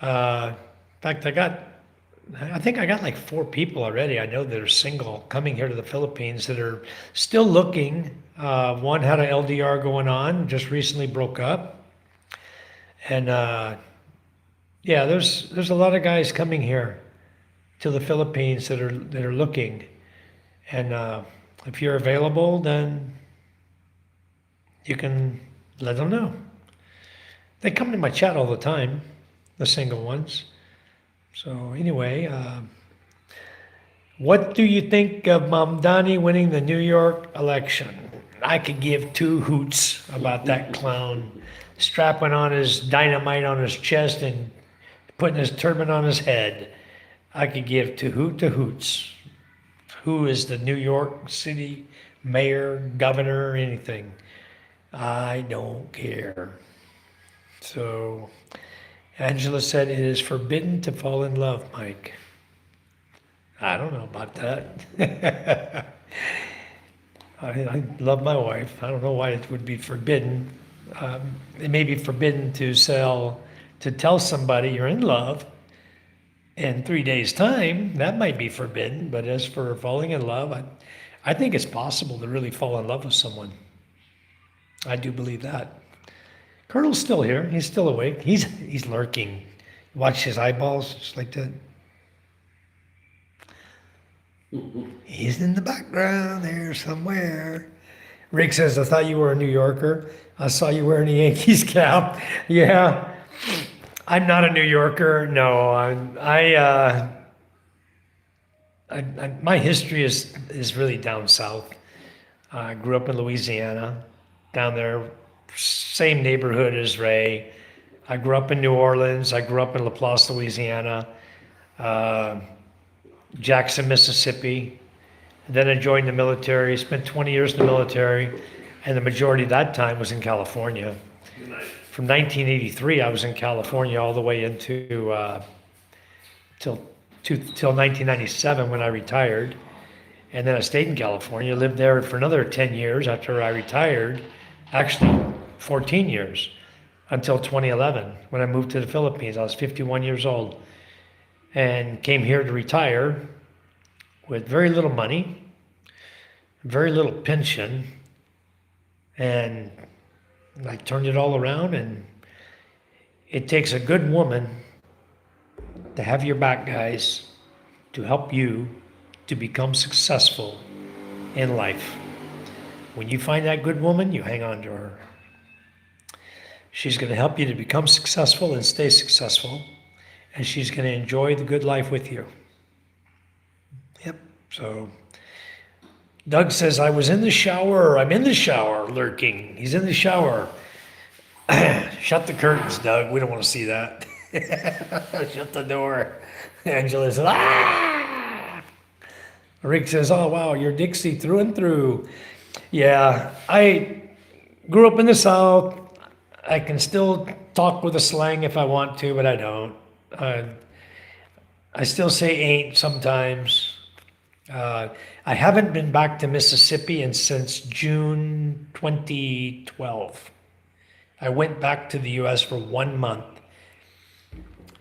In fact, I think I got like 4 people already I know that are single coming here to the Philippines that are still looking. One had an LDR going on, just recently broke up. And yeah, there's a lot of guys coming here to the Philippines that are looking. And if you're available, then you can let them know. They come to my chat all the time, the single ones. So anyway, what do you think of Mamdani winning the New York election? I could give 2 hoots about that clown strapping on his dynamite on his chest and putting his turban on his head. I could give 2 hoots. Who is the New York City mayor, governor, anything? I don't care. So Angela said it is forbidden to fall in love, Mike. I don't know about that. I love my wife. I don't know why it would be forbidden. It may be forbidden to tell somebody you're in love in 3 days' time. That might be forbidden. But as for falling in love, I think it's possible to really fall in love with someone. I do believe that. Colonel's still here. He's still awake. He's lurking. Watch his eyeballs just like that. He's in the background there somewhere. Rick says, I thought you were a New Yorker. I saw you wearing a Yankees cap. Yeah, I'm not a New Yorker. No, my history is really down south. I grew up in Louisiana, down there, same neighborhood as Ray. I grew up in New Orleans. I grew up in Laplace, Louisiana. Jackson, Mississippi. Then I joined the military, spent 20 years in the military, and the majority of that time was in California. From 1983, I was in California all the way into till 1997 when I retired. And then I stayed in California, lived there for another 10 years after I retired, actually 14 years, until 2011 when I moved to the Philippines. I was 51 years old. And came here to retire with very little money, very little pension, and I turned it all around. And it takes a good woman to have your back, guys, to help you to become successful in life. When you find that good woman, you hang on to her. She's going to help you to become successful and stay successful. And she's going to enjoy the good life with you. Yep. So Doug says, I was in the shower. I'm in the shower lurking. He's in the shower. Shut the curtains, Doug. We don't want to see that. Shut the door. Angela says, ah! Rick says, oh, wow, you're Dixie through and through. Yeah, I grew up in the South. I can still talk with a slang if I want to, but I don't. I still say ain't sometimes. I haven't been back to Mississippi since June 2012. I went back to the U.S. for 1 month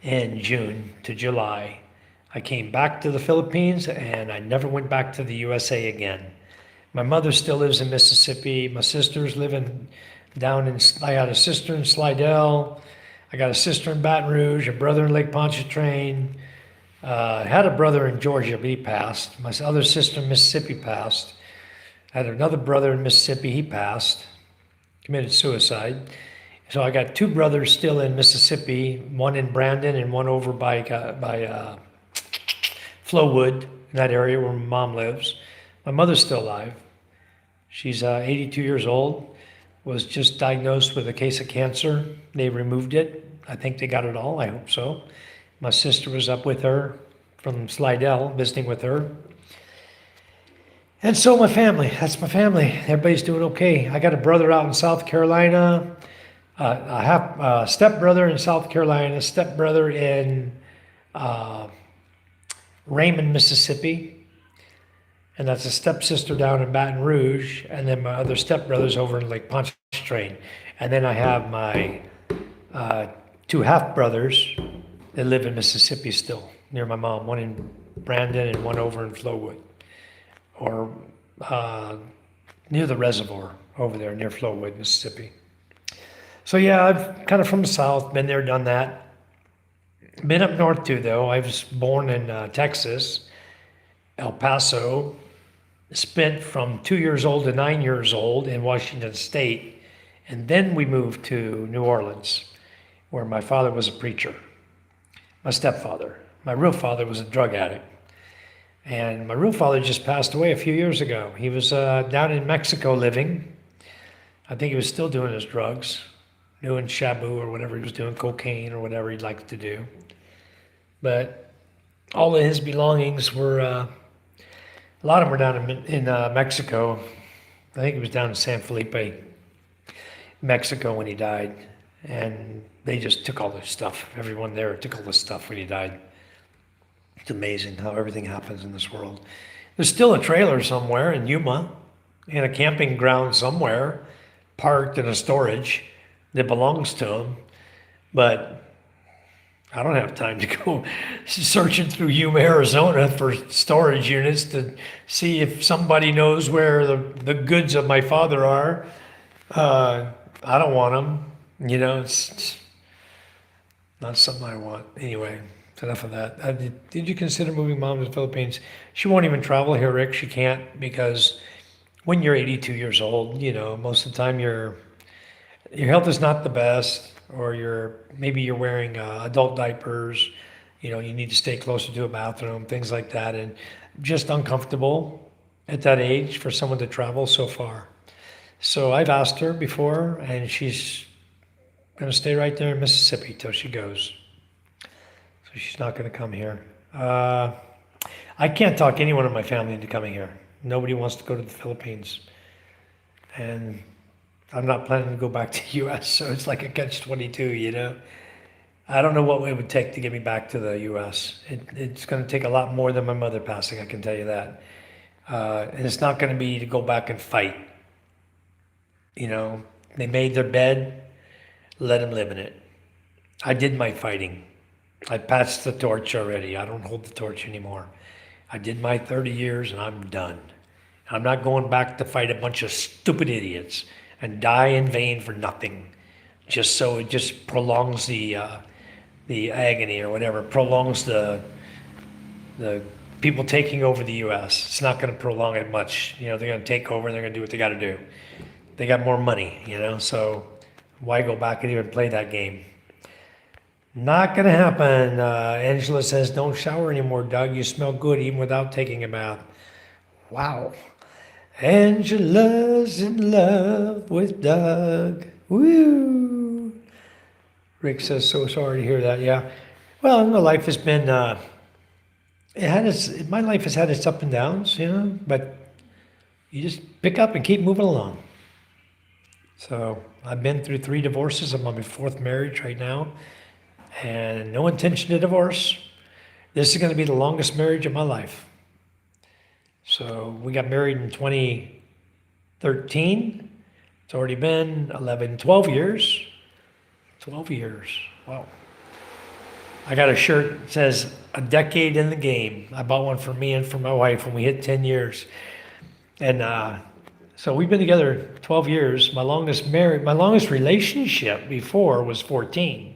in June to July. I came back to the Philippines and I never went back to the USA again. My mother still lives in Mississippi. My sisters live I got a sister in Slidell. I got a sister in Baton Rouge, a brother in Lake Pontchartrain. I had a brother in Georgia, but he passed. My other sister in Mississippi passed. I had another brother in Mississippi, he passed, committed suicide. So I got two brothers still in Mississippi, one in Brandon and one over by Flowwood, in that area where my mom lives. My mother's still alive. She's 82 years old. Was just diagnosed with a case of cancer. They removed it. I think they got it all. I hope so. My sister was up with her from Slidell, visiting with her. And so my family, that's my family. Everybody's doing okay. I got a brother out in South Carolina. I have a stepbrother in South Carolina, stepbrother in Raymond, Mississippi. And that's a stepsister down in Baton Rouge, and then my other stepbrother's over in Lake Pontchartrain. And then I have my two half-brothers that live in Mississippi still, near my mom, one in Brandon and one over in Flowwood, or near the reservoir over there, near Flowwood, Mississippi. So yeah, I've kind of from the South, been there, done that. Been up north too, though. I was born in Texas, El Paso. Spent from 2 years old to 9 years old in Washington State. And then we moved to New Orleans, where my father was a preacher, my stepfather. My real father was a drug addict. And my real father just passed away a few years ago. He was down in Mexico living. I think he was still doing his drugs, doing shabu or whatever he was doing, cocaine or whatever he liked to do. But all of his belongings were... a lot of them were down in Mexico. I think it was down in San Felipe, Mexico when he died. And they just took all this stuff. Everyone there took all this stuff when he died. It's amazing how everything happens in this world. There's still a trailer somewhere in Yuma in a camping ground somewhere, parked in a storage that belongs to them. But I don't have time to go searching through Yuma, Arizona for storage units to see if somebody knows where the goods of my father are. I don't want them. It's not something I want. Anyway, it's enough of that. Did you consider moving mom to the Philippines? She won't even travel here, Rick. She can't because when you're 82 years old, most of the time your health is not the best, or maybe you're wearing adult diapers. You need to stay closer to a bathroom, things like that, and just uncomfortable at that age for someone to travel so far. So I've asked her before, and she's going to stay right there in Mississippi till she goes. So she's not going to come here. I can't talk anyone in my family into coming here. Nobody wants to go to the Philippines. And I'm not planning to go back to the U.S., so it's like a catch-22, I don't know what it would take to get me back to the U.S. It's going to take a lot more than my mother passing, I can tell you that. And it's not going to be to go back and fight. They made their bed, let them live in it. I did my fighting. I passed the torch already. I don't hold the torch anymore. I did my 30 years and I'm done. I'm not going back to fight a bunch of stupid idiots and die in vain for nothing, just so it just prolongs the agony or whatever, prolongs the people taking over the U.S. It's not going to prolong it much. They're going to take over and they're going to do what they got to do. They got more money, so why go back and even play that game? Not going to happen. Angela says, don't shower anymore, Doug. You smell good even without taking a bath. Wow. Angela's in love with Doug. Woo. Rick says, so sorry to hear that. Yeah. Well, life has been, my life has had its up and downs, but you just pick up and keep moving along. So I've been through 3 divorces. I'm on my 4th marriage right now, and no intention to divorce. This is going to be the longest marriage of my life. So we got married in 2013. It's already been 12 years. 12 years. Wow. I got a shirt that says a decade in the game. I bought one for me and for my wife when we hit 10 years. And so we've been together 12 years. My longest relationship before was 14.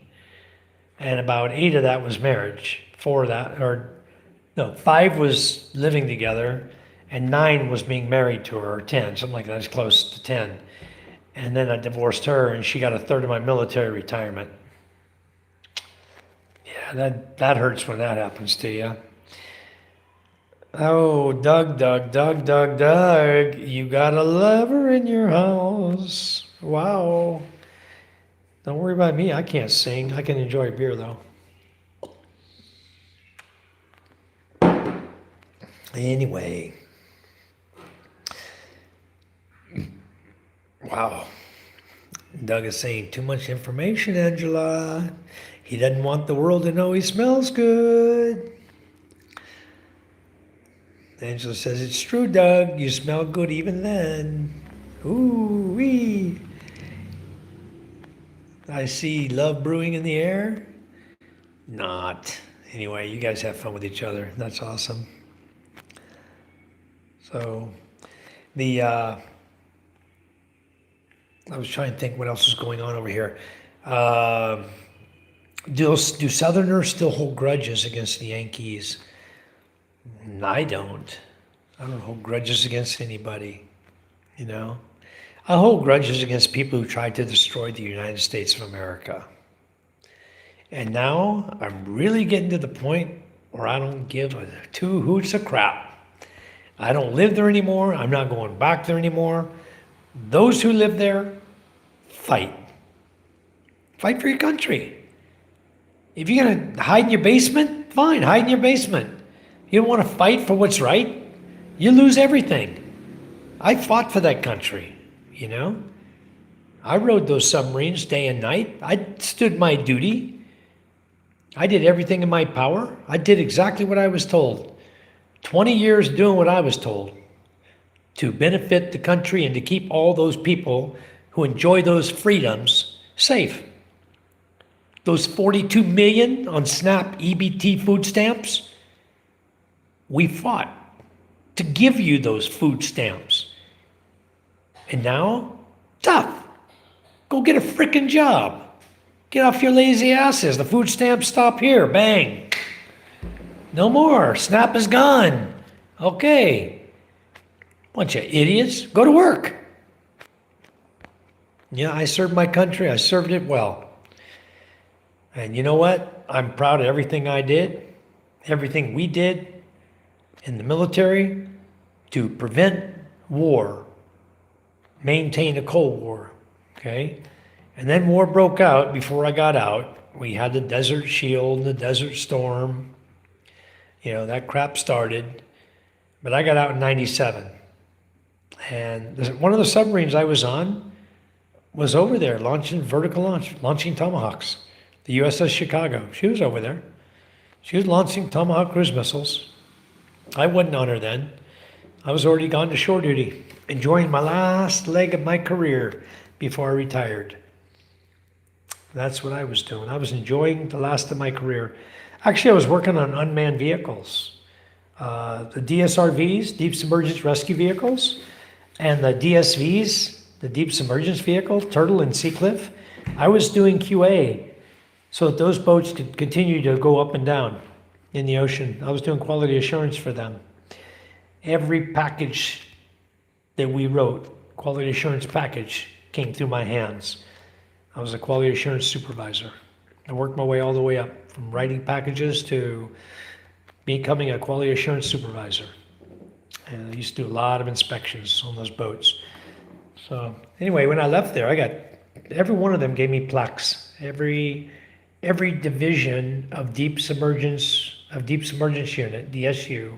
And about 8 of that was marriage. 5 was living together, and 9 was being married to her, or 10, something like that. It's close to 10. And then I divorced her, and she got a third of my military retirement. Yeah, that hurts when that happens to you. Oh, Doug, you got a lover in your house. Wow. Don't worry about me. I can't sing. I can enjoy a beer, though. Anyway. Wow. Doug is saying too much information, Angela. He doesn't want the world to know he smells good. Angela says, it's true, Doug. You smell good even then. Ooh-wee. I see love brewing in the air. Not. Anyway, you guys have fun with each other. That's awesome. So, I was trying to think what else is going on over here. Do Southerners still hold grudges against the Yankees? I don't. I don't hold grudges against anybody, I hold grudges against people who tried to destroy the United States of America. And now I'm really getting to the point where I don't give 2 hoots of crap. I don't live there anymore. I'm not going back there anymore. Those who live there, fight. Fight for your country. If you're going to hide in your basement, fine, hide in your basement. You don't want to fight for what's right, you lose everything. I fought for that country, I rode those submarines day and night. I stood my duty. I did everything in my power. I did exactly what I was told. 20 years doing what I was told. to benefit the country and to keep all those people who enjoy those freedoms safe. Those 42 million on SNAP EBT food stamps, we fought to give you those food stamps. And now, tough. Go get a frickin' job. Get off your lazy asses. The food stamps stop here. Bang. No more. SNAP is gone. Okay. Bunch of idiots. Go to work. Yeah, I served my country. I served it well. And you know what? I'm proud of everything I did, everything we did in the military to prevent war, maintain a Cold War, okay? And then war broke out before I got out. We had the Desert Shield and the Desert Storm. You know, that crap started. But I got out in 97. And one of the submarines I was on was over there launching vertical launch, launching Tomahawks. The USS Chicago. She was over there. She was launching Tomahawk cruise missiles. I wasn't on her then. I was already gone to shore duty, enjoying my last leg of my career before I retired. That's what I was doing. I was enjoying the last of my career. Actually, I was working on unmanned vehicles. The DSRVs, Deep Submergence Rescue Vehicles, and the DSVs, the Deep Submergence Vehicle, Turtle and Seacliff. I was doing QA so that those boats could continue to go up and down in the ocean. I was doing quality assurance for them. Every package that we wrote, quality assurance package, came through my hands. I was a quality assurance supervisor. I worked my way all the way up from writing packages to becoming a quality assurance supervisor. And I used to do a lot of inspections on those boats. So anyway, when I left there, I got, every one of them gave me plaques. Every division of Deep Submergence Unit, DSU,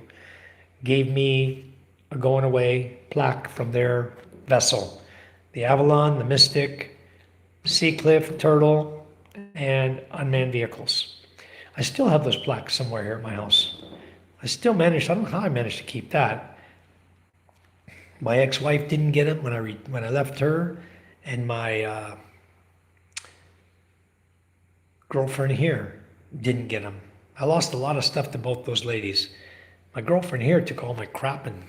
gave me a going away plaque from their vessel. The Avalon, the Mystic, Seacliff, Turtle, and unmanned vehicles. I still have those plaques somewhere here at my house. I don't know how I managed to keep that. My ex-wife didn't get them when I left her, and my girlfriend here didn't get them. I lost a lot of stuff to both those ladies. My girlfriend here took all my crap and,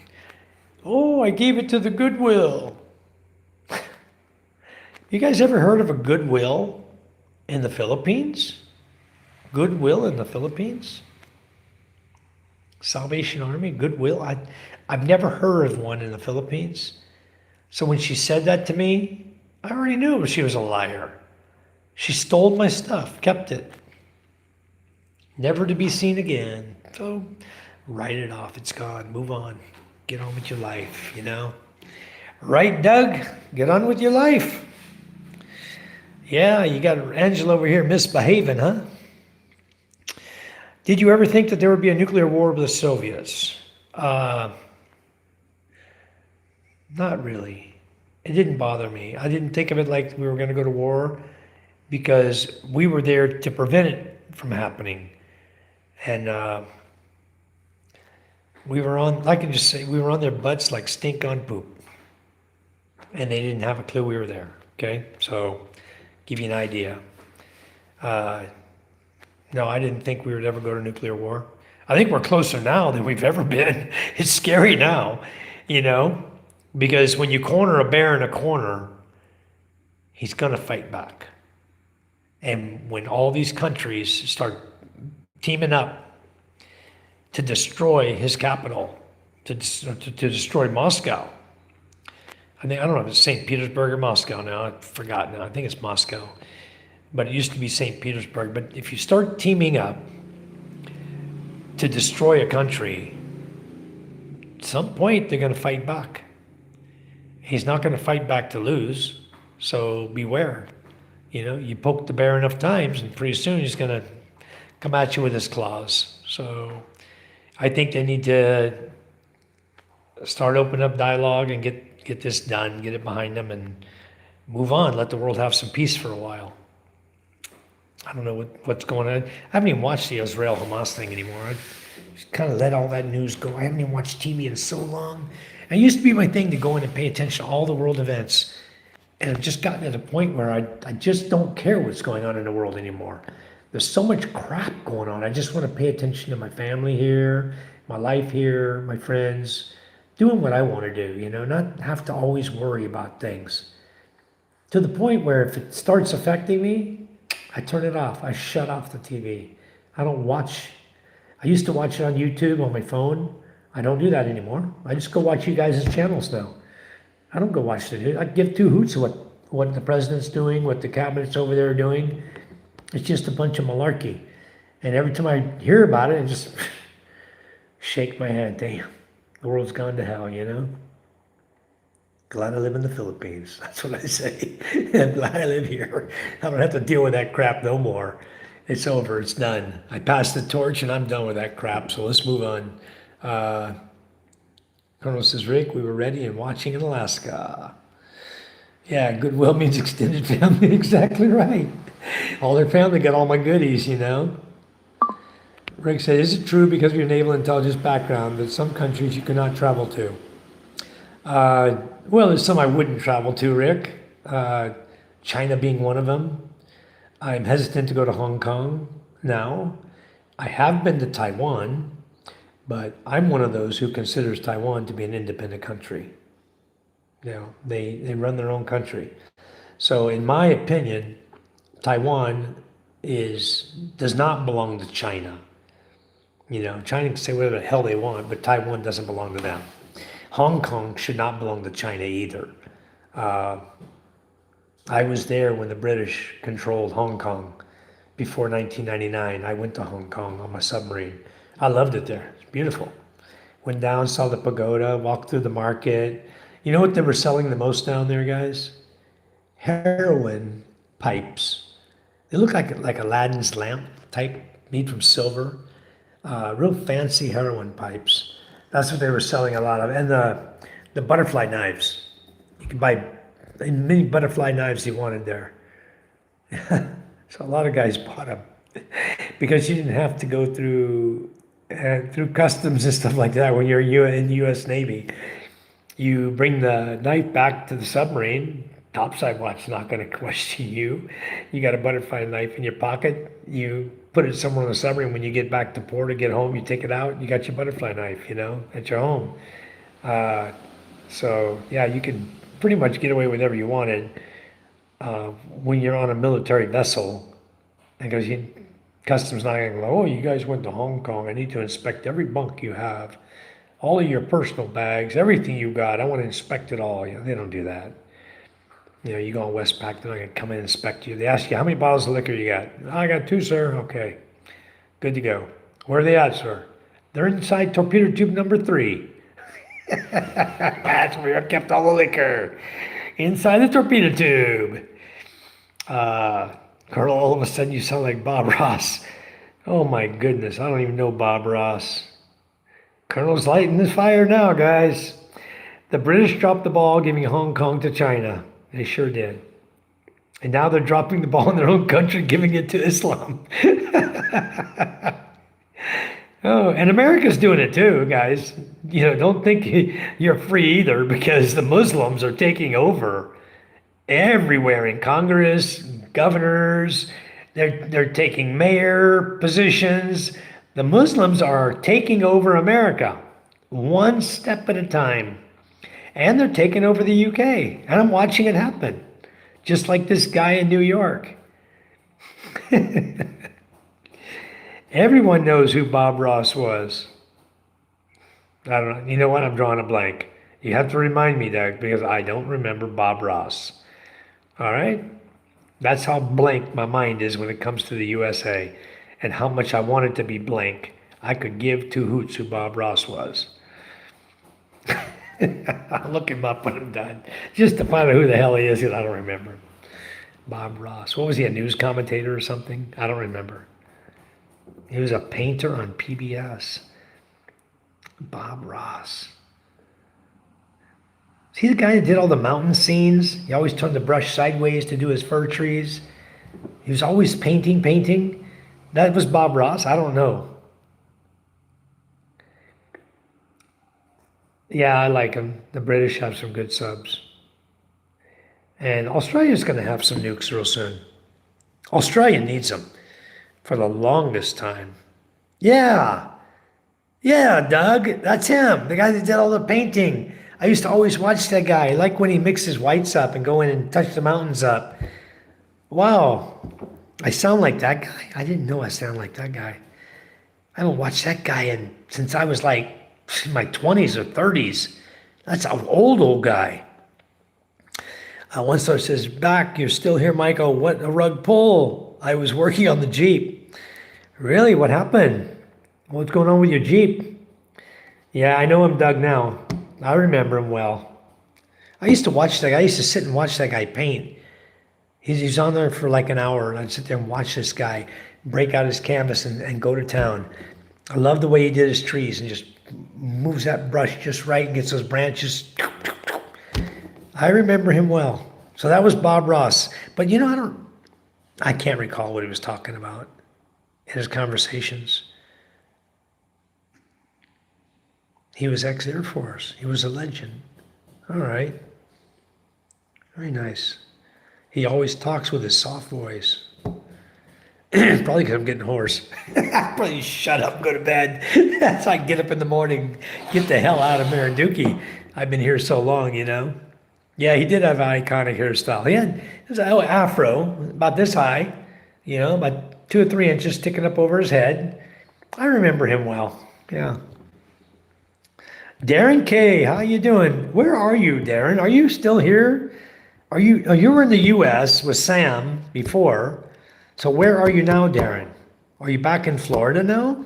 oh, I gave it to the Goodwill. You guys ever heard of a Goodwill in the Philippines? Goodwill in the Philippines? Salvation Army, Goodwill. I've never heard of one in the Philippines. So when she said that to me, I already knew she was a liar. She stole my stuff, kept it. Never to be seen again. So write it off. It's gone. Move on. Get on with your life, you know? Right, Doug? Get on with your life. Yeah, you got Angela over here misbehaving, huh? Did you ever think that there would be a nuclear war with the Soviets? Not really. It didn't bother me. I didn't think of it like we were going to go to war because we were there to prevent it from happening. And we were on, I can just say, we were on their butts like stink on poop. And they didn't have a clue we were there, okay? So, give you an idea. No, I didn't think we would ever go to nuclear war. I think we're closer now than we've ever been. It's scary now, you know, because when you corner a bear in a corner, he's going to fight back. And when all these countries start teaming up to destroy his capital, to destroy Moscow, I don't know if it's St. Petersburg or Moscow now. I forgot now. I think it's Moscow. But it used to be St. Petersburg. But if you start teaming up to destroy a country, at some point they're going to fight back. He's not going to fight back to lose. So beware. You know, you poke the bear enough times and pretty soon he's going to come at you with his claws. So I think they need to start opening up dialogue and get this done, get it behind them and move on. Let the world have some peace for a while. I don't know what's going on. I haven't even watched the Israel-Hamas thing anymore. I just kind of let all that news go. I haven't even watched TV in so long. It used to be my thing to go in and pay attention to all the world events. And I've just gotten to the point where I just don't care what's going on in the world anymore. There's so much crap going on. I just want to pay attention to my family here, my life here, my friends, doing what I want to do, not have to always worry about things. To the point where if it starts affecting me, I turn it off. I shut off the TV. I don't watch. I used to watch it on YouTube on my phone. I don't do that anymore. I just go watch you guys' channels now. I don't go watch the news. I give two hoots of what the president's doing, what the cabinet's over there are doing. It's just a bunch of malarkey. And every time I hear about it, I just shake my head. Damn, the world's gone to hell, Glad I live in the Philippines. That's what I say. I'm glad I live here. I don't have to deal with that crap no more. It's over. It's done. I passed the torch and I'm done with that crap. So let's move on. Colonel says, Rick, we were ready and watching in Alaska. Yeah, goodwill means extended family. Exactly right. All their family got all my goodies, Rick said, is it true because of your naval intelligence background that some countries you cannot travel to? Well, there's some I wouldn't travel to, Rick. China being one of them. I'm hesitant to go to Hong Kong now. I have been to Taiwan, but I'm one of those who considers Taiwan to be an independent country. They run their own country. So in my opinion, Taiwan does not belong to China. China can say whatever the hell they want, but Taiwan doesn't belong to them. Hong Kong should not belong to China either. I was there when the British controlled Hong Kong before 1999. I went to Hong Kong on my submarine. I loved it there. It's beautiful. Went down, saw the pagoda, walked through the market. You know what they were selling the most down there, guys? Heroin pipes. They look like Aladdin's lamp type, made from silver. Real fancy heroin pipes. That's what they were selling a lot of. And the butterfly knives. You could buy many butterfly knives you wanted there. So a lot of guys bought them because you didn't have to go through customs and stuff like that when you're in the U.S. Navy. You bring the knife back to the submarine. Topside watch not going to question you. You got a butterfly knife in your pocket. You put it somewhere on the submarine. When you get back to port or get home, you take it out. You got your butterfly knife, at your home. So yeah, you could pretty much get away with whatever you wanted when you're on a military vessel. Because customs not going to go, oh, you guys went to Hong Kong. I need to inspect every bunk you have, all of your personal bags, everything you got. I want to inspect it all. They don't do that. You go on Westpac, they're not going to come in and inspect you. They ask you, how many bottles of liquor you got? I got 2, sir. Okay, good to go. Where are they at, sir? They're inside torpedo tube number 3. That's where I kept all the liquor. Inside the torpedo tube. Colonel, all of a sudden you sound like Bob Ross. Oh my goodness, I don't even know Bob Ross. Colonel's lighting this fire now, guys. The British dropped the ball giving Hong Kong to China. They sure did. And now they're dropping the ball in their own country, giving it to Islam. Oh, and America's doing it too, guys. Don't think you're free either, because the Muslims are taking over everywhere in Congress, governors. They're taking mayor positions. The Muslims are taking over America, one step at a time. And they're taking over the UK. And I'm watching it happen. Just like this guy in New York. Everyone knows who Bob Ross was. I don't know. You know what? I'm drawing a blank. You have to remind me, Doug, because I don't remember Bob Ross. All right? That's how blank my mind is when it comes to the USA. And how much I want it to be blank. I could give 2 hoots who Bob Ross was. I'll look him up when I'm done, just to find out who the hell he is, because I don't remember. Bob Ross. What was he, a news commentator or something? I don't remember. He was a painter on PBS. Bob Ross. Is he the guy that did all the mountain scenes? He always turned the brush sideways to do his fir trees. He was always painting. That was Bob Ross? I don't know. Yeah, I like them. The British have some good subs. And Australia's going to have some nukes real soon. Australia needs them for the longest time. Yeah, yeah, Doug, that's him, the guy that did all the painting. I used to always watch that guy. I like when he mixes whites up and go in and touch the mountains up. Wow, I sound like that guy. I didn't know I sound like that guy. I haven't watched that guy since I was like in my 20s or 30s. That's an old guy. One star says, back, you're still here, Michael. What a rug pull. I was working on the Jeep. Really? What happened? What's going on with your Jeep? Yeah, I know him, Doug, now. I remember him well. I used to watch that guy. I used to sit and watch that guy paint. He's on there for like an hour, and I'd sit there and watch this guy break out his canvas and go to town. I love the way he did his trees and just moves that brush just right and gets those branches. I remember him well. So that was Bob Ross. But you know, I can't recall what he was talking about in his conversations. He was ex-Air Force. He was a legend. All right. Very nice. He always talks with his soft voice. Probably because I'm getting hoarse. Probably shut up, go to bed. So I can get up in the morning, get the hell out of Marinduki. I've been here so long, you know. Yeah, he did have an iconic hairstyle. He had it was an afro, about this high, you know, about 2 or 3 inches sticking up over his head. I remember him well. Yeah. Darren K, how you doing? Where are you, Darren? Are you still here? You were in the U.S. with Sam before. So where are you now, Darren? Are you back in Florida now?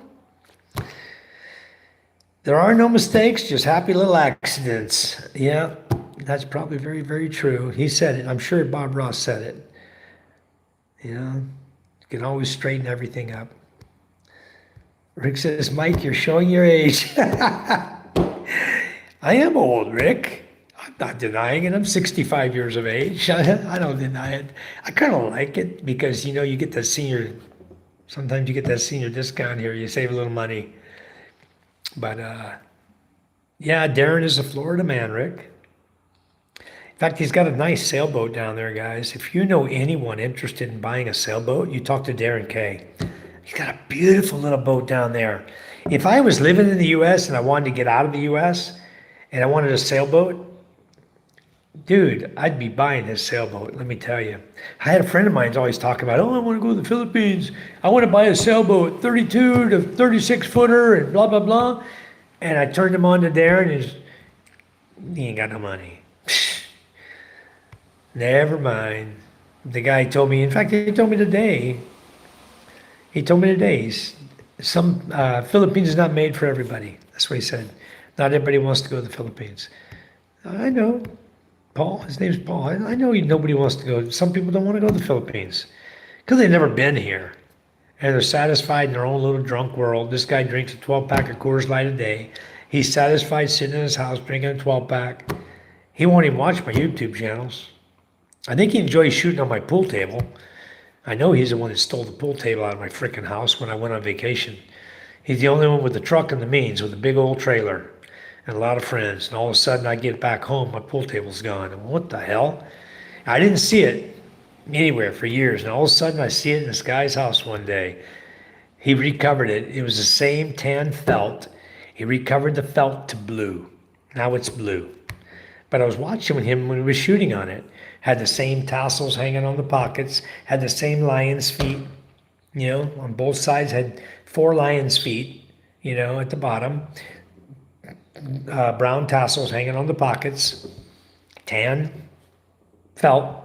There are no mistakes, just happy little accidents. Yeah, that's probably very, very true. He said it. I'm sure Bob Ross said it. You know, you can always straighten everything up. Rick says, Mike, you're showing your age. I am old, Rick. I'm not denying it. I'm 65 years of age. I don't deny it. I kind of like it because, you know, you get that senior, sometimes you get that senior discount here. You save a little money. But, yeah, Darren is a Florida man, Rick. In fact, he's got a nice sailboat down there, guys. If you know anyone interested in buying a sailboat, you talk to Darren K. He's got a beautiful little boat down there. If I was living in the U.S. and I wanted to get out of the U.S. and I wanted a sailboat, dude, I'd be buying this sailboat, let me tell you. I had a friend of mine's always talking about, oh, I want to go to the Philippines. I want to buy a sailboat, 32 to 36 footer and blah, blah, blah. And I turned him on to Darren and he ain't got no money. Never mind. The guy told me, in fact, he told me today, some Philippines is not made for everybody. That's what he said. Not everybody wants to go to the Philippines. I know. Paul, his name's Paul. I know nobody wants to go. Some people don't want to go to the Philippines because they've never been here. And they're satisfied in their own little drunk world. This guy drinks a 12-pack of Coors Light a day. He's satisfied sitting in his house drinking a 12-pack. He won't even watch my YouTube channels. I think he enjoys shooting on my pool table. I know he's the one that stole the pool table out of my freaking house when I went on vacation. He's the only one with the truck and the means, with a big old trailer and a lot of friends. And all of a sudden I get back home, my pool table's gone. And what the hell? I didn't see it anywhere for years. And all of a sudden I see it in this guy's house one day. He recovered it. It was the same tan felt. He recovered the felt to blue. Now it's blue. But I was watching him when he was shooting on it. Had the same tassels hanging on the pockets, had the same lion's feet, you know, on both sides, had 4 lion's feet, you know, at the bottom. Brown tassels hanging on the pockets, tan felt.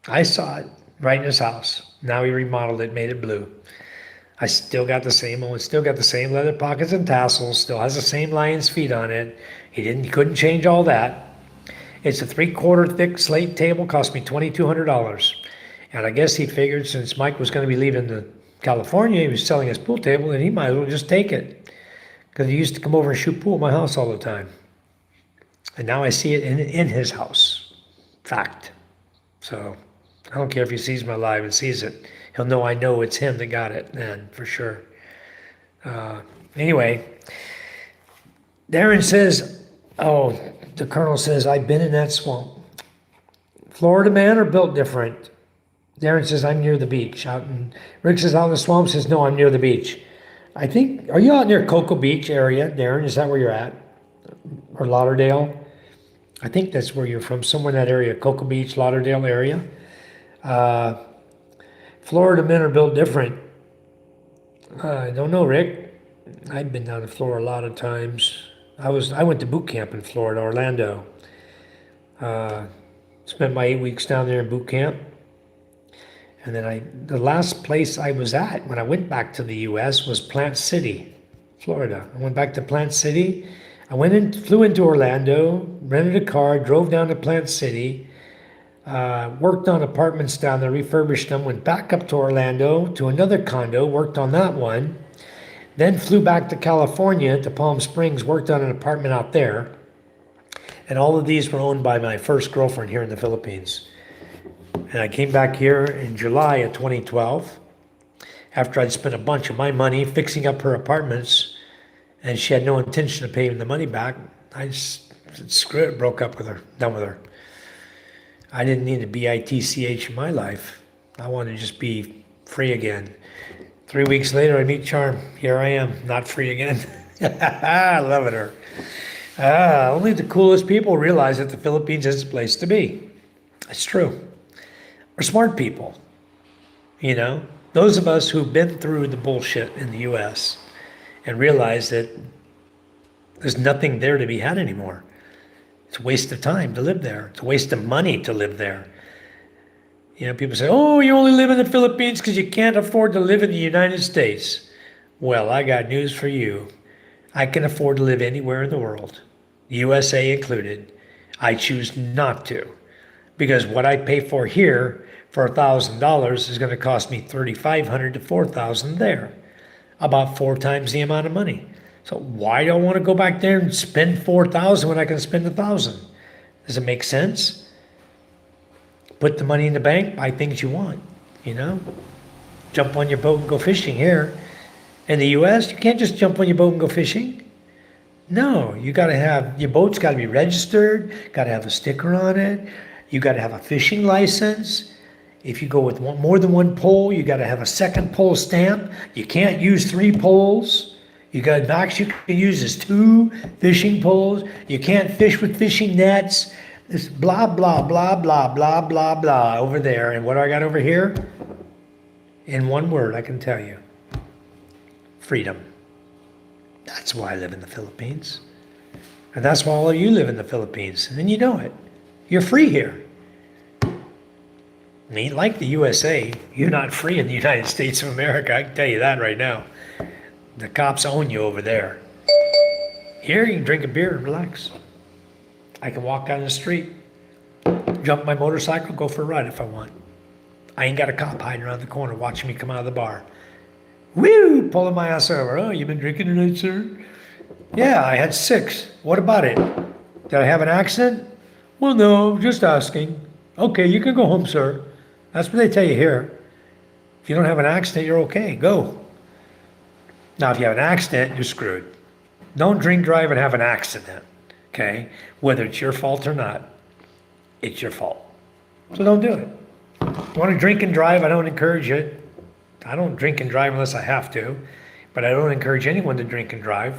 I saw it right in his house. Now he remodeled it, made it blue. I still got the same one, still got the same leather pockets and tassels, still has the same lion's feet on it. He couldn't change all that. It's a 3/4 thick slate table, cost me $2,200. And I guess he figured since Mike was going to be leaving to California, he was selling his pool table, and he might as well just take it. Because he used to come over and shoot pool at my house all the time. And now I see it in his house. Fact. So I don't care if he sees me live and sees it. He'll know I know it's him that got it then, for sure. Anyway, Darren says, Oh, the colonel says, I've been in that swamp. Florida man are built different. Darren says, I'm near the beach. Rick says, out in the swamp, says, no, I'm near the beach. I think, are you out near Cocoa Beach area, Darren? Is that where you're at? Or Lauderdale? I think that's where you're from, somewhere in that area, Cocoa Beach, Lauderdale area. Florida men are built different. I don't know, Rick. I've been down to Florida a lot of times. I went to boot camp in Florida, Orlando. Spent my 8 weeks down there in boot camp. And then the last place I was at when I went back to the U.S. was Plant City, Florida. I went back to Plant City. Flew into Orlando, rented a car, drove down to Plant City, worked on apartments down there, refurbished them, went back up to Orlando to another condo, worked on that one, then flew back to California to Palm Springs, worked on an apartment out there. And all of these were owned by my first girlfriend here in the Philippines. And I came back here in July of 2012 after I'd spent a bunch of my money fixing up her apartments, and she had no intention of paying the money back. I just said, screw it, broke up with her, done with her. I didn't need a BITCH in my life. I wanted to just be free again. 3 weeks later, I meet Charm. Here I am, not free again. Loving her. Only the coolest people realize that the Philippines is the place to be. It's true. We're smart people. You know, those of us who've been through the bullshit in the U.S. and realize that there's nothing there to be had anymore. It's a waste of time to live there. It's a waste of money to live there. You know, people say, oh, you only live in the Philippines because you can't afford to live in the United States. Well, I got news for you. I can afford to live anywhere in the world, USA included. I choose not to, because what I pay for here for $1,000 is going to cost me $3,500 to $4,000 there, about 4 times the amount of money. So why do I want to go back there and spend $4,000 when I can spend $1,000? Does it make sense? Put the money in the bank, buy things you want, you know? Jump on your boat and go fishing here. In the US, you can't just jump on your boat and go fishing. No, you got to have, your boat's got to be registered, got to have a sticker on it, you got to have a fishing license. If you go with more than one pole, you got to have a second pole stamp. You can't use 3 poles. You got max you can use is 2 fishing poles. You can't fish with fishing nets. This blah, blah, blah, blah, blah, blah, blah over there. And what do I got over here? In one word, I can tell you. Freedom. That's why I live in the Philippines. And that's why all of you live in the Philippines. And then you know it. You're free here. It ain't like the USA. You're not free in the United States of America. I can tell you that right now. The cops own you over there. Here you can drink a beer and relax. I can walk down the street, jump my motorcycle, go for a ride if I want. I ain't got a cop hiding around the corner watching me come out of the bar. Woo! Pulling my ass over. Oh, you been drinking tonight, sir? Yeah, I had 6. What about it? Did I have an accident? Well, no, just asking. Okay, you can go home, sir. That's what they tell you here. If you don't have an accident, you're okay. Go. Now, if you have an accident, you're screwed. Don't drink, drive, and have an accident. Okay? Whether it's your fault or not, it's your fault. So don't do it. You want to drink and drive, I don't encourage it. I don't drink and drive unless I have to, but I don't encourage anyone to drink and drive.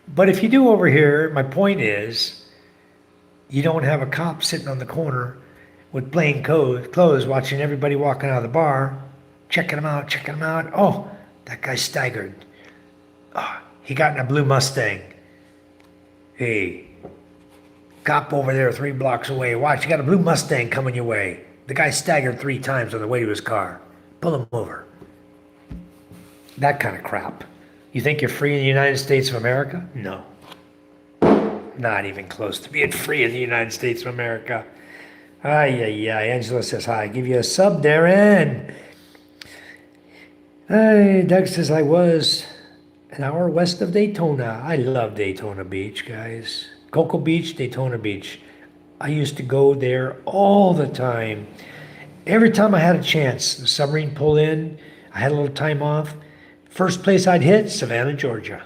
But if you do over here, my point is, you don't have a cop sitting on the corner with plain clothes watching everybody walking out of the bar, checking them out. Oh, that guy staggered. Oh, he got in a blue Mustang. Hey, cop over there 3 blocks away. Watch, you got a blue Mustang coming your way. The guy staggered 3 times on the way to his car. Pull him over. That kind of crap. You think you're free in the United States of America? No. Not even close to being free in the United States of America. Angela says hi. Give you a sub, Darren. Hey, Doug says I was an hour west of Daytona. I love Daytona Beach, guys. Cocoa Beach, Daytona Beach. I used to go there all the time. Every time I had a chance, the submarine pulled in, I had a little time off. First place I'd hit, Savannah, Georgia.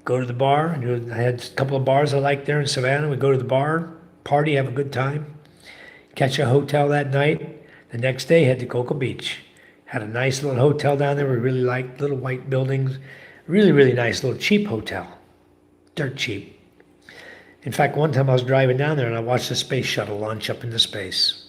go to the bar. I had a couple of bars I liked there in Savannah. We go to the bar, party, have a good time, catch a hotel that night. The next day, head to Cocoa Beach. Had a nice little hotel down there we really liked, little white buildings. Really, really nice little cheap hotel. Dirt cheap. In fact, one time I was driving down there and I watched the space shuttle launch up into space.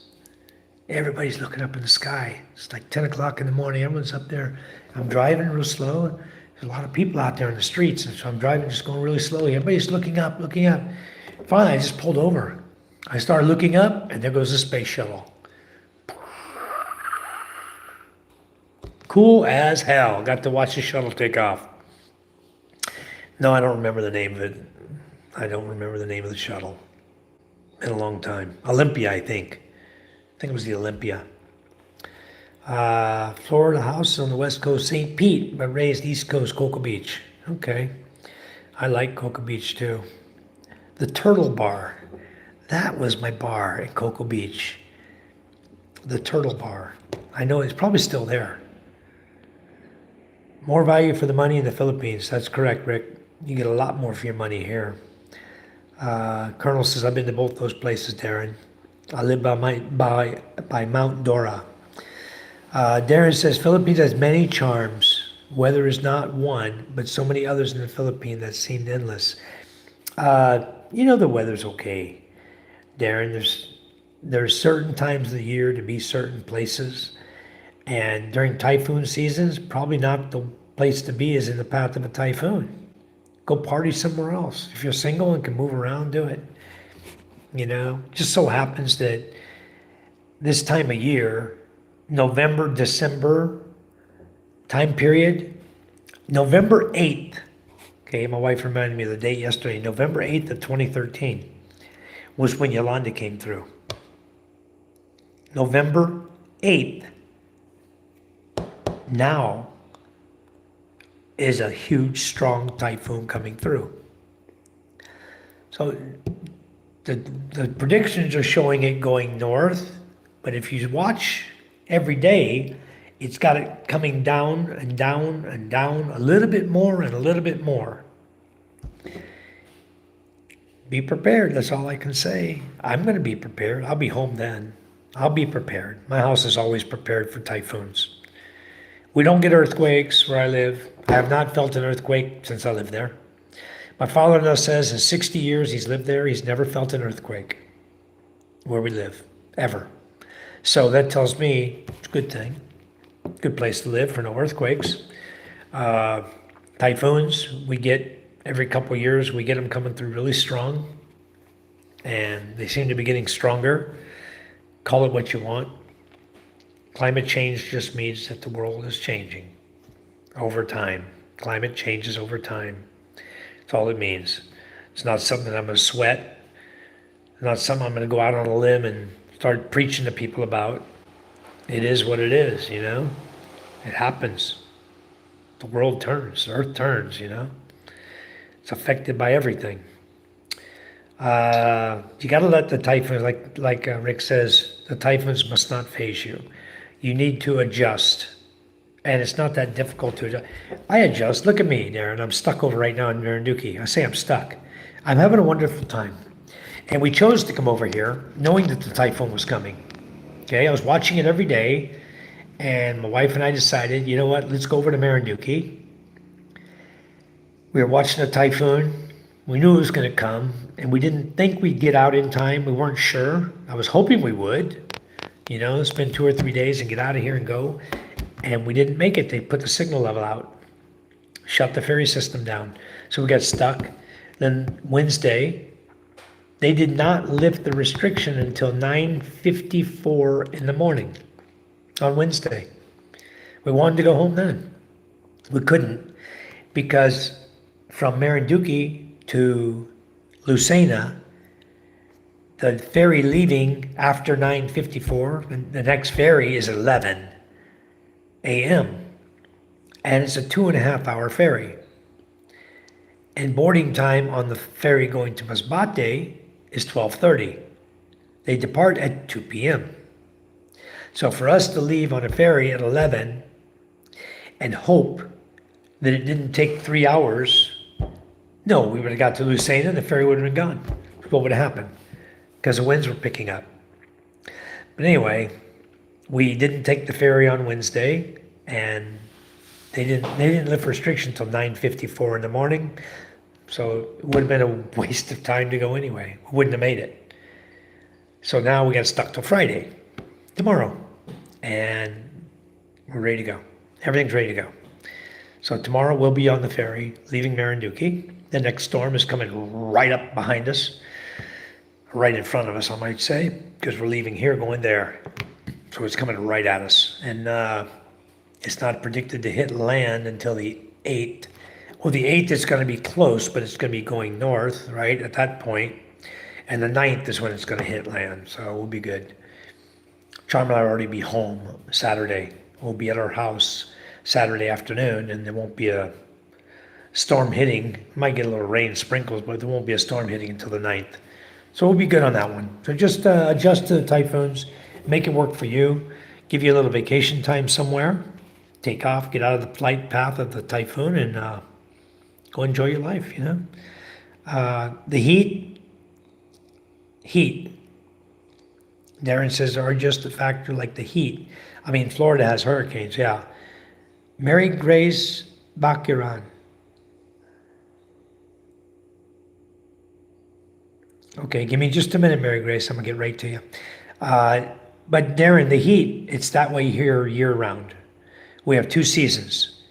Everybody's looking up in the sky. It's like 10 o'clock in the morning. Everyone's up there. I'm driving real slow. There's a lot of people out there in the streets. And so I'm driving, just going really slowly. Everybody's looking up, looking up. Finally, I just pulled over. I started looking up, and there goes the space shuttle. Cool as hell. Got to watch the shuttle take off. No, I don't remember the name of it. I don't remember the name of the shuttle. Been a long time. Olympia, I think. I think it was the Olympia. Florida house on the west coast, St. Pete, but raised east coast, Cocoa Beach. Okay. I like Cocoa Beach too. The Turtle Bar. That was my bar at Cocoa Beach. The Turtle Bar. I know it's probably still there. More value for the money in the Philippines. That's correct, Rick. You get a lot more for your money here. Colonel says, I've been to both those places, Darren. I live by Mount Dora. Darren says, Philippines has many charms. Weather is not one, but so many others in the Philippines that seemed endless. The weather's okay, Darren. There's certain times of the year to be certain places. And during typhoon seasons, probably not the place to be is in the path of a typhoon. Go party somewhere else. If you're single and can move around, do it. Just so happens that this time of year, November, December time period, November 8th, okay, my wife reminded me of the date yesterday, November 8th of 2013 was when Yolanda came through. November 8th now is a huge, strong typhoon coming through. So the predictions are showing it going north, but if you watch every day, it's got it coming down and down and down a little bit more and a little bit more. Be prepared, that's all I can say. I'm going to be prepared. I'll be home then. I'll be prepared. My house is always prepared for typhoons. We don't get earthquakes where I live. I have not felt an earthquake since I lived there. My father-in-law says in 60 years he's lived there, he's never felt an earthquake where we live, ever. So that tells me it's a good thing. Good place to live for no earthquakes. Typhoons, we get every couple of years, we get them coming through really strong. And they seem to be getting stronger. Call it what you want. Climate change just means that the world is changing over time. Climate changes over time. That's all it means. It's not something I'm going to sweat. It's not something I'm going to go out on a limb and start preaching to people about. It is what it is, It happens. The world turns, the earth turns, It's affected by everything. You got to let the typhoons, like Rick says, the typhoons must not phase you. You need to adjust. And it's not that difficult to adjust. I adjust. Look at me, Darren. I'm stuck over right now in Marinduque. I say I'm stuck. I'm having a wonderful time. And we chose to come over here knowing that the typhoon was coming. Okay, I was watching it every day. And my wife and I decided, you know what, let's go over to Marinduque. We were watching the typhoon. We knew it was going to come. And we didn't think we'd get out in time. We weren't sure. I was hoping we would. Spend 2 or 3 days and get out of here and go. And we didn't make it. They put the signal level out. Shut the ferry system down. So we got stuck. Then Wednesday, they did not lift the restriction until 9:54 in the morning on Wednesday. We wanted to go home then. We couldn't because from Marinduque to Lucena, the ferry leaving after 9:54, the next ferry is 11 a.m. And it's a 2.5-hour ferry. And boarding time on the ferry going to Masbate is 12:30. They depart at 2 p.m. So for us to leave on a ferry at 11 and hope that it didn't take 3 hours No, we would have got to Lucena and the ferry would have been gone. What would have happened? Because the winds were picking up. But anyway, we didn't take the ferry on Wednesday, and they didn't lift restriction until 9:54 in the morning. So it would have been a waste of time to go anyway. We wouldn't have made it. So now we got stuck till Friday, tomorrow, and we're ready to go. Everything's ready to go. So tomorrow we'll be on the ferry, leaving Marinduque. The next storm is coming right up behind us, right in front of us, I might say, because we're leaving here, going there. So it's coming right at us. And it's not predicted to hit land until the 8th. Well, the 8th is going to be close, but it's going to be going north, right, at that point. And the 9th is when it's going to hit land, so we'll be good. Charm and I will already be home Saturday. We'll be at our house Saturday afternoon, and there won't be a storm hitting. Might get a little rain sprinkles, but there won't be a storm hitting until the 9th. So we'll be good on that one. So just adjust to the typhoons, make it work for you, give you a little vacation time somewhere, take off, get out of the flight path of the typhoon, and go enjoy your life, you know. The heat, Darren says, are just a factor like the heat. I mean, Florida has hurricanes, yeah. Mary Grace Bakiran. Okay, give me just a minute, Mary Grace. I'm going to get right to you. But Darren, the heat, it's that way here year round. We have 2 seasons,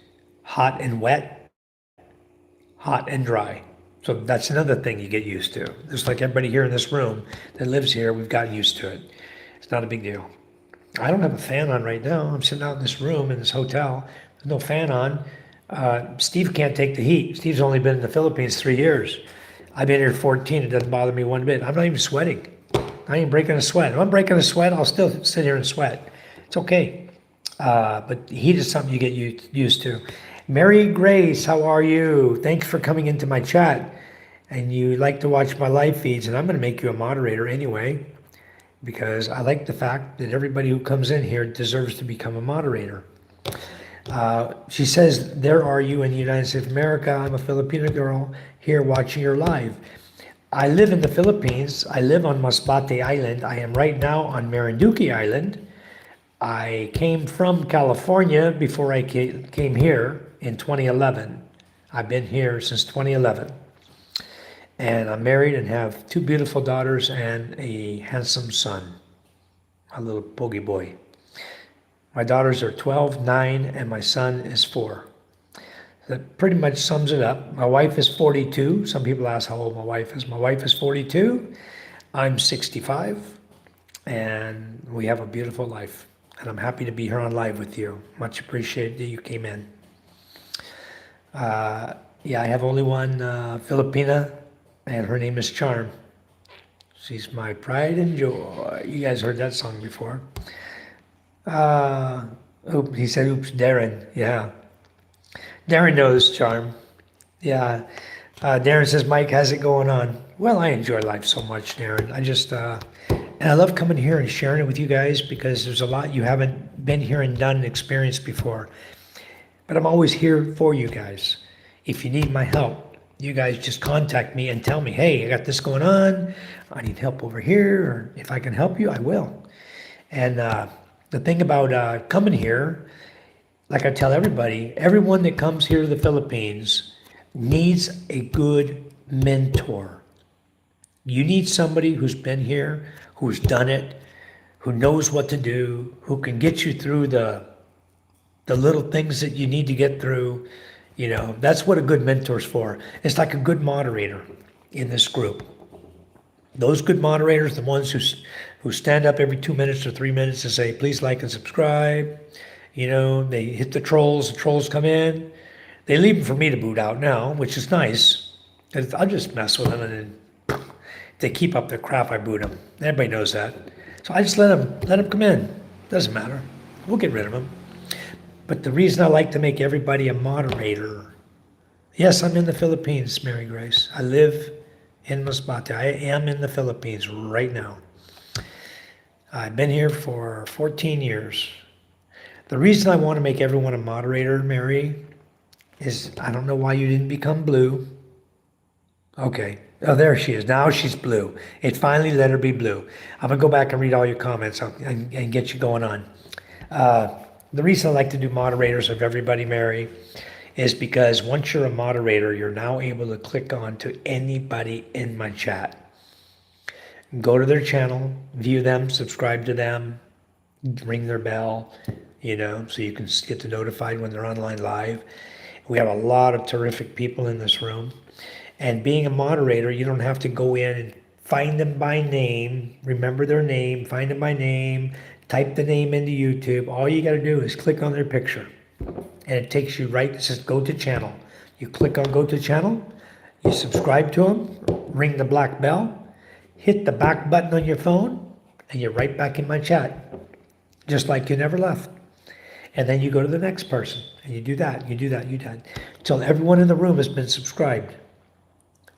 hot and wet, hot and dry. So that's another thing you get used to. Just like everybody here in this room that lives here, we've gotten used to it. It's not a big deal. I don't have a fan on right now. I'm sitting out in this room in this hotel. There's no fan on. Steve can't take the heat. Steve's only been in the Philippines 3 years. I've been here 14. It doesn't bother me one bit. I'm not even sweating. I ain't breaking a sweat. If I'm breaking a sweat, I'll still sit here and sweat. It's okay. But heat is something you get used to. Mary Grace, how are you? Thanks for coming into my chat. And you like to watch my live feeds, and I'm going to make you a moderator anyway, because I like the fact that everybody who comes in here deserves to become a moderator. She says, there are you in the United States of America. I'm a Filipino girl here watching your live. I live in the Philippines. I live on Masbate Island. I am right now on Marinduque Island. I came from California before I came here in 2011. I've been here since 2011. And I'm married and have 2 beautiful daughters and a handsome son, a little boogie boy. My daughters are 12, 9, and my son is 4. That pretty much sums it up. My wife is 42. Some people ask how old my wife is. My wife is 42. I'm 65. And we have a beautiful life. And I'm happy to be here on live with you. Much appreciated that you came in. Yeah, I have only one Filipina, and her name is Charm. She's my pride and joy. You guys heard that song before. He said, oops, Darren. Yeah. Darren knows Charm. Yeah. Darren says, Mike, how's it going on? Well, I enjoy life so much, Darren. And I love coming here and sharing it with you guys, because there's a lot you haven't been here and done and experienced before. But I'm always here for you guys. If you need my help, you guys just contact me and tell me, hey, I got this going on. I need help over here. Or if I can help you, I will. And the thing about coming here, like I tell everybody, everyone that comes here to the Philippines needs a good mentor. You need somebody who's been here, who's done it, who knows what to do, who can get you through the little things that you need to get through. You know, that's what a good mentor's for. It's like a good moderator in this group. Those good moderators, the ones who stand up every 2 minutes or 3 minutes and say, please like and subscribe. You know, they hit the trolls come in. They leave them for me to boot out now, which is nice. I'll just mess with them, and then if they keep up their crap, I boot them. Everybody knows that. So I just let them come in. Doesn't matter. We'll get rid of them. But the reason I like to make everybody a moderator, yes, I'm in the Philippines, Mary Grace. I live in Masbate. I am in the Philippines right now. I've been here for 14 years. The reason I want to make everyone a moderator, Mary, is I don't know why you didn't become blue. Okay. Oh, there she is. Now she's blue. It finally let her be blue. I'm gonna go back and read all your comments and get you going on. The reason I like to do moderators of everybody, Mary, is because once you're a moderator, you're now able to click on to anybody in my chat. Go to their channel, view them, subscribe to them, ring their bell, so you can get notified when they're online live. We have a lot of terrific people in this room. And being a moderator, you don't have to go in and find them by name, remember their name, find them by name, type the name into YouTube. All you got to do is click on their picture. And it takes you right, it says go to channel. You click on go to channel, you subscribe to them, ring the black bell, hit the back button on your phone, and you're right back in my chat, just like you never left. And then you go to the next person, and you do that, you do that, you do that, until everyone in the room has been subscribed.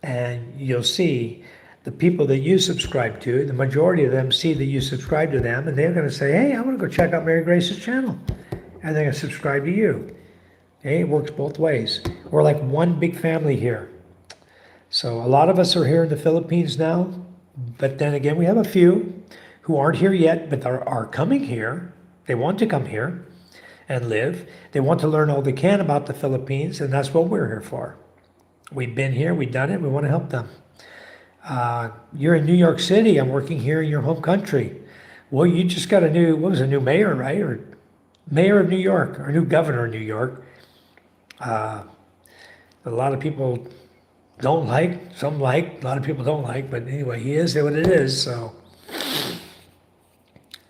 And you'll see the people that you subscribe to, the majority of them see that you subscribe to them, and they're going to say, hey, I'm going to go check out Mary Grace's channel. And they're going to subscribe to you. Okay, it works both ways. We're like one big family here. So a lot of us are here in the Philippines now, but then again, we have a few who aren't here yet, but are coming here. They want to come here and live. They want to learn all they can about the Philippines, and that's what we're here for. We've been here, we've done it, we want to help them. You're in New York City, I'm working here in your home country. Well, you just got a new mayor, right? Or mayor of New York, or new governor of New York. A lot of people don't like, some like, a lot of people don't like, but anyway, he is what it is, so.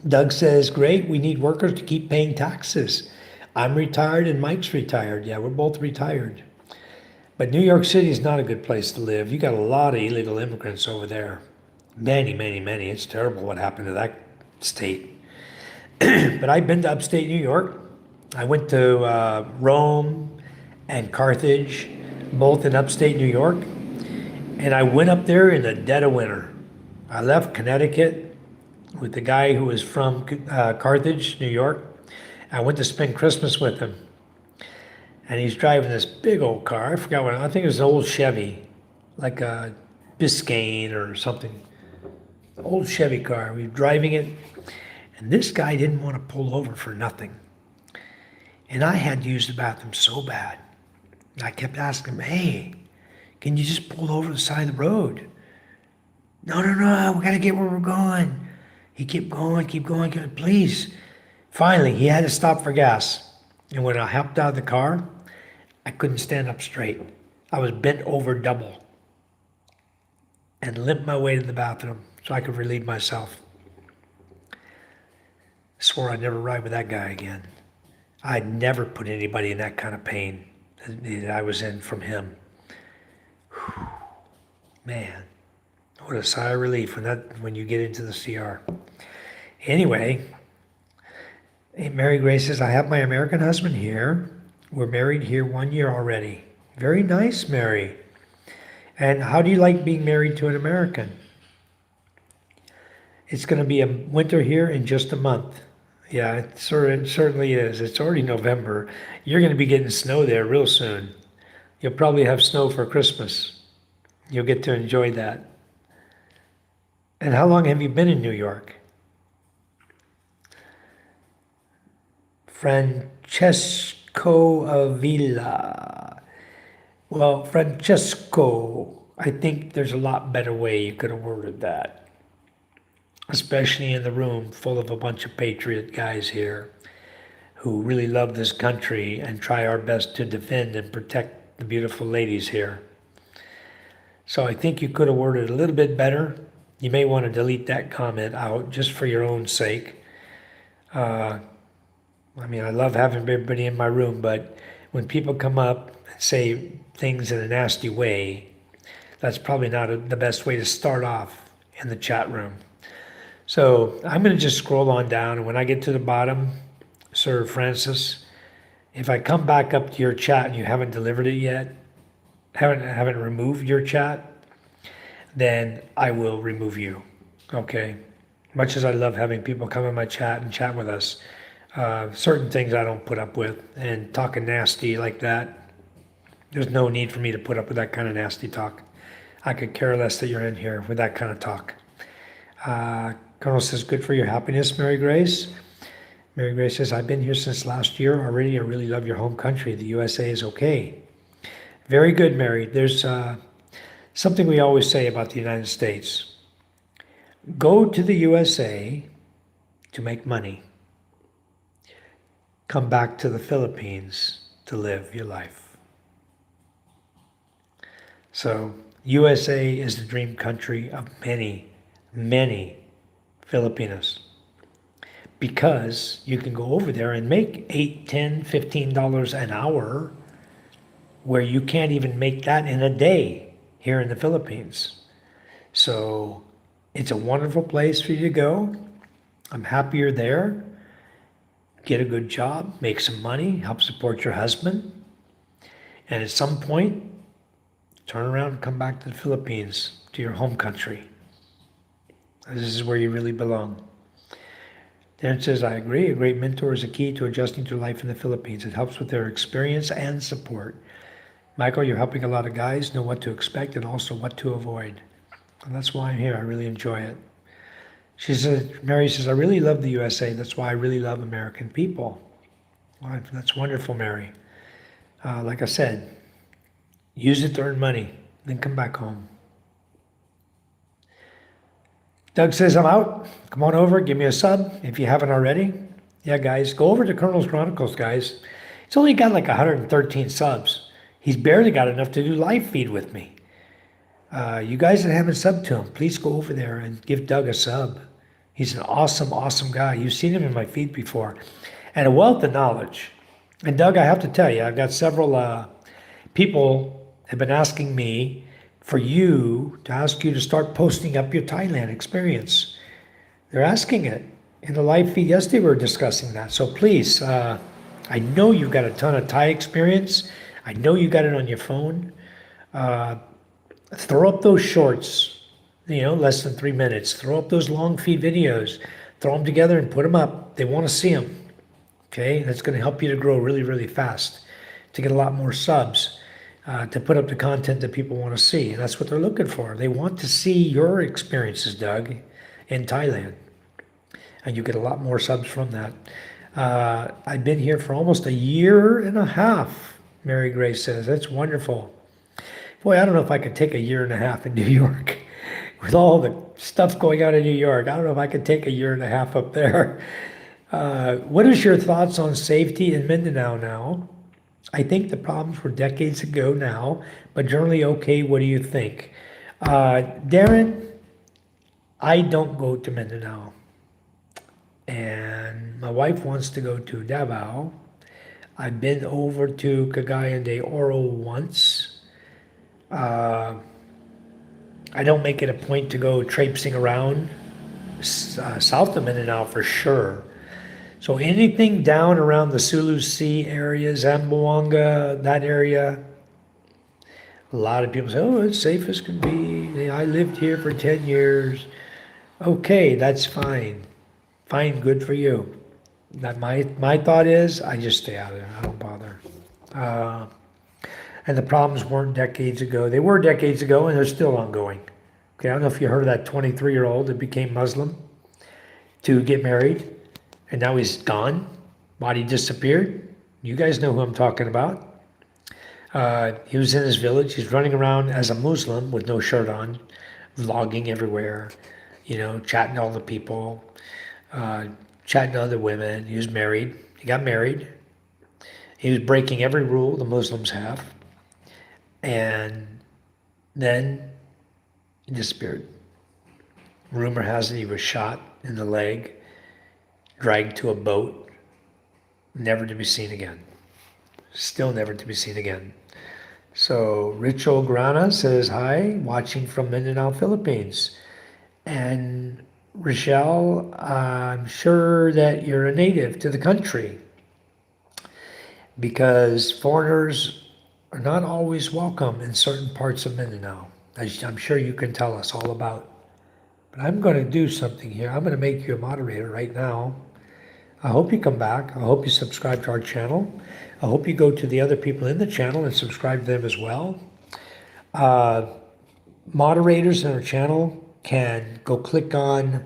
Doug says, great, we need workers to keep paying taxes. I'm retired and Mike's retired. Yeah, we're both retired. But New York City is not a good place to live. You got a lot of illegal immigrants over there. Many, many, many. It's terrible what happened to that state. But I've been to upstate New York. I went to Rome and Carthage, both in upstate New York. And I went up there in the dead of winter. I left Connecticut with the guy who was from Carthage, New York. I went to spend Christmas with him. And he's driving this big old car. I forgot what, I think it was an old Chevy, like a Biscayne or something. Old Chevy car. We were driving it. And this guy didn't want to pull over for nothing. And I had to use the bathroom so bad. I kept asking him, hey, can you just pull over the side of the road? No, we got to get where we're going. He kept going, please. Finally, he had to stop for gas. And when I hopped out of the car, I couldn't stand up straight. I was bent over double and limped my way to the bathroom so I could relieve myself. Swore I'd never ride with that guy again. I'd never put anybody in that kind of pain that I was in from him. Whew. Man, what a sigh of relief when you get into the CR. Anyway, Mary Grace says, I have my American husband here. We're married here 1 year already. Very nice, Mary. And how do you like being married to an American? It's going to be a winter here in just a month. Yeah, it certainly is. It's already November. You're going to be getting snow there real soon. You'll probably have snow for Christmas. You'll get to enjoy that. And how long have you been in New York? Francesco Avila. Well, Francesco, I think there's a lot better way you could have worded that. Especially in the room full of a bunch of patriot guys here who really love this country and try our best to defend and protect the beautiful ladies here. So I think you could have worded it a little bit better. You may want to delete that comment out just for your own sake. I love having everybody in my room, but when people come up and say things in a nasty way, that's probably not the best way to start off in the chat room. So I'm going to just scroll on down, and when I get to the bottom, Sir Francis, if I come back up to your chat and you haven't delivered it yet, haven't removed your chat, then I will remove you, okay? Much as I love having people come in my chat and chat with us, certain things I don't put up with, and talking nasty like that, there's no need for me to put up with that kind of nasty talk. I could care less that you're in here with that kind of talk. Colonel says, good for your happiness, Mary Grace. Mary Grace says, I've been here since last year already. I really love your home country. The USA is okay. Very good, Mary. There's something we always say about the United States. Go to the USA to make money. Come back to the Philippines to live your life. So, USA is the dream country of many, many Filipinos. Because you can go over there and make $8, $10, $15 an hour, where you can't even make that in a day here in the Philippines. So it's a wonderful place for you to go. I'm happy you're there. Get a good job, make some money, help support your husband. And at some point, turn around and come back to the Philippines, to your home country. This is where you really belong. Dan says, I agree. A great mentor is a key to adjusting to life in the Philippines. It helps with their experience and support. Michael, you're helping a lot of guys know what to expect and also what to avoid. And that's why I'm here. I really enjoy it. She says, Mary says, I really love the USA. That's why I really love American people. Well, that's wonderful, Mary. Like I said, use it to earn money, then come back home. Doug says, I'm out. Come on over, give me a sub if you haven't already. Yeah, guys, go over to Colonel's Chronicles, guys. It's only got like 113 subs. He's barely got enough to do live feed with me. You guys that haven't subbed to him, please go over there and give Doug a sub. He's an awesome, awesome guy. You've seen him in my feed before. And a wealth of knowledge. And Doug, I have to tell you, I've got several people have been asking me for you to ask you to start posting up your Thailand experience. They're asking it. In the live feed yesterday, we were discussing that. So please, I know you've got a ton of Thai experience. I know you got it on your phone. Throw up those shorts, less than 3 minutes. Throw up those long feed videos. Throw them together and put them up. They want to see them. Okay, that's going to help you to grow really, really fast, to get a lot more subs, to put up the content that people want to see. And that's what they're looking for. They want to see your experiences, Doug, in Thailand. And you get a lot more subs from that. I've been here for almost 1.5 years, Mary Grace says. That's wonderful. Boy, I don't know if I could take 1.5 years in New York. With all the stuff going on in New York, I don't know if I could take 1.5 years up there. What is your thoughts on safety in Mindanao now? I think the problems were decades ago now, but generally okay. What do you think? Darren, I don't go to Mindanao. And my wife wants to go to Davao. I've been over to Cagayan de Oro once. I don't make it a point to go traipsing around south of Mindanao for sure. So anything down around the Sulu Sea area, Zamboanga, that area, a lot of people say, oh, it's safe as can be. I lived here for 10 years. Okay, that's fine. Fine, good for you. That my thought is, I just stay out of there. I don't bother. And the problems weren't decades ago. They were decades ago, and they're still ongoing. Okay, I don't know if you heard of that 23-year-old that became Muslim to get married. And now he's gone. Body disappeared. You guys know who I'm talking about. He was in his village. He's running around as a Muslim with no shirt on, vlogging everywhere, chatting to all the people, chatting to other women. He was married. He got married. He was breaking every rule the Muslims have. And then he disappeared. Rumor has it he was shot in the leg, dragged to a boat, never to be seen again. Still never to be seen again. So Rachel Grana says, hi, watching from Mindanao, Philippines. And Rochelle, I'm sure that you're a native to the country because foreigners are not always welcome in certain parts of Mindanao, as I'm sure you can tell us all about. But I'm going to do something here. I'm going to make you a moderator right now. I hope you come back. I hope you subscribe to our channel. I hope you go to the other people in the channel and subscribe to them as well. moderators in our channel can go click on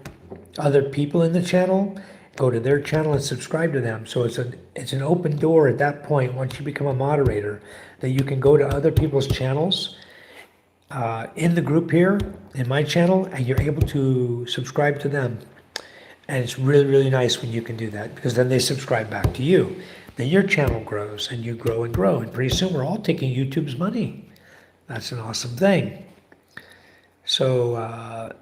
other people in the channel, go to their channel and subscribe to them. So it's an open door at that point, once you become a moderator, that you can go to other people's channels in the group here, in my channel, and you're able to subscribe to them. And it's really, really nice when you can do that, because then they subscribe back to you. Then your channel grows and you grow and grow. And pretty soon we're all taking YouTube's money. That's an awesome thing. So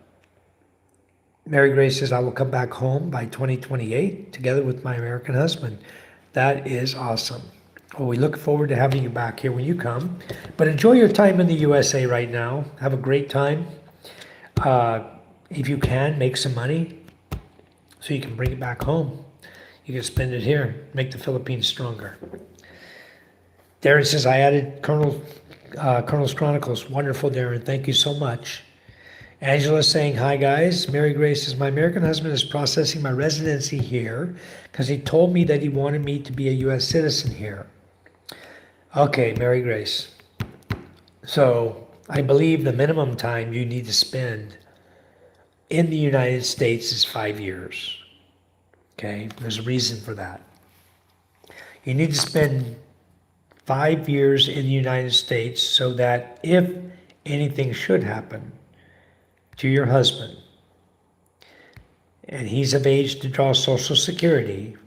Mary Grace says, I will come back home by 2028 together with my American husband. That is awesome. Well, we look forward to having you back here when you come. But enjoy your time in the USA right now. Have a great time. If you can, make some money so you can bring it back home. You can spend it here, make the Philippines stronger. Darren says, I added Colonel's Chronicles. Wonderful, Darren. Thank you so much. Angela saying, hi guys. Mary Grace says, my American husband is processing my residency here because he told me that he wanted me to be a U.S. citizen here. Okay, Mary Grace. So I believe the minimum time you need to spend in the United States is 5 years. Okay, there's a reason for that. You need to spend 5 years in the United States so that if anything should happen to your husband and he's of age to draw Social Security,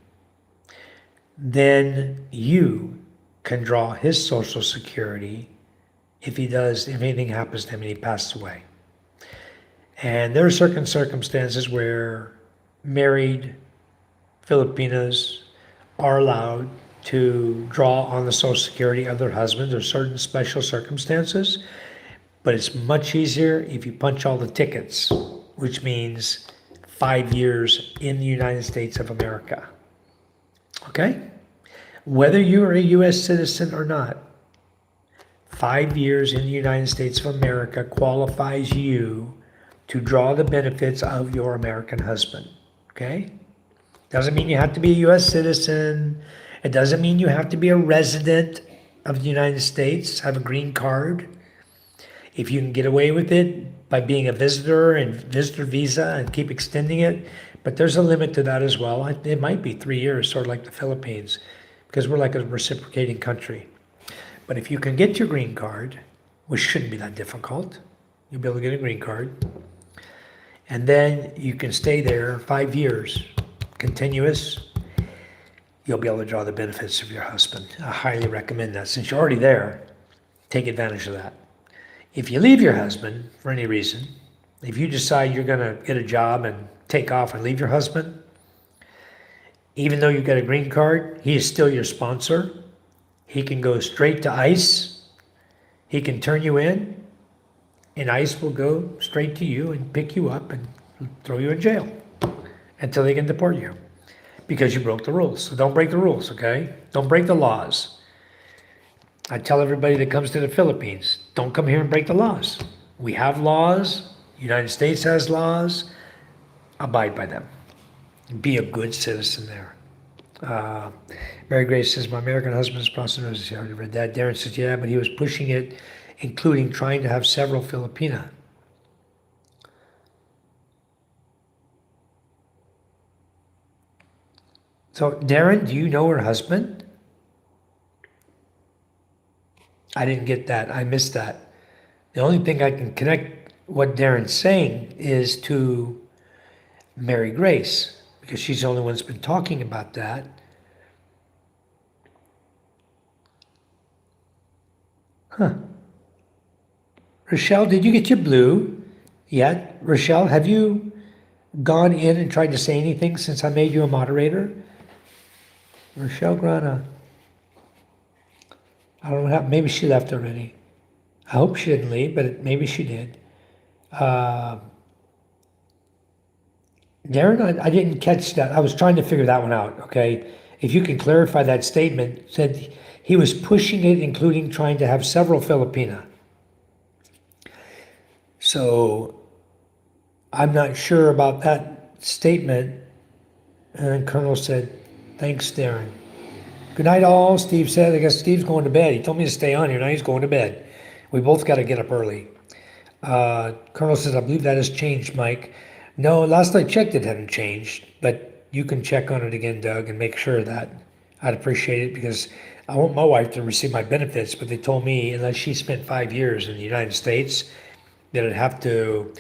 then you can draw his Social Security if anything happens to him and he passes away. And there are certain circumstances where married Filipinos are allowed to draw on the Social Security of their husbands. There are certain special circumstances, but it's much easier if you punch all the tickets, which means 5 years in the United States of America. Okay? Whether you're a U.S. citizen or not, 5 years in the United States of America qualifies you to draw the benefits of your American husband. Okay? Doesn't mean you have to be a U.S. citizen. It doesn't mean you have to be a resident of the United States, have a green card. If you can get away with it by being a visitor and visitor visa and keep extending it, but there's a limit to that as well. It might be 3 years, sort of like the Philippines, because we're like a reciprocating country. But if you can get your green card, which shouldn't be that difficult, you'll be able to get a green card, and then you can stay there 5 years, continuous, you'll be able to draw the benefits of your husband. I highly recommend that. Since you're already there, take advantage of that. If you leave your husband for any reason, if you decide you're going to get a job and take off and leave your husband, even though you get a green card, he is still your sponsor. He can go straight to ICE. He can turn you in, and ICE will go straight to you and pick you up and throw you in jail until they can deport you because you broke the rules. So don't break the rules, okay? Don't break the laws. I tell everybody that comes to the Philippines, don't come here and break the laws. We have laws. The United States has laws. Abide by them. Be a good citizen there. Mary Grace says, my American husband's prostitute. I already read that. Darren says, yeah, but he was pushing it, including trying to have several Filipina. So, Darren, do you know her husband? I didn't get that. I missed that. The only thing I can connect what Darren's saying is to Mary Grace, because she's the only one that's been talking about that. Huh. Rochelle, did you get your blue yet? Rochelle, have you gone in and tried to say anything since I made you a moderator? Rochelle Grana. I don't know what happened. Maybe she left already. I hope she didn't leave, but maybe she did. Darren, I didn't catch that. I was trying to figure that one out, okay? If you can clarify that statement, said he was pushing it, including trying to have several Filipina. So I'm not sure about that statement. And then Colonel said, thanks, Darren. Good night, all. Steve said, I guess Steve's going to bed. He told me to stay on here. Now he's going to bed. We both got to get up early. Colonel says, I believe that has changed, Mike. No, last I checked, it hadn't changed, but you can check on it again, Doug, and make sure that I'd appreciate it because I want my wife to receive my benefits, but they told me unless she spent 5 years in the United States, that I'd have to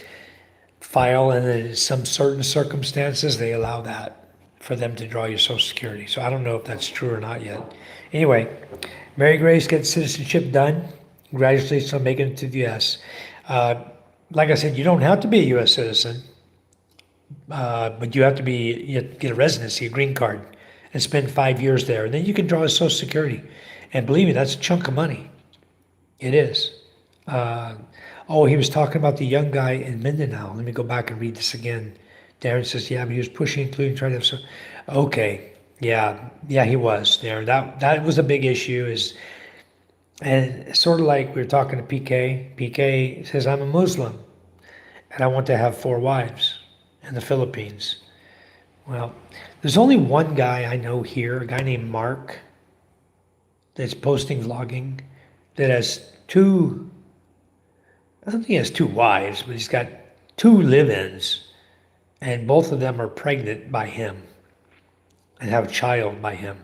file, and in some certain circumstances, they allow that for them to draw your Social Security. So I don't know if that's true or not yet. Anyway, Mary Grace gets citizenship done. Congratulations on making it to the U.S. Like I said, you don't have to be a U.S. citizen, but you have to get a residency, a green card, and spend 5 years there. And then you can draw a Social Security. And believe me, that's a chunk of money. It is. He was talking about the young guy in Mindanao. Let me go back and read this again. Darren says, yeah, but he was pushing, including trying to have some. Okay, yeah, he was there. That was a big issue. And sort of like we were talking to PK. PK says, I'm a Muslim, and I want to have 4 wives in the Philippines. Well, there's only one guy I know here, a guy named Mark, that's posting vlogging, that has 2. I don't think he has 2 wives, but he's got 2 live-ins, and both of them are pregnant by him and have a child by him.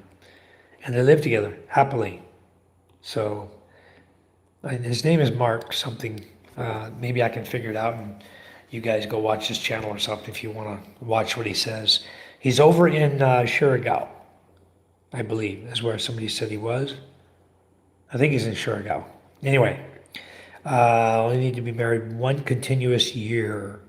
And they live together happily. So, and his name is Mark something. Maybe I can figure it out and you guys go watch his channel or something if you want to watch what he says. He's over in Surigao, I believe, is where somebody said he was. I think he's in Surigao. Anyway. Only need to be married 1 continuous year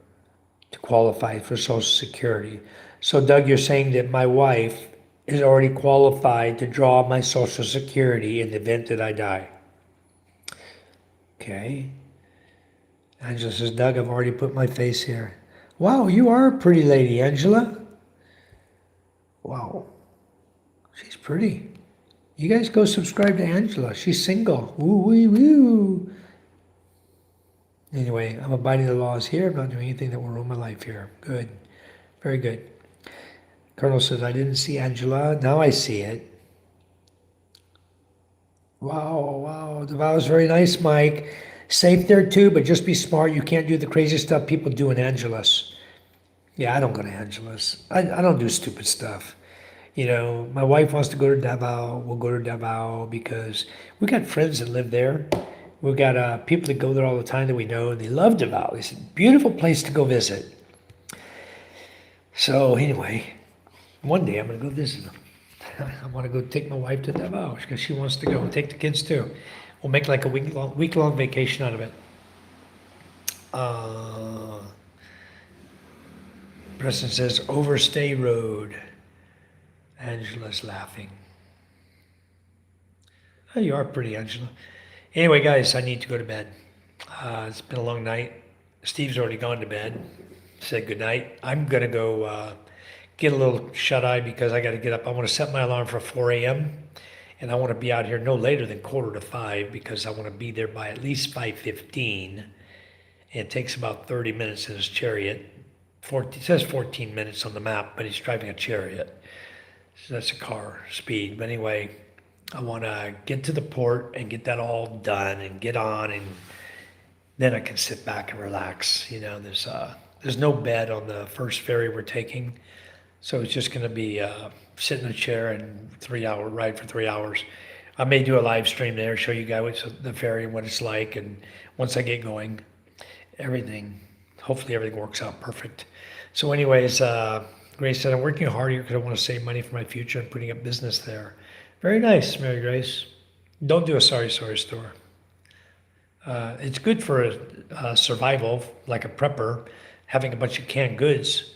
to qualify for Social Security. So, Doug, you're saying that my wife is already qualified to draw my Social Security in the event that I die. Okay. Angela says, Doug, I've already put my face here. Wow, you are a pretty lady, Angela. Wow. She's pretty. You guys go subscribe to Angela. She's single. Woo, woo, woo. Anyway, I'm abiding the laws here. I'm not doing anything that will ruin my life here. Good. Very good. Colonel says, I didn't see Angela. Now I see it. Wow. The vow is very nice, Mike. Safe there too, but just be smart. You can't do the crazy stuff people do in Angeles. Yeah, I don't go to Angeles. I don't do stupid stuff. You know, my wife wants to go to Davao. We'll go to Davao because we got friends that live there. We've got people that go there all the time that we know, and they love Davao. It's a beautiful place to go visit. So anyway, one day I'm going to go visit them. I want to go take my wife to Davao because she wants to go and take the kids too. We'll make like a week-long vacation out of it. Preston says, Overstay Road. Angela's laughing. Oh, you are pretty, Angela. Anyway, guys, I need to go to bed. It's been a long night. Steve's already gone to bed. Said good night. I'm going to go get a little shut-eye because I got to get up. I want to set my alarm for 4 a.m. And I want to be out here no later than 4:45 because I want to be there by at least 5:15. And it takes about 30 minutes in his chariot. It says 14 minutes on the map, but he's driving a chariot. So that's a car speed. But anyway, I want to get to the port and get that all done and get on, and then I can sit back and relax. You know, there's no bed on the first ferry we're taking, so it's just going to be sit in a chair and 3-hour ride for 3 hours. I may do a live stream there, show you guys what's the ferry and what it's like, and once I get going, hopefully everything works out perfect. So anyways, Grace said, I'm working hard here because I want to save money for my future and putting up business there. Very nice, Mary Grace. Don't do a sorry store. It's good for survival, like a prepper, having a bunch of canned goods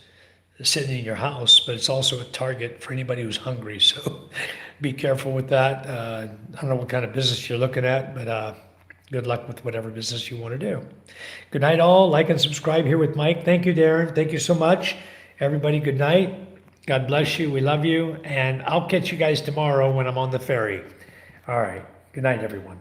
sitting in your house, but it's also a target for anybody who's hungry. So be careful with that. I don't know what kind of business you're looking at, but good luck with whatever business you want to do. Good night, all. Like and subscribe here with Mike. Thank you, Darren. Thank you so much. Everybody, good night. God bless you. We love you. And I'll catch you guys tomorrow when I'm on the ferry. All right. Good night, everyone.